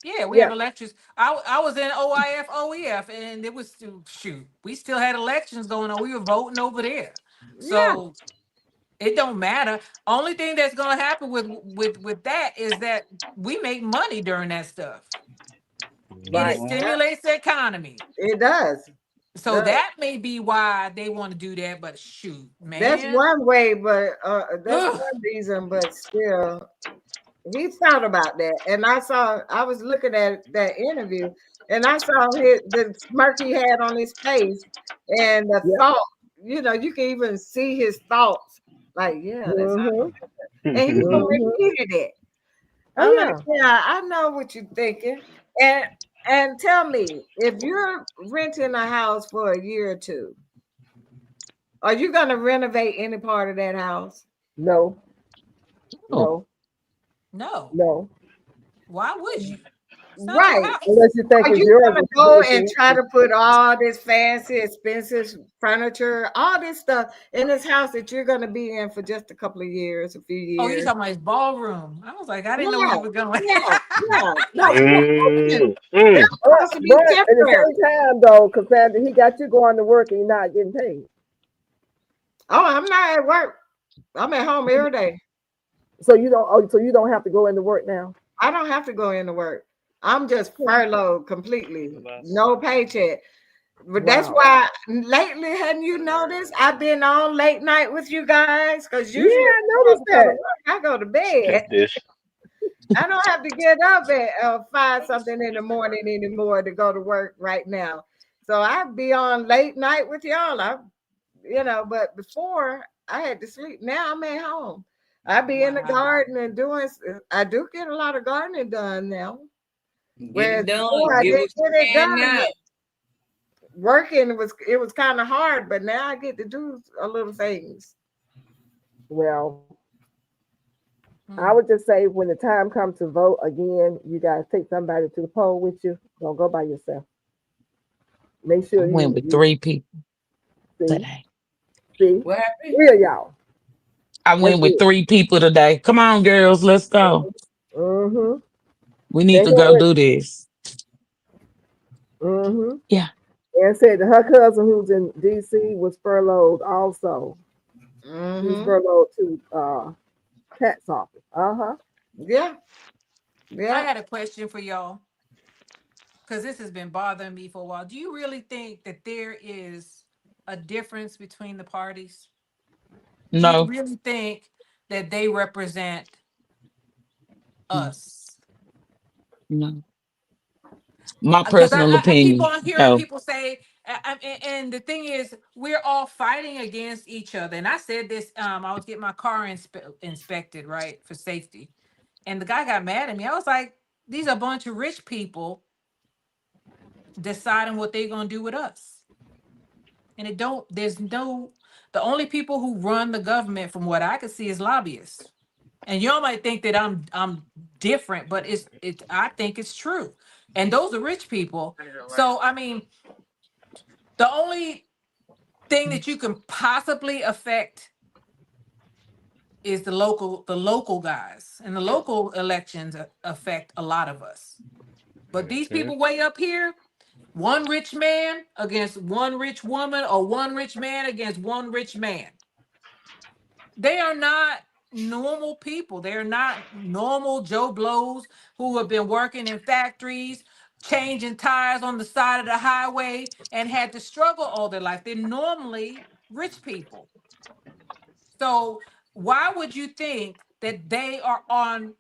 Yeah, we
Yeah.
have elections. I was in OIF, OEF, and it was shoot. We still had elections going on. We were voting over there. So it don't matter. Only thing that's gonna happen with that is that we make money during that stuff. And it
Right.
stimulates the economy.
It does.
So
Does.
that may be why they want to do that, but shoot, man.
That's one way, but that's
Ugh.
one reason, but still, he thought about that. And I was looking at that interview, and I saw the smirk he had on his face, and the
Yep.
thought, you can even see his thoughts. Like, yeah, that's how.
Mhm.
And he even
Mhm.
repeated it.
Oh,
I'm
yeah.
like, yeah, I know what you're thinking. And tell me, if you're renting a house for a year or two, are you going to renovate any part of that house?
No.
Oh.
No.
No.
Why would you? It's not your
Right.
house.
Unless you think
Are
it's
you
yours.
going to go and try to put all this fancy, expensive furniture, all this stuff in this house that you're going to be in for just a couple of years, a few years?
Oh, you talking about his ballroom? I was like, I didn't know where you were going.
Yeah. No,
Mm.
that's supposed to be
But at the
temporary.
same time, though, Cassandra, he got you going to work and you're not getting paid.
Oh, I'm not at work. I'm at home every day.
So you don't have to go into work now.
I don't have to go into work. I'm just furloughed completely. No paycheck. But that's
Wow.
why lately, hadn't you noticed? I've been on late night with you guys because usually
I noticed that.
I go to bed.
This.
I don't have to get up at 5 something in the morning anymore to go to work right now. So I'd be on late night with y'all. But before I had to sleep. Now I'm at home. I be in the
Wow.
garden and I do get a lot of gardening done now.
Get it done.
Before I
Get
didn't
what
get
you
it
can
done
now.
yet. Working it was kind of hard, but now I get to do a little things.
Well, I would just say when the time comes to vote again, you guys take somebody to the poll with you. Don't go by yourself. Make sure
I went with 3 people today.
See,
What happened?
3 of y'all.
I went with 3 people today. Come on, girls, let's go.
Mm-hmm.
We need
They
to go
went
do this.
Mm-hmm.
Yeah.
And said that her cousin who's in DC was furloughed also. He's furloughed to Pat's office.
Yeah.
I had a question for y'all because this has been bothering me for a while. Do you really think that there is a difference between the parties? Do
No.
you really think that they represent us?
No. My
'Cause
personal
I keep
opinion.
on hearing people say, and the thing is, we're all fighting against each other. And I said this, I was getting my car inspected, right, for safety. And the guy got mad at me. I was like, these are a bunch of rich people deciding what they're going to do with us. And the only people who run the government, from what I can see, is lobbyists. And y'all might think that I'm different, but I think it's true. And those are rich people. So I mean, the only thing that you can possibly affect is the local guys, and the local elections affect a lot of us. But these people way up here, one rich man against one rich woman, or one rich man against one rich man. They are not normal people. They're not normal Joe Blows who have been working in factories, changing tires on the side of the highway, and had to struggle all their life. They're normally rich people. So why would you think that they are on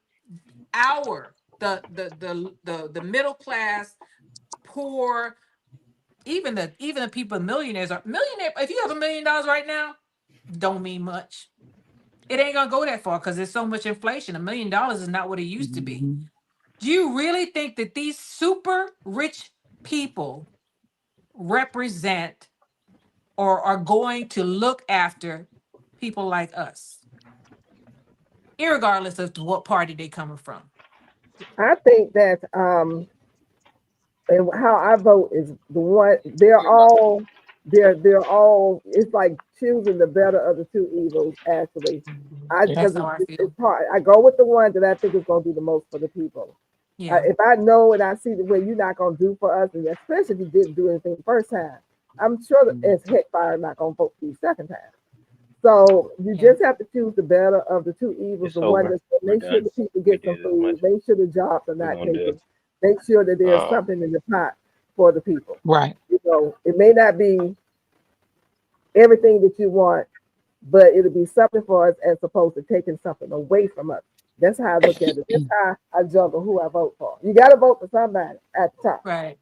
the middle class, poor, even the people, millionaires are millionaire. If you have $1 million right now, don't mean much. It ain't gonna go that far because there's so much inflation. $1 million is not what it used to be. Do you really think that these super rich people represent or are going to look after people like us, irregardless of what party they coming from?
I think that and how I vote is the one they're all it's like choosing the better of the two evils, actually.
That's how I feel.
It's hard. I go with the one that I think is going to do the most for the people.
Yeah.
If I know and I see the way you're not going to do for us, and especially if you didn't do anything the first time, I'm sure that as heck fire not going to vote for you second time. So you just have to choose the better of the two evils, the one that's going to make sure the people get some food, make sure the jobs are not taken, make sure that there's something in the pot for the people.
Right.
You know, it may not be everything that you want, but it'll be something for us as opposed to taking something away from us. That's how I look at it. That's how I juggle who I vote for. You got to vote for somebody at the top.
Right.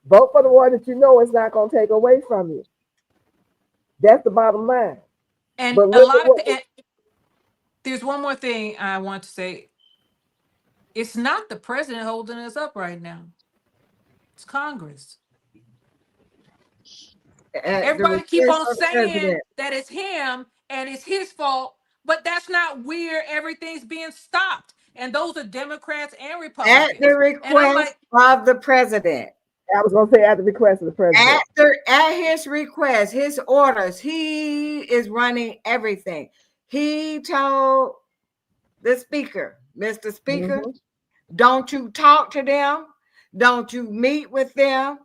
Vote for the one that you know is not going to take away from you. That's the bottom line.
And
But
a lot of there's one more thing I want to say. It's not the president holding us up right now. It's Congress. Everybody keep on saying that it's him and it's his fault, but that's not where everything's being stopped. And those are Democrats and Republicans.
At the request of the president.
I was going to say at the request of the president.
At his request, his orders, he is running everything. He told the speaker, Mr. Speaker, don't you talk to them. Don't you meet with them.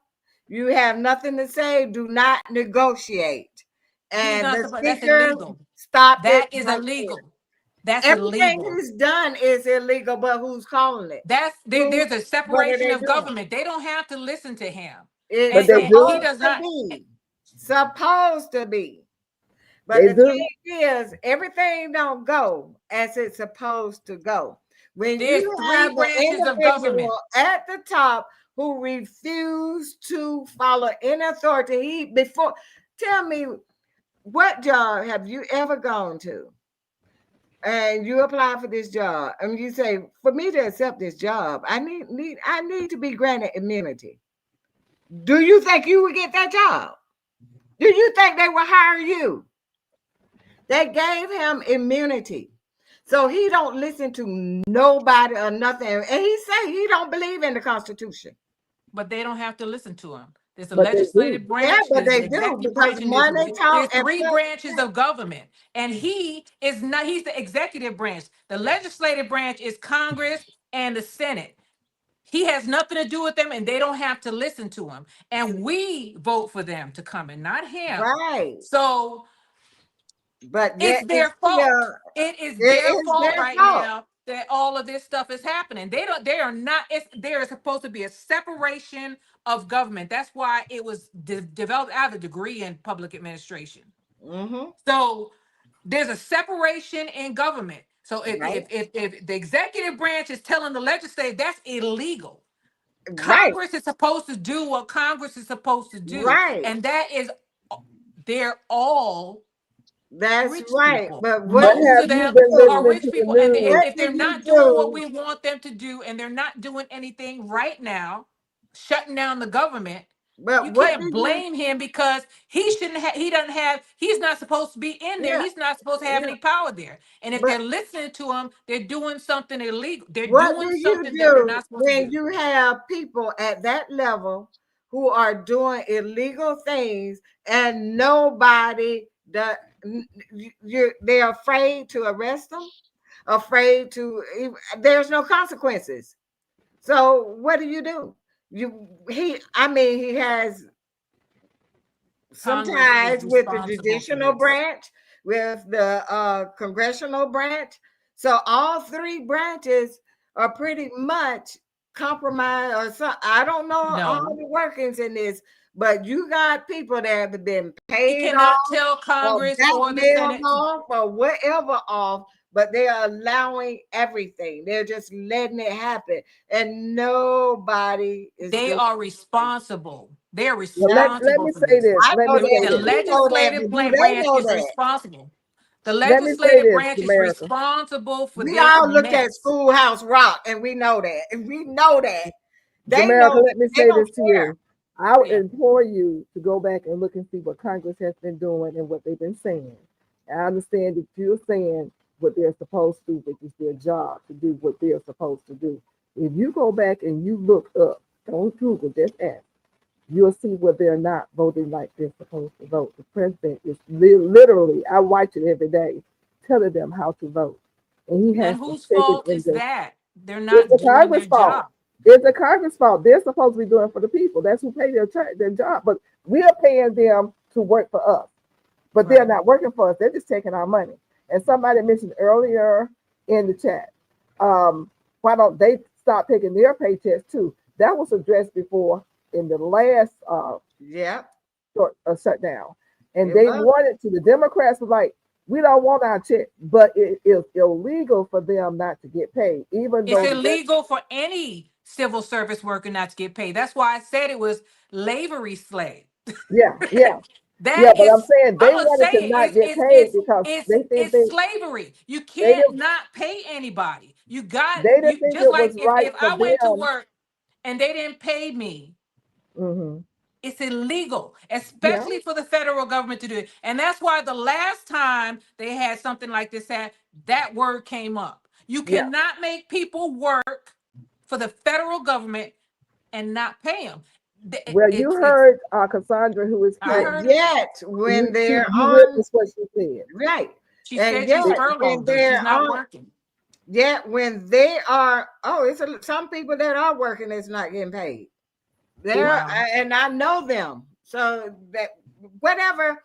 You have nothing to say. Do not negotiate. And the speaker stopped.
That is illegal. That's
everything
illegal.
he's done is illegal, but who's calling it?
There's a separation of government. They don't have to listen to him.
It's supposed to be. Supposed to be. But the thing is, everything don't go as it's supposed to go. When
there's
you
3
have
branches of government
at the top who refuse to follow any authority, tell me, what job have you ever gone to? And you apply for this job, and you say, for me to accept this job, I need to be granted immunity. Do you think you would get that job? Do you think they will hire you? They gave him immunity. So he don't listen to nobody or nothing. And he say he don't believe in the Constitution.
But they don't have to listen to him. There's a legislative branch.
Yeah, but they do. Because
there's 3 branches of government. And he's the executive branch. The legislative branch is Congress and the Senate. He has nothing to do with them, and they don't have to listen to him. And we vote for them to come in, not him.
Right.
So
but
it's their fault. It is their fault right now that all of this stuff is happening. There is supposed to be a separation of government. That's why it was developed out of a degree in public administration. So there's a separation in government. So if the executive branch is telling the legislative, that's illegal. Congress is supposed to do what Congress is supposed to do.
Right.
And they're all
rich people. But
most of them are rich people. And if they're not doing what we want them to do, and they're not doing anything right now, shutting down the government,
But
You
what
can't blame him because he shouldn't have. He doesn't have. He's not supposed to be in there.
Yeah,
He's not supposed to have
yeah.
any power there. And if
But
they're listening to him, they're doing something illegal. They're
what
doing
do you
something that they're
do
not supposed to
when
do.
you have people at that level who are doing illegal things and nobody that they're afraid to arrest them, afraid to, there's no consequences. So what do? He has some
Congress is
ties with the
responsible for
judicial
this.
branch, with the congressional branch. So all three branches are pretty much compromised, or some, I don't know all
No,
the workings in this, but you got people that have been
he
paid
cannot
off
tell
or
Congress or the
blackmailed
Senate.
off or whatever off, but they are allowing everything. They're just letting it happen, and nobody is
They
doing
are responsible. They are
Well, let
responsible
me
for
say
this.
this.
I
Let
know
me say
that,
The
and
this.
you know that,
legislative
but do they
branch
know
is
that?
responsible. The
Let me say
legislative
this,
branch is
America.
responsible for
We
this
all looked at
mess.
Schoolhouse Rock, and we know that. And we know that. They
America,
know
let me
they
say
don't
this to
care.
you. I would
Yeah.
implore you to go back and look and see what Congress has been doing and what they've been saying. I understand that you're saying what they're supposed to, which is their job to do what they're supposed to do. If you go back and you look up, don't Google, just ask, you'll see where they're not voting like they're supposed to vote. The president is literally, I watch it every day, telling them how to vote. And he has
And
to
whose
take it
fault
in
is
the,
that? They're
it's
not
the
doing their
Congress fault.
job.
It's the Congress fault. They're supposed to be doing it for the people. That's who pay their job. But we are paying them to work for us. But they're
Right.
not working for us. They're just taking our money. And somebody mentioned earlier in the chat, why don't they stop taking their paychecks too? That was addressed before in the last
Yeah,
shutdown. And
it
they
was.
wanted to, the Democrats were like, we don't want our check, but it is illegal for them not to get paid, even
It's
though
illegal for any civil service worker not to get paid. That's why I said it was slavery slave.
yeah,
That
but I'm
is,
saying they
I'm gonna
wanted
say
to
it.
not get paid because they think
It's slavery. You
they
can't
didn't
not pay anybody. You
think
just
it
like
was right
if
for
I went to
them.
work and they didn't pay me,
Mm-hmm.
it's illegal,
Yeah,
especially for the federal government to do it. And that's why the last time they had something like this, that word came up. You
yeah.
cannot make people work for the federal government and not pay them.
Well, you heard Cassandra, who is
I
But
here.
heard her.
yet, when they're
You
on,
witnessed what she said.
right,
She
and
said she's
yet when
furloughed, though. She's
they're
not
on,
working.
yet when they are, some people that are working is not getting paid.
Wow.
And I know them. So that whatever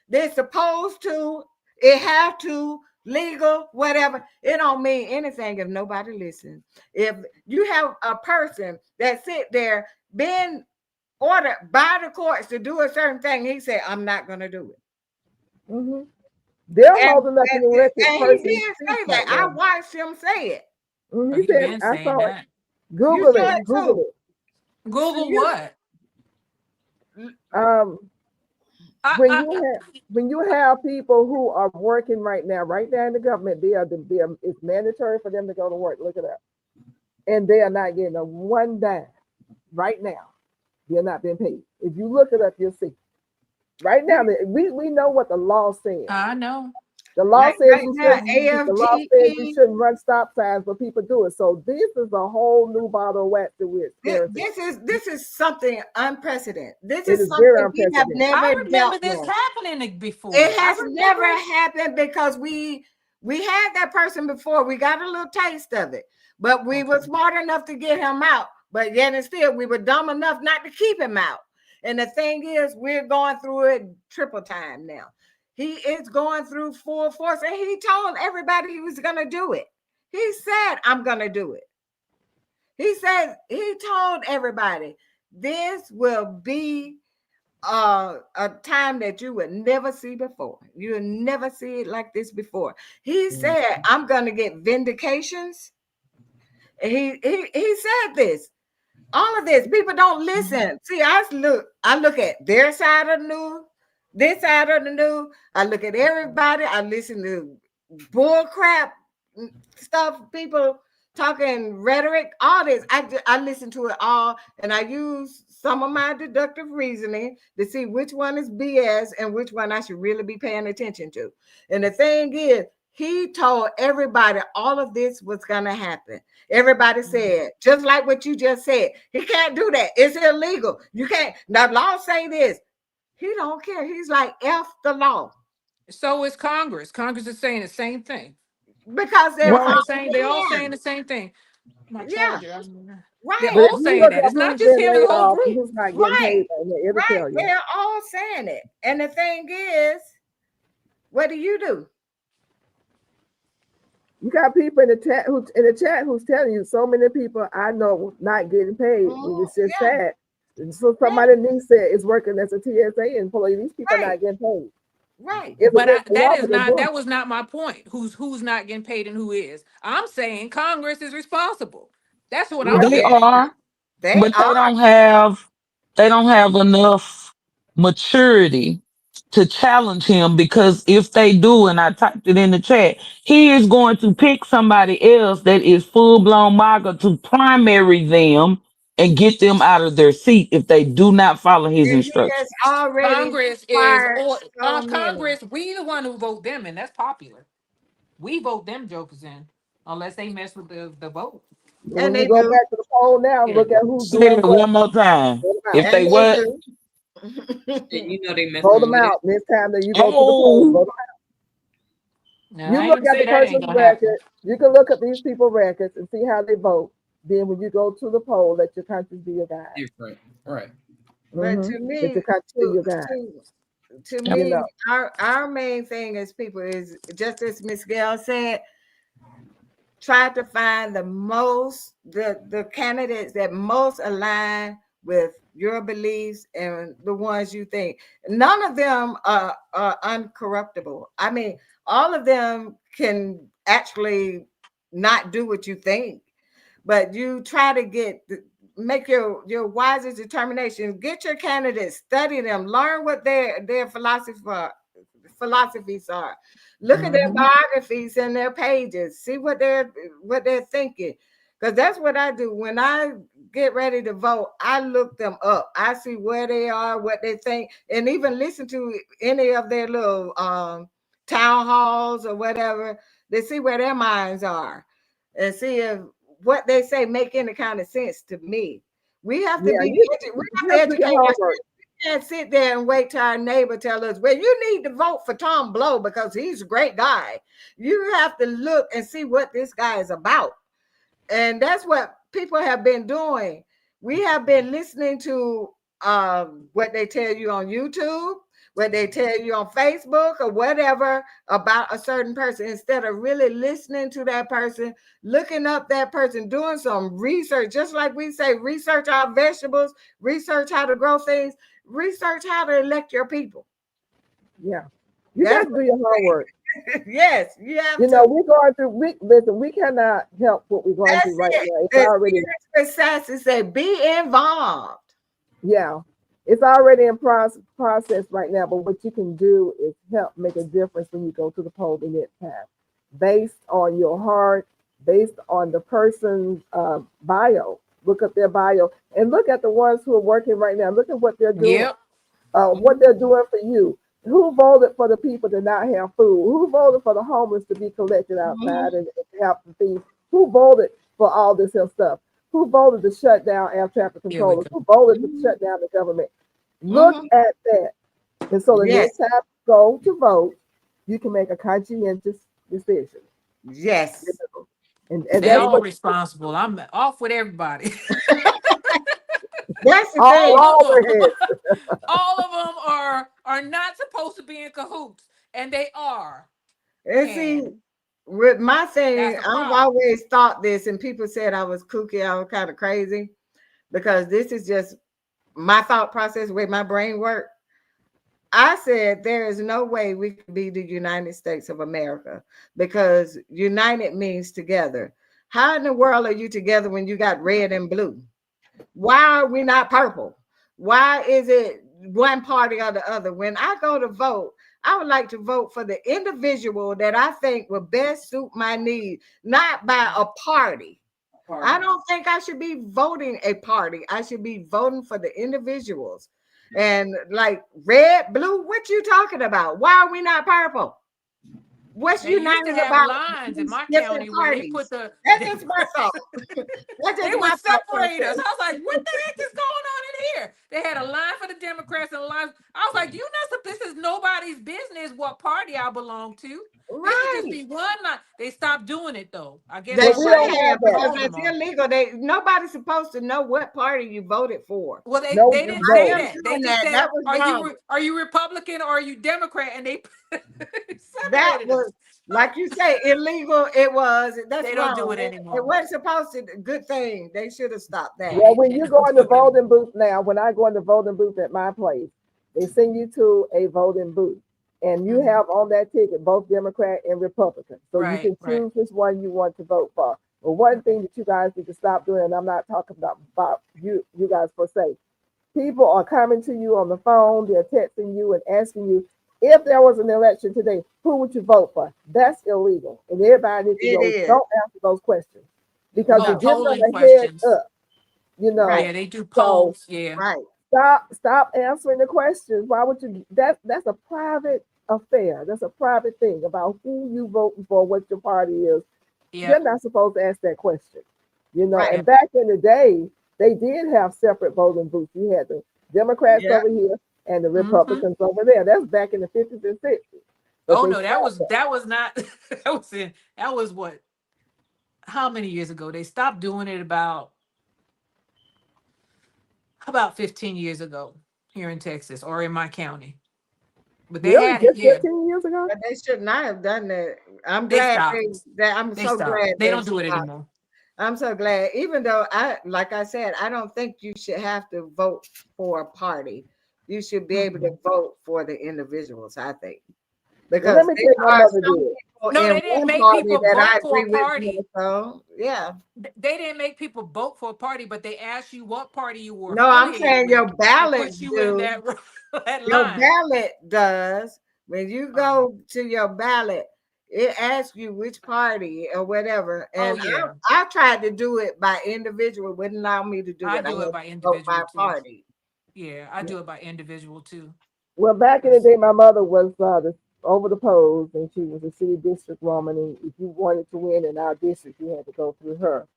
they're supposed to, it have to, legal, whatever, it don't mean anything if nobody listens. If you have a person that sit there being ordered by the courts to do a certain thing, he said, I'm not going to do it.
Mm-hmm. They're
And,
holding up an elected
and he
person.
did say that. I watched him say it.
Mm-hmm.
Oh,
He
he
said,
been
I
saying
saw it.
that.
You
Google
saw
it.
it
Google
too.
it.
Google what?
When you have people who are working right now in the government, it's mandatory for them to go to work. Look it up, and they are not getting a one dime right now. They're not being paid. If you look it up, you'll see. Right now, we know what the law says.
I know.
The law
Right
says
now,
you shouldn't run stop signs, but people do it. So this is a whole new bottle of wax that we're experiencing.
This is something unprecedented. This
It
is
is
something
very
we have
unprecedented.
never
I remember
dealt
this
with.
happening before.
It has
I
never
remember.
happened because we had that person before. We got a little taste of it, but we were smart enough to get him out. But yet and still, we were dumb enough not to keep him out. And the thing is, we're going through it triple time now. He is going through full force, and he told everybody he was going to do it. He said, I'm going to do it. He told everybody, this will be a time that you would never see before. You will never see it like this before. He said, I'm going to get vindications. He said this. All of this, people don't listen. See, I look at their side of the news, this side of the news. I look at everybody. I listen to bull crap stuff people talking rhetoric, all this. I listen to it all, and I use some of my deductive reasoning to see which one is BS and which one I should really be paying attention to. And the thing is, he told everybody all of this was going to happen. Everybody said, just like what you just said, he can't do that. It's illegal. You can't. Now, law say this. He don't care. He's like, F the law.
So is Congress. Congress is saying the same thing.
Because they're all saying,
they're all saying the same thing. My charger.
Right.
They're
But
all
if you
saying
look
that.
at
It's not
who's
just
been
him,
laid
it's the whole
off and
group.
who's not getting paid, and it'll tell you.
They're all saying it. And the thing is, what do? You
got people in the chat who's telling you so many people I know not getting paid. It's just sad. And so somebody needs said is working as a TSA employee. These people are not getting paid.
Right.
But that was not my point. Who's not getting paid and who is. I'm saying Congress is responsible. That's what I'm saying.
But they don't have enough maturity to challenge him, because if they do, and I typed it in the chat, he is going to pick somebody else that is full-blown MAGA to primary them and get them out of their seat if they do not follow his instructions.
Congress Congress, we the one who vote them, and that's popular. We vote them jokers in unless they mess with the vote.
When you go back to the poll now, look at who's doing it
one more time. If they what?
You know they mess
Vote them out next time that you go to the poll. Vote them out. You look at the person's record. You can look at these people's records and see how they vote. Then when you go to the poll, let your conscience be your guide.
Different, right?
But to me, to me, our main thing as people is just as Miss Gail said. Try to find the candidates that most align with your beliefs and the ones you think. None of them are uncorruptible. I mean, all of them can actually not do what you think, but you try to make your wisest determination. Get your candidates, study them, learn what their philosophies are. Look at their biographies and their pages. See what they're thinking. Because that's what I do. When I get ready to vote, I look them up. I see where they are, what they think, and even listen to any of their little town halls or whatever. They see where their minds are and see if what they say make any kind of sense to me. We have to be educated. We can't sit there and wait till our neighbor tell us, well, you need to vote for Tom Blow because he's a great guy. You have to look and see what this guy is about. And that's what people have been doing. We have been listening to what they tell you on YouTube, what they tell you on Facebook or whatever about a certain person, instead of really listening to that person, looking up that person, doing some research, just like we say, research our vegetables, research how to grow things, research how to elect your people.
Yeah. You got to do your homework.
Yes, you have
to. We're going through, listen, we cannot help what we're going through right now. It's already.
Sassy said, be involved.
Yeah. It's already in process right now, but what you can do is help make a difference when you go to the poll the next time, based on your heart, based on the person's bio. Look up their bio and look at the ones who are working right now. Look at what they're doing, what they're doing for you. Who voted for the people to not have food? Who voted for the homeless to be collected outside and help the thieves? Who voted for all this stuff? Who voted to shut down air traffic controllers? Who voted to shut down the government? Look at that. And so the next time you go to vote, you can make a conscientious decision.
Yes.
And
they're all responsible. I'm off with everybody.
That's the
thing. All of them are not supposed to be in cahoots, and they are.
And see, with my thing, I've always thought this, and people said I was kooky, I was kind of crazy, because this is just my thought process, the way my brain works. I said there is no way we could be the United States of America, because united means together. How in the world are you together when you got red and blue? Why are we not purple? Why is it one party or the other? When I go to vote, I would like to vote for the individual that I think will best suit my needs, not by a party. I don't think I should be voting a party. I should be voting for the individuals. And like red, blue, what you talking about? Why are we not purple? What's
They used to
united
have
about
lines in
these
my
different
county where they
parties?
put the
That's just my thought. That's
they
just
would
my thought
separate us.
process.
I was like, what the heck is going on in here? They had a line for the Democrats and a line. I was like, this is nobody's business what party I belong to. This should just
Right.
be one line. They stopped doing it though. I guess
They
Well, we
should
don't
have
have
because
that.
it's illegal. Nobody's supposed to know what party you voted for.
Well, they
No,
didn't
no.
say
I am
that. They
doing
just
that.
said,
That was wrong.
are you Republican or are you Democrat? And they
That
separated
was,
us.
like you say, illegal. It was. That's
They
wrong.
don't do it
It
anymore.
wasn't supposed to. Good thing. They should have stopped that.
Well, when
They
you
don't
go in the
do it anymore.
voting booth now, when I go in the voting booth at my place, they send you to a voting booth, and you have on that ticket both Democrat and Republican, so you
Right,
can
right.
choose which one you want to vote for. But one thing that you guys need to stop doing, and I'm not talking about you guys per se, people are coming to you on the phone, they're texting you and asking you, if there was an election today, who would you vote for? That's illegal, and everybody needs to
It
go.
is.
Don't answer those questions because
Oh,
it gives them
polling
a head
questions.
up. You know,
Right.
Yeah, they do polls. Yeah.
Right.
stop answering the questions. Why would you? That's a private affair. That's a private thing about who you voting for, what your party is.
Yeah.
You're not supposed to ask that question. You know,
Right.
and back in the day, they did have separate voting booths. You had the Democrats
Yeah.
over here and the Republicans over there. That's back in the 50s and 60s. But
Oh
they
no, that
stopped
was not that was what, how many years ago? They stopped doing it about 15 years ago here in Texas or in my county. But they
Really?
had it,
Just
yeah.
15 years ago?
But they should not have done that. I'm
They
glad
stopped.
I'm
They
so
stopped.
glad
They don't do it
stopped.
anymore.
I'm so glad. Even though like I said, I don't think you should have to vote for a party. You should be able to vote for the individuals, I think. Because
Let me tell you, my
there are
mother
some
did.
people
No,
in
they didn't
one
make
party
people
that I
vote for a
agree with
party.
more, so yeah.
They didn't make people vote for a party, but they asked you what party you were
No, I'm
affiliated
saying your
with and
ballot
put you in
do.
that
Your
line.
ballot does. When you go to your ballot, it asks you which party or whatever. And
yeah.
I tried to do it by individual, wouldn't allow me to do
I
it.
do
I
it by
had to vote by
individual too.
party.
Yeah, I do it by individual too.
Well, back in the day, my mother was over the polls, and she was a city district woman. And if you wanted to win in our district, you had to go through her.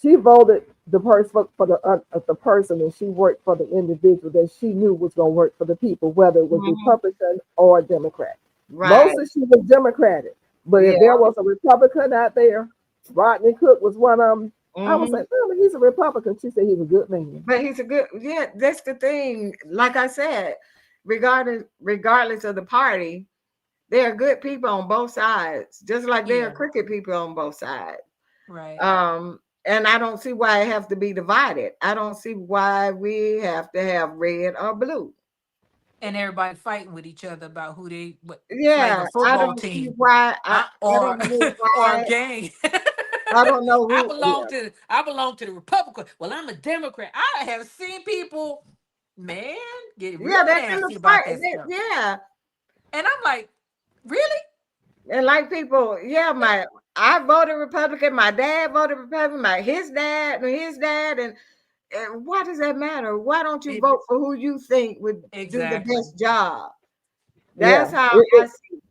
She voted the person for the person, and she worked for the individual that she knew was going to work for the people, whether it was Republican or Democrat.
Right.
Mostly she was Democratic, but if there was a Republican out there, Rodney Cook was one of them. I was like, oh, he's a Republican. She said he's a good man.
But he's a good, that's the thing. Like I said, regardless of the party, there are good people on both sides, just like there are crooked people on both sides.
Right.
And I don't see why it has to be divided. I don't see why we have to have red or blue.
And everybody fighting with each other about who they like
Yeah,
a football
I don't
team.
see why
or
why,
a gang.
I don't know who.
I belong to the Republican. Well, I'm a Democrat. I have seen people, man, get real nasty about that stuff.
Yeah.
And I'm like, really?
And like people, I voted Republican, my dad voted Republican, his dad, and why does that matter? Why don't you vote for who you think would do the best job? That's how I see it.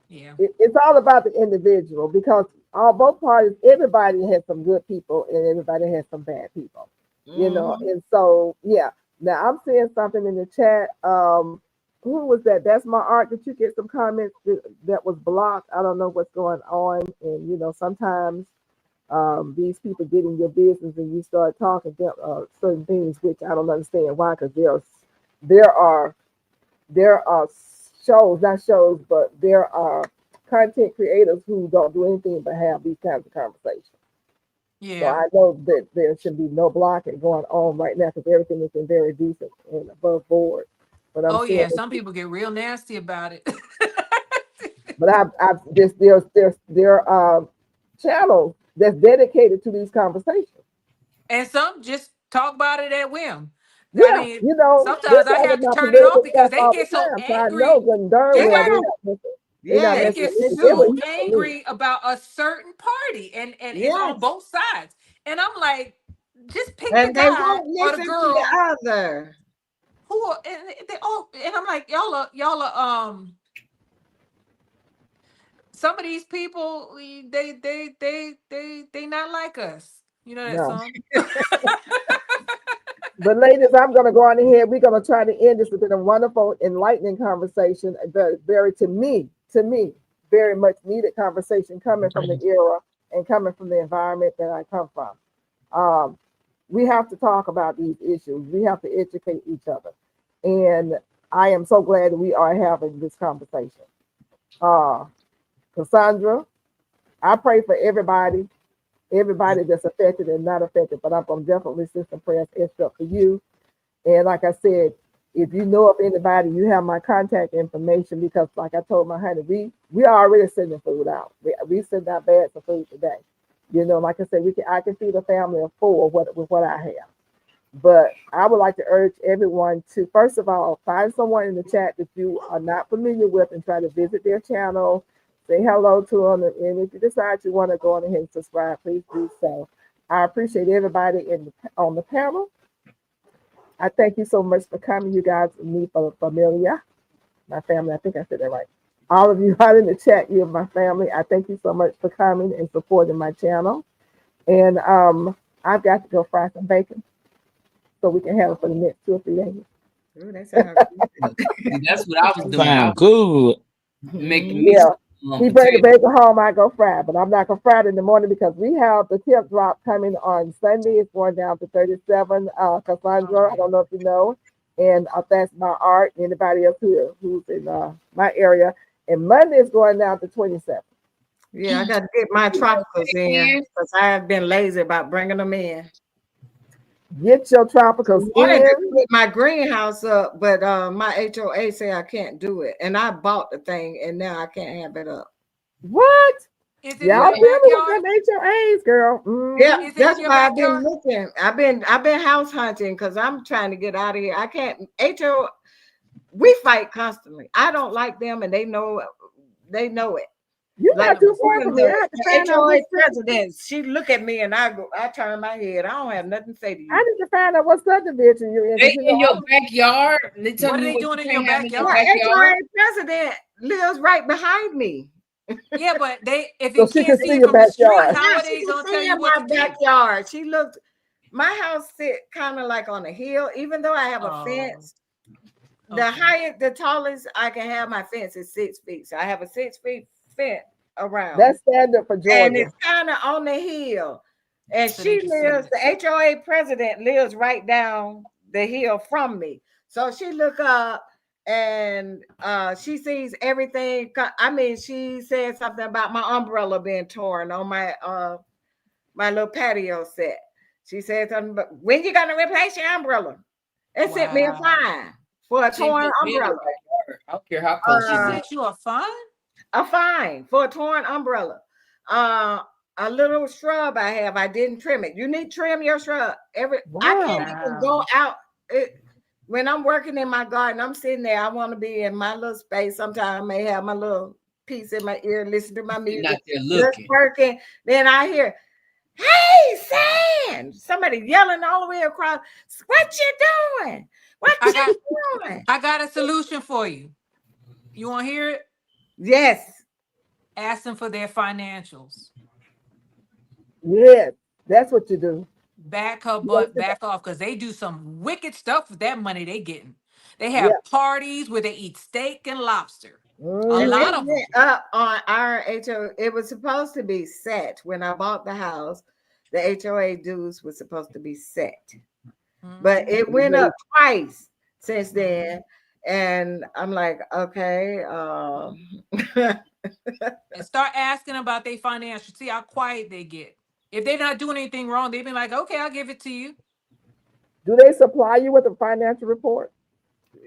Yeah.
It's all about the individual, because both parties, everybody has some good people and everybody has some bad people, you know. And so, now I'm seeing something in the chat. Who was that? That's my art. Did you get some comments that was blocked? I don't know what's going on. And, you know, sometimes these people get in your business and you start talking certain things, which I don't understand why, because there are shows, not shows, but there are content creators who don't do anything but have these kinds of conversations.
Yeah.
So I know that there should be no blocking going on right now, because everything is in very decent and above board. But
some people get real nasty about it.
But there are channels that's dedicated to these conversations,
and some just talk about it at whim.
Yeah,
I mean,
you know,
sometimes I have to turn it off because they get so angry. They get so angry about a certain party, and it's on both sides. And I'm like, just pick
And
the
they
guy
won't
or the
listen to
girl
the other.
who are, and they all, and I'm like, y'all are some of these people, they not like us. You know that
No.
song?
But ladies, I'm going to go on ahead. We're going to try to end this. It's been a wonderful, enlightening conversation. Very, to me, very much needed conversation coming from the era and coming from the environment that I come from. We have to talk about these issues. We have to educate each other. And I am so glad that we are having this conversation. Cassandra, I pray for everybody that's affected and not affected, but I'm going to definitely send some prayers extra for you. And like I said, if you know of anybody, you have my contact information, because like I told my honey, we are already sending food out. We send out bags of food today. You know, like I said, I can feed a family of 4 with what I have. But I would like to urge everyone to, first of all, find someone in the chat that you are not familiar with and try to visit their channel, say hello to them. And if you decide you want to go on ahead and subscribe, please do so. I appreciate everybody on the panel. I thank you so much for coming, you guys, me for Familia, my family. I think I said that right. All of you out in the chat, you're my family. I thank you so much for coming and supporting my channel. And I've got to go fry some bacon so we can have it for the next 2 or 3 days.
Ooh, that sounds good.
That's what I was doing.
Sound good.
Making me
He bring the bacon home, I go fry, but I'm not gonna fry it in the morning because we have the tip drop coming on Sunday. It's going down to 37. Cassandra, I don't know if you know, and that's my art. Anybody else who's in my area, and Monday is going down to 27.
Yeah, I got to get my tropicals in because I've been lazy about bringing them in.
Get your tropicals in.
Put my greenhouse up, but my HOA say I can't do it, and I bought the thing, and now I can't have it up.
What?
Is it
Y'all
in your
dealing
backyard?
with them HOAs, girl.
Yeah, that's
your
why I've been
backyard?
looking. I've been house hunting because I'm trying to get out of here. I can't. We fight constantly. I don't like them, and they know it.
You
Like
not too far from me. I have to
the
find out
HOA
what
president, she look at me and I turn my head. I don't have nothing to say to you.
I need to find out what subdivision you're in. 'cause
They
you
in
know,
your backyard. They tell
What are
me
they
what
doing
you
in your
can't have in your
backyard?
The HOA
backyard.
president lives right behind me.
Yeah, but if
So
you
she
can't
can
see
see
it
your
from the street,
backyard.
how
Yeah,
are
she
they
can
gonna tell
see
you
in
what
my
to do?
backyard. She looked. My house sit kind of like on a hill, even though I have a fence. The tallest I can have my fence is 6 feet. So I have a 6 feet fence around.
That's standard for Georgia.
And it's kind of on the hill. And
So
she lives, the HOA president lives right down the hill from me. So she look up and she sees everything. I mean, she said something about my umbrella being torn on my my little patio set. She said something about, when you gonna replace your umbrella? And sent me a fine for a torn umbrella.
I don't care how close
she sent you a fine?
A fine for a torn umbrella. A little shrub I have, I didn't trim it. You need to trim your shrub. I can't even go out. When I'm working in my garden, I'm sitting there. I want to be in my little space. Sometimes I may have my little piece in my ear, listen to my music.
Not there looking.
Just working. Then I hear, "Hey, Sam!" Somebody yelling all the way across. What you doing? What you doing?
I got a solution for you. You want to hear it?
Yes.
Ask them for their financials.
Yes, that's what you do.
Back her butt back off, because they do some wicked stuff with that money they getting. They have parties where they eat steak and lobster. A lot of them.
Up on our HOA, it was supposed to be set when I bought the house. The HOA dues was supposed to be set, but it went up twice since then. And I'm like, okay.
And start asking about their financials. See how quiet they get. If they're not doing anything wrong, they've been like, okay, I'll give it to you.
Do they supply you with a financial report?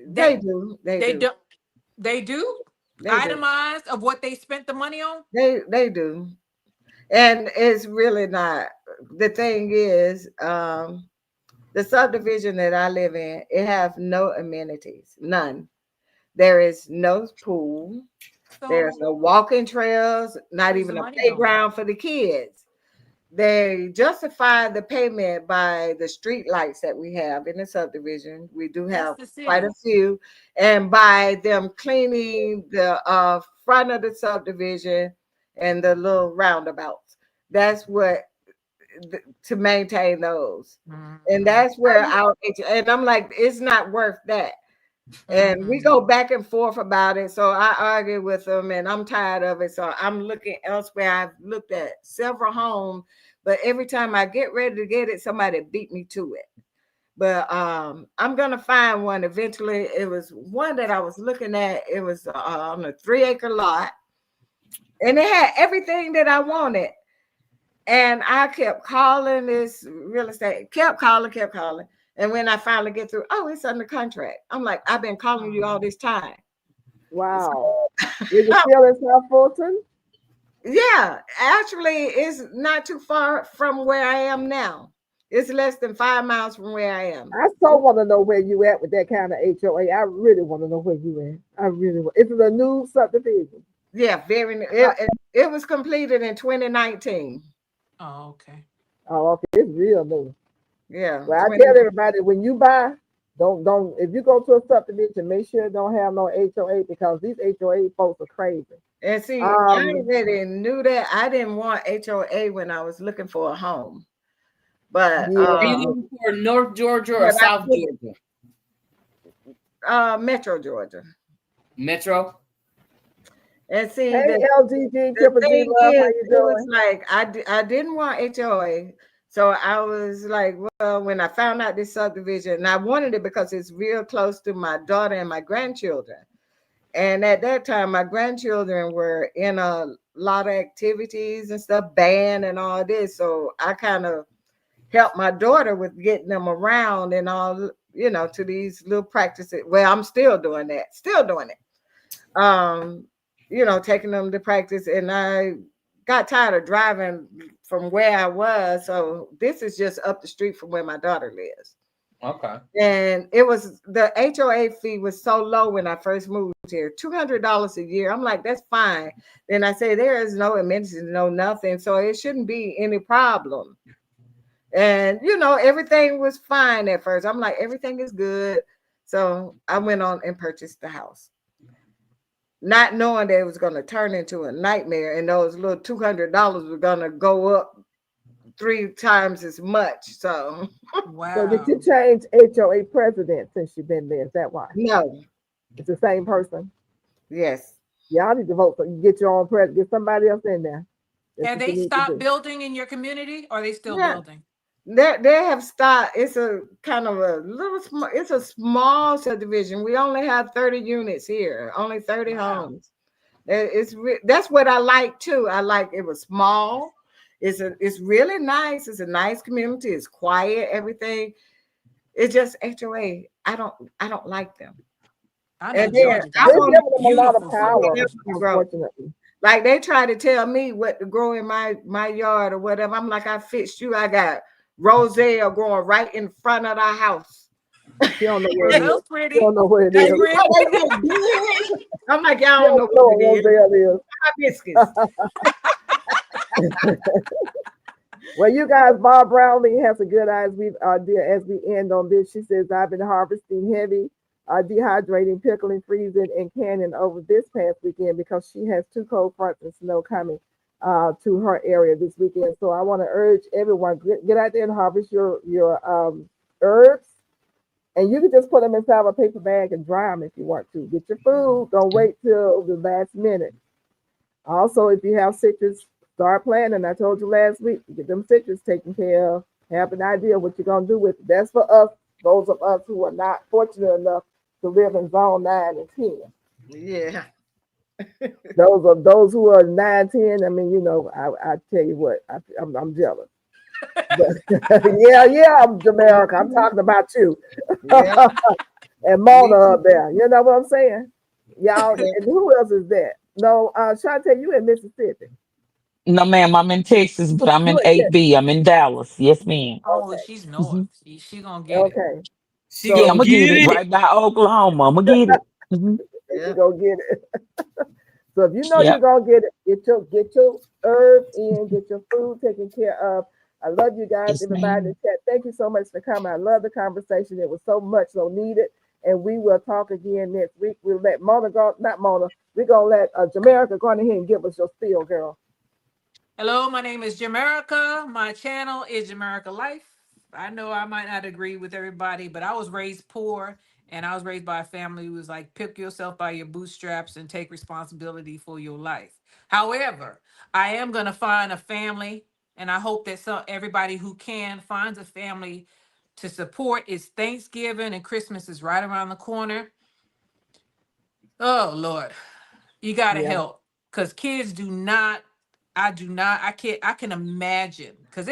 They do.
They do. Itemized of what they spent the money on?
They do. And it's really not. The thing is, the subdivision that I live in, it have no amenities, none. There is no pool. There's no walking trails, not even a playground for the kids. they justify the payment by the street lights that we have in the subdivision. We do have quite a few, and by them cleaning the front of the subdivision and the little roundabouts. That's what to maintain those. And that's where and I'm like, it's not worth that. And we go back and forth about it. So I argue with them and I'm tired of it. So I'm looking elsewhere. I've looked at several homes, but every time I get ready to get it, somebody beat me to it. But I'm gonna find one eventually. It was one that I was looking at. It was on a 3-acre lot, and it had everything that I wanted. And I kept calling this real estate, kept calling. And when I finally get through, oh, it's under contract. I'm like, I've been calling you all this time.
Wow. Is it still in South Fulton?
Yeah, actually, it's not too far from where I am now. It's less than 5 miles from where I am.
I so want to know where you at with that kind of HOA. I really want to know where you at. I really want. Is it a new subdivision?
Yeah, very new. It was completed in 2019.
Oh, okay.
Oh, okay. It's real new.
Yeah.
Well, I tell everybody when you buy, don't if you go to a subdivision, make sure it don't have no HOA because these HOA folks are crazy.
And see, I already knew that. I didn't want HOA when I was looking for a home. But
are you looking for North Georgia or South Georgia?
Metro Georgia.
Metro.
And see,
hey, LGG, Triple G, love, how you doing?
It was like I didn't want HOA. So I was like, well, when I found out this subdivision, and I wanted it because it's real close to my daughter and my grandchildren. And at that time, my grandchildren were in a lot of activities and stuff, band and all this. So I kind of helped my daughter with getting them around and all, you know, to these little practices. Well, I'm still doing that, you know, taking them to practice. And I got tired of driving from where I was. So this is just up the street from where my daughter lives.
Okay.
And it was the HOA fee was so low when I first moved here, $200 a year. I'm like, that's fine. Then I say there is no amenities, no nothing. So it shouldn't be any problem. And, you know, everything was fine at first. I'm like, everything is good. So I went on and purchased the house, not knowing that it was going to turn into a nightmare. And those little $200 were going to go up 3 times as much. So,
wow.
So did you change HOA president since you've been there? Is that why?
No.
It's the same person?
Yes.
Y'all need to vote so you get your own president. Get somebody else in there.
Have they stopped building in your community or are they still building?
They have stopped. It's a kind of a little small, it's a small subdivision. We only have 30 units here, only 30 homes. That's what I like too. I like it was small. It's really nice. It's a nice community. It's quiet, everything. It's just HOA. I don't like them.
And then I want them a lot of power, unfortunately.
Like they try to tell me what to grow in my yard or whatever. I'm like, I fixed you. I got roselle growing right in front of our house.
You don't know where it is.
Pretty.
You don't know where it is.
I'm like, y'all don't know what roselle is.
Well, you guys, Bob Brownlee has a good idea as we end on this. She says, I've been harvesting heavy, dehydrating, pickling, freezing, and canning over this past weekend because she has 2 cold fronts and snow coming to her area this weekend. So I want to urge everyone, get out there and harvest your herbs. And you can just put them inside a paper bag and dry them if you want to. Get your food. Don't wait till the last minute. Also, if you have citrus, start planting. I told you last week, get them citrus taken care of. Have an idea what you're going to do with it. That's for us, those of us who are not fortunate enough to live in zone 9 and 10.
Yeah.
those who are 9, 10, I mean, you know, I tell you what, I'm jealous. But, yeah, I'm Jamaica. I'm talking about you. Yeah. And Mona up there. You know what I'm saying? Y'all, and who else is that? No, Shantae, you in Mississippi.
No, ma'am, I'm in Texas, but I'm in 8B. I'm in Dallas. Yes, ma'am.
Oh,
okay.
She's north. She gonna get it.
Yeah, I'm gonna get it right by Oklahoma. I'm gonna get it.
You go get it. So if you know you're gonna get it, get your herbs in, get your food taken care of. I love you guys, everybody in the chat. Thank you so much for coming. I love the conversation. It was so much so needed. And we will talk again next week. We'll let Mona go, not Mona. We're gonna let Jamerica go on ahead and give us your spiel, girl.
Hello, my name is Jamerica. My channel is Jamerica Life. I know I might not agree with everybody, but I was raised poor and I was raised by a family who was like, pick yourself by your bootstraps and take responsibility for your life. However, I am going to find a family, and I hope that everybody who can finds a family to support. It's Thanksgiving and Christmas is right around the corner. Oh, Lord, you got to help, because kids I can imagine, because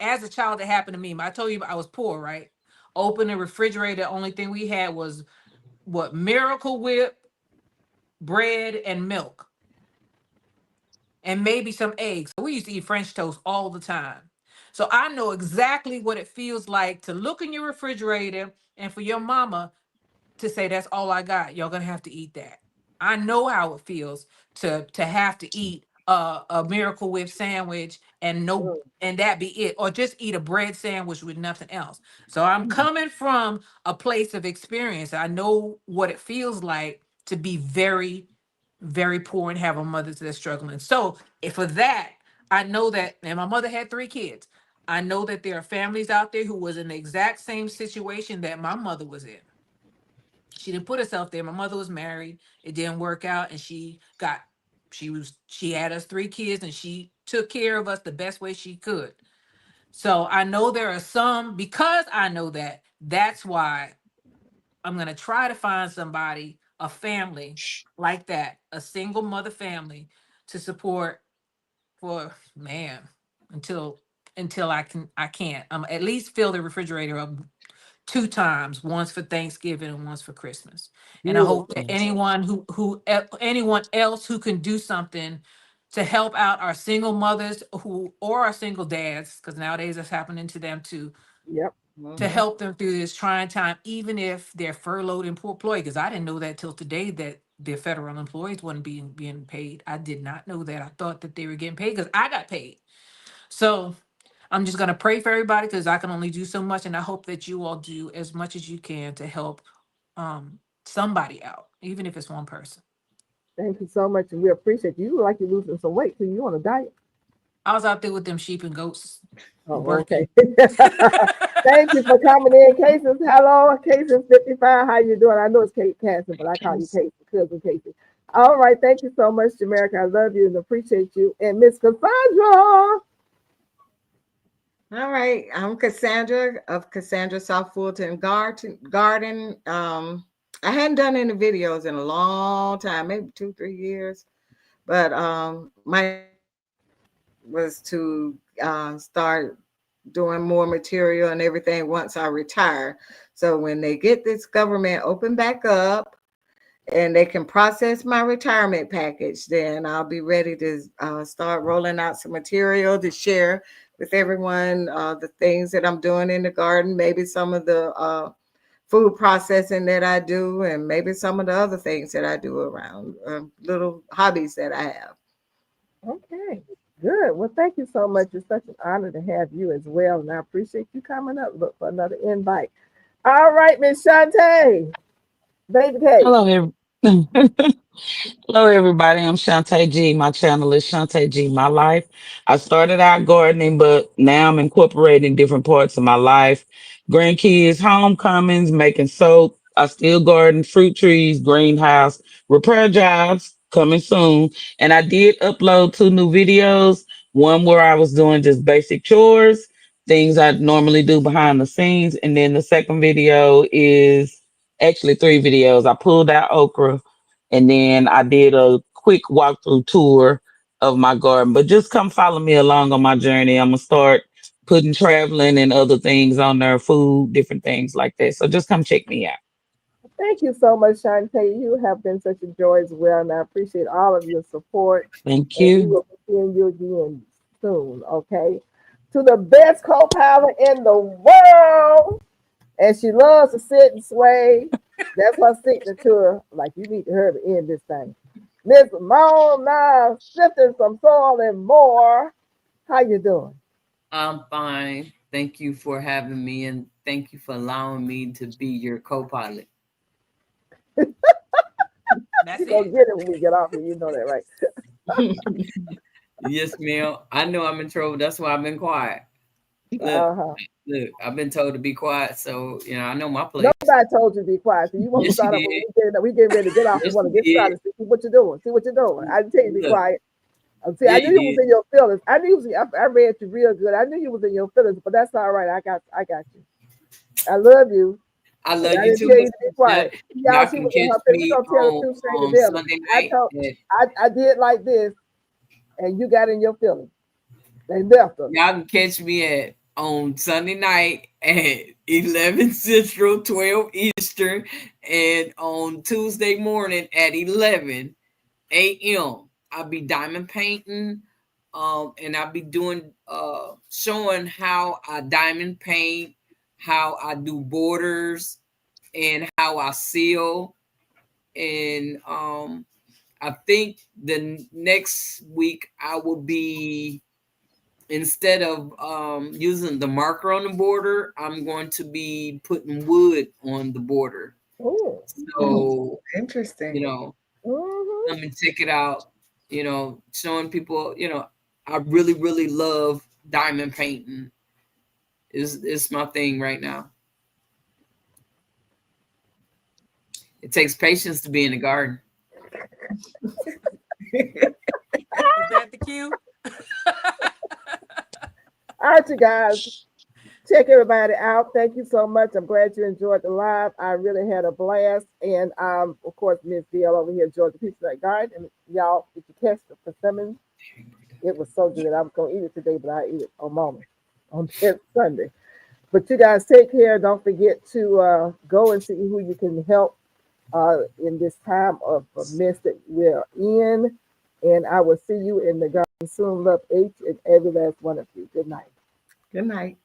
as a child, it happened to me. I told you I was poor, right? Open the refrigerator. The only thing we had was Miracle Whip, bread, and milk, and maybe some eggs. We used to eat French toast all the time. So I know exactly what it feels like to look in your refrigerator and for your mama to say, that's all I got. Y'all gonna have to eat that. I know how it feels to have to eat a Miracle Whip sandwich and that be it, or just eat a bread sandwich with nothing else. So I'm coming from a place of experience. I know what it feels like to be very, very poor and have a mother that's struggling. So for that, I know that, and my mother had 3 kids. I know that there are families out there who was in the exact same situation that my mother was in. She didn't put herself there. My mother was married. It didn't work out. And she had us 3 kids, and she took care of us the best way she could. So I know there are some, because I know that's why I'm going to try to find somebody, a family like that, a single mother family to support for, man, until I can't at least fill the refrigerator up 2 times, once for Thanksgiving and once for Christmas. And I hope that anyone anyone else who can do something to help out our single mothers or our single dads, because nowadays that's happening to them too.
Yep.
To help them through this trying time, even if they're furloughed and employed, because I didn't know that till today, that the federal employees wasn't being paid. I did not know that. I thought that they were getting paid because I got paid. So I'm just going to pray for everybody, because I can only do so much. And I hope that you all do as much as you can to help somebody out, even if it's one person.
Thank you so much. And we appreciate you. You look like you're losing some weight. So you on a diet?
I was out there with them sheep and goats.
Oh, okay. Thank you for coming in. Cases, hello. Cases 55. How you doing? I know it's Kate Casson, but I call you Kate, cousin Casey. All right. Thank you so much, Jamerica. I love you and appreciate you. And Miss Cassandra.
All right, I'm Cassandra of Cassandra South Fulton Garden. I hadn't done any videos in a long time, maybe 2-3 years, but my was to start doing more material and everything once I retire. So when they get this government open back up and they can process my retirement package, then I'll be ready to start rolling out some material to share with everyone, the things that I'm doing in the garden, maybe some of the food processing that I do, and maybe some of the other things that I do around, little hobbies that I have.
Okay, good. Well, thank you so much. It's such an honor to have you as well, and I appreciate you coming up. Look for another invite. All right, Miss Shantae, baby Kate.
Hello, Hello, everybody. I'm Shantae G. My channel is Shantae G. My Life. I started out gardening, but now I'm incorporating different parts of my life. Grandkids, homecomings, making soap. I still garden, fruit trees, greenhouse, repair jobs coming soon. And I did upload 2 new videos. One where I was doing just basic chores, things I normally do behind the scenes. And then the second video is actually 3 videos. I pulled out okra, and then I did a quick walkthrough tour of my garden. But just come follow me along on my journey. I'm gonna start putting traveling and other things on there, food, different things like that. So just come check me out.
Thank you so much, Shantae. You have been such a joy as well, and I appreciate all of your support.
Thank
and we
you.
will be seeing you again soon, okay? To the best co-pilot in the world, and she loves to sit and sway. That's her signature. Like, you need to hurry to end this thing. Miss Mona, sifting some soil and more. How you doing?
I'm fine. Thank you for having me, and thank you for allowing me to be your co-pilot.
That's
You gonna
it.
get it when we get off here. You know that, right?
Yes, ma'am. I know I'm in trouble. That's why I've been quiet.
Uh-huh.
Look, I've been told to be quiet, so I know my place.
Nobody told you to be quiet. So you want to
Yes,
start
you
up when
did.
we get ready to get off.
Yes,
We want to
you
get started.
did.
See what you're doing. See what you're doing. I didn't tell you to be
Look.
quiet. See,
Yeah,
I knew
you
you was
did.
in your feelings. I knew you was, I read you real good. I knew you was in your feelings, but that's all right. I got you. I love you.
I
And
love
I
you
didn't
too,
tell you
Miss
to be
Michelle.
quiet. Y'all,
Y'all
she
can
was in
catch
her feelings. We
me
gonna tell the truth, straight to
on
devil.
Sunday
I
night.
told, I did like this, and you got in your feelings. They left us.
Y'all can catch me on Sunday night at 11 Central, 12 Eastern, and on Tuesday morning at 11 a.m. I'll be diamond painting, and I'll be doing showing how I diamond paint, how I do borders, and how I seal. And I think the next week I will be, instead of using the marker on the border, I'm going to be putting wood on the border.
Ooh.
So,
Interesting.
let me check it out, showing people, I really, really love diamond painting. It's my thing right now. It takes patience to be in the garden.
Is that the cue?
All right, you guys. Check everybody out. Thank you so much. I'm glad you enjoyed the live. I really had a blast. And of course, Miss Gail over here enjoyed the Pizza Nut Garden. And y'all, if you catch the persimmons, it was so good. I was gonna eat it today, but I eat it on this Sunday. But you guys take care. Don't forget to go and see who you can help in this time of mess that we're in. And I will see you in the garden soon. Love each and every last one of you. Good night.
Good night.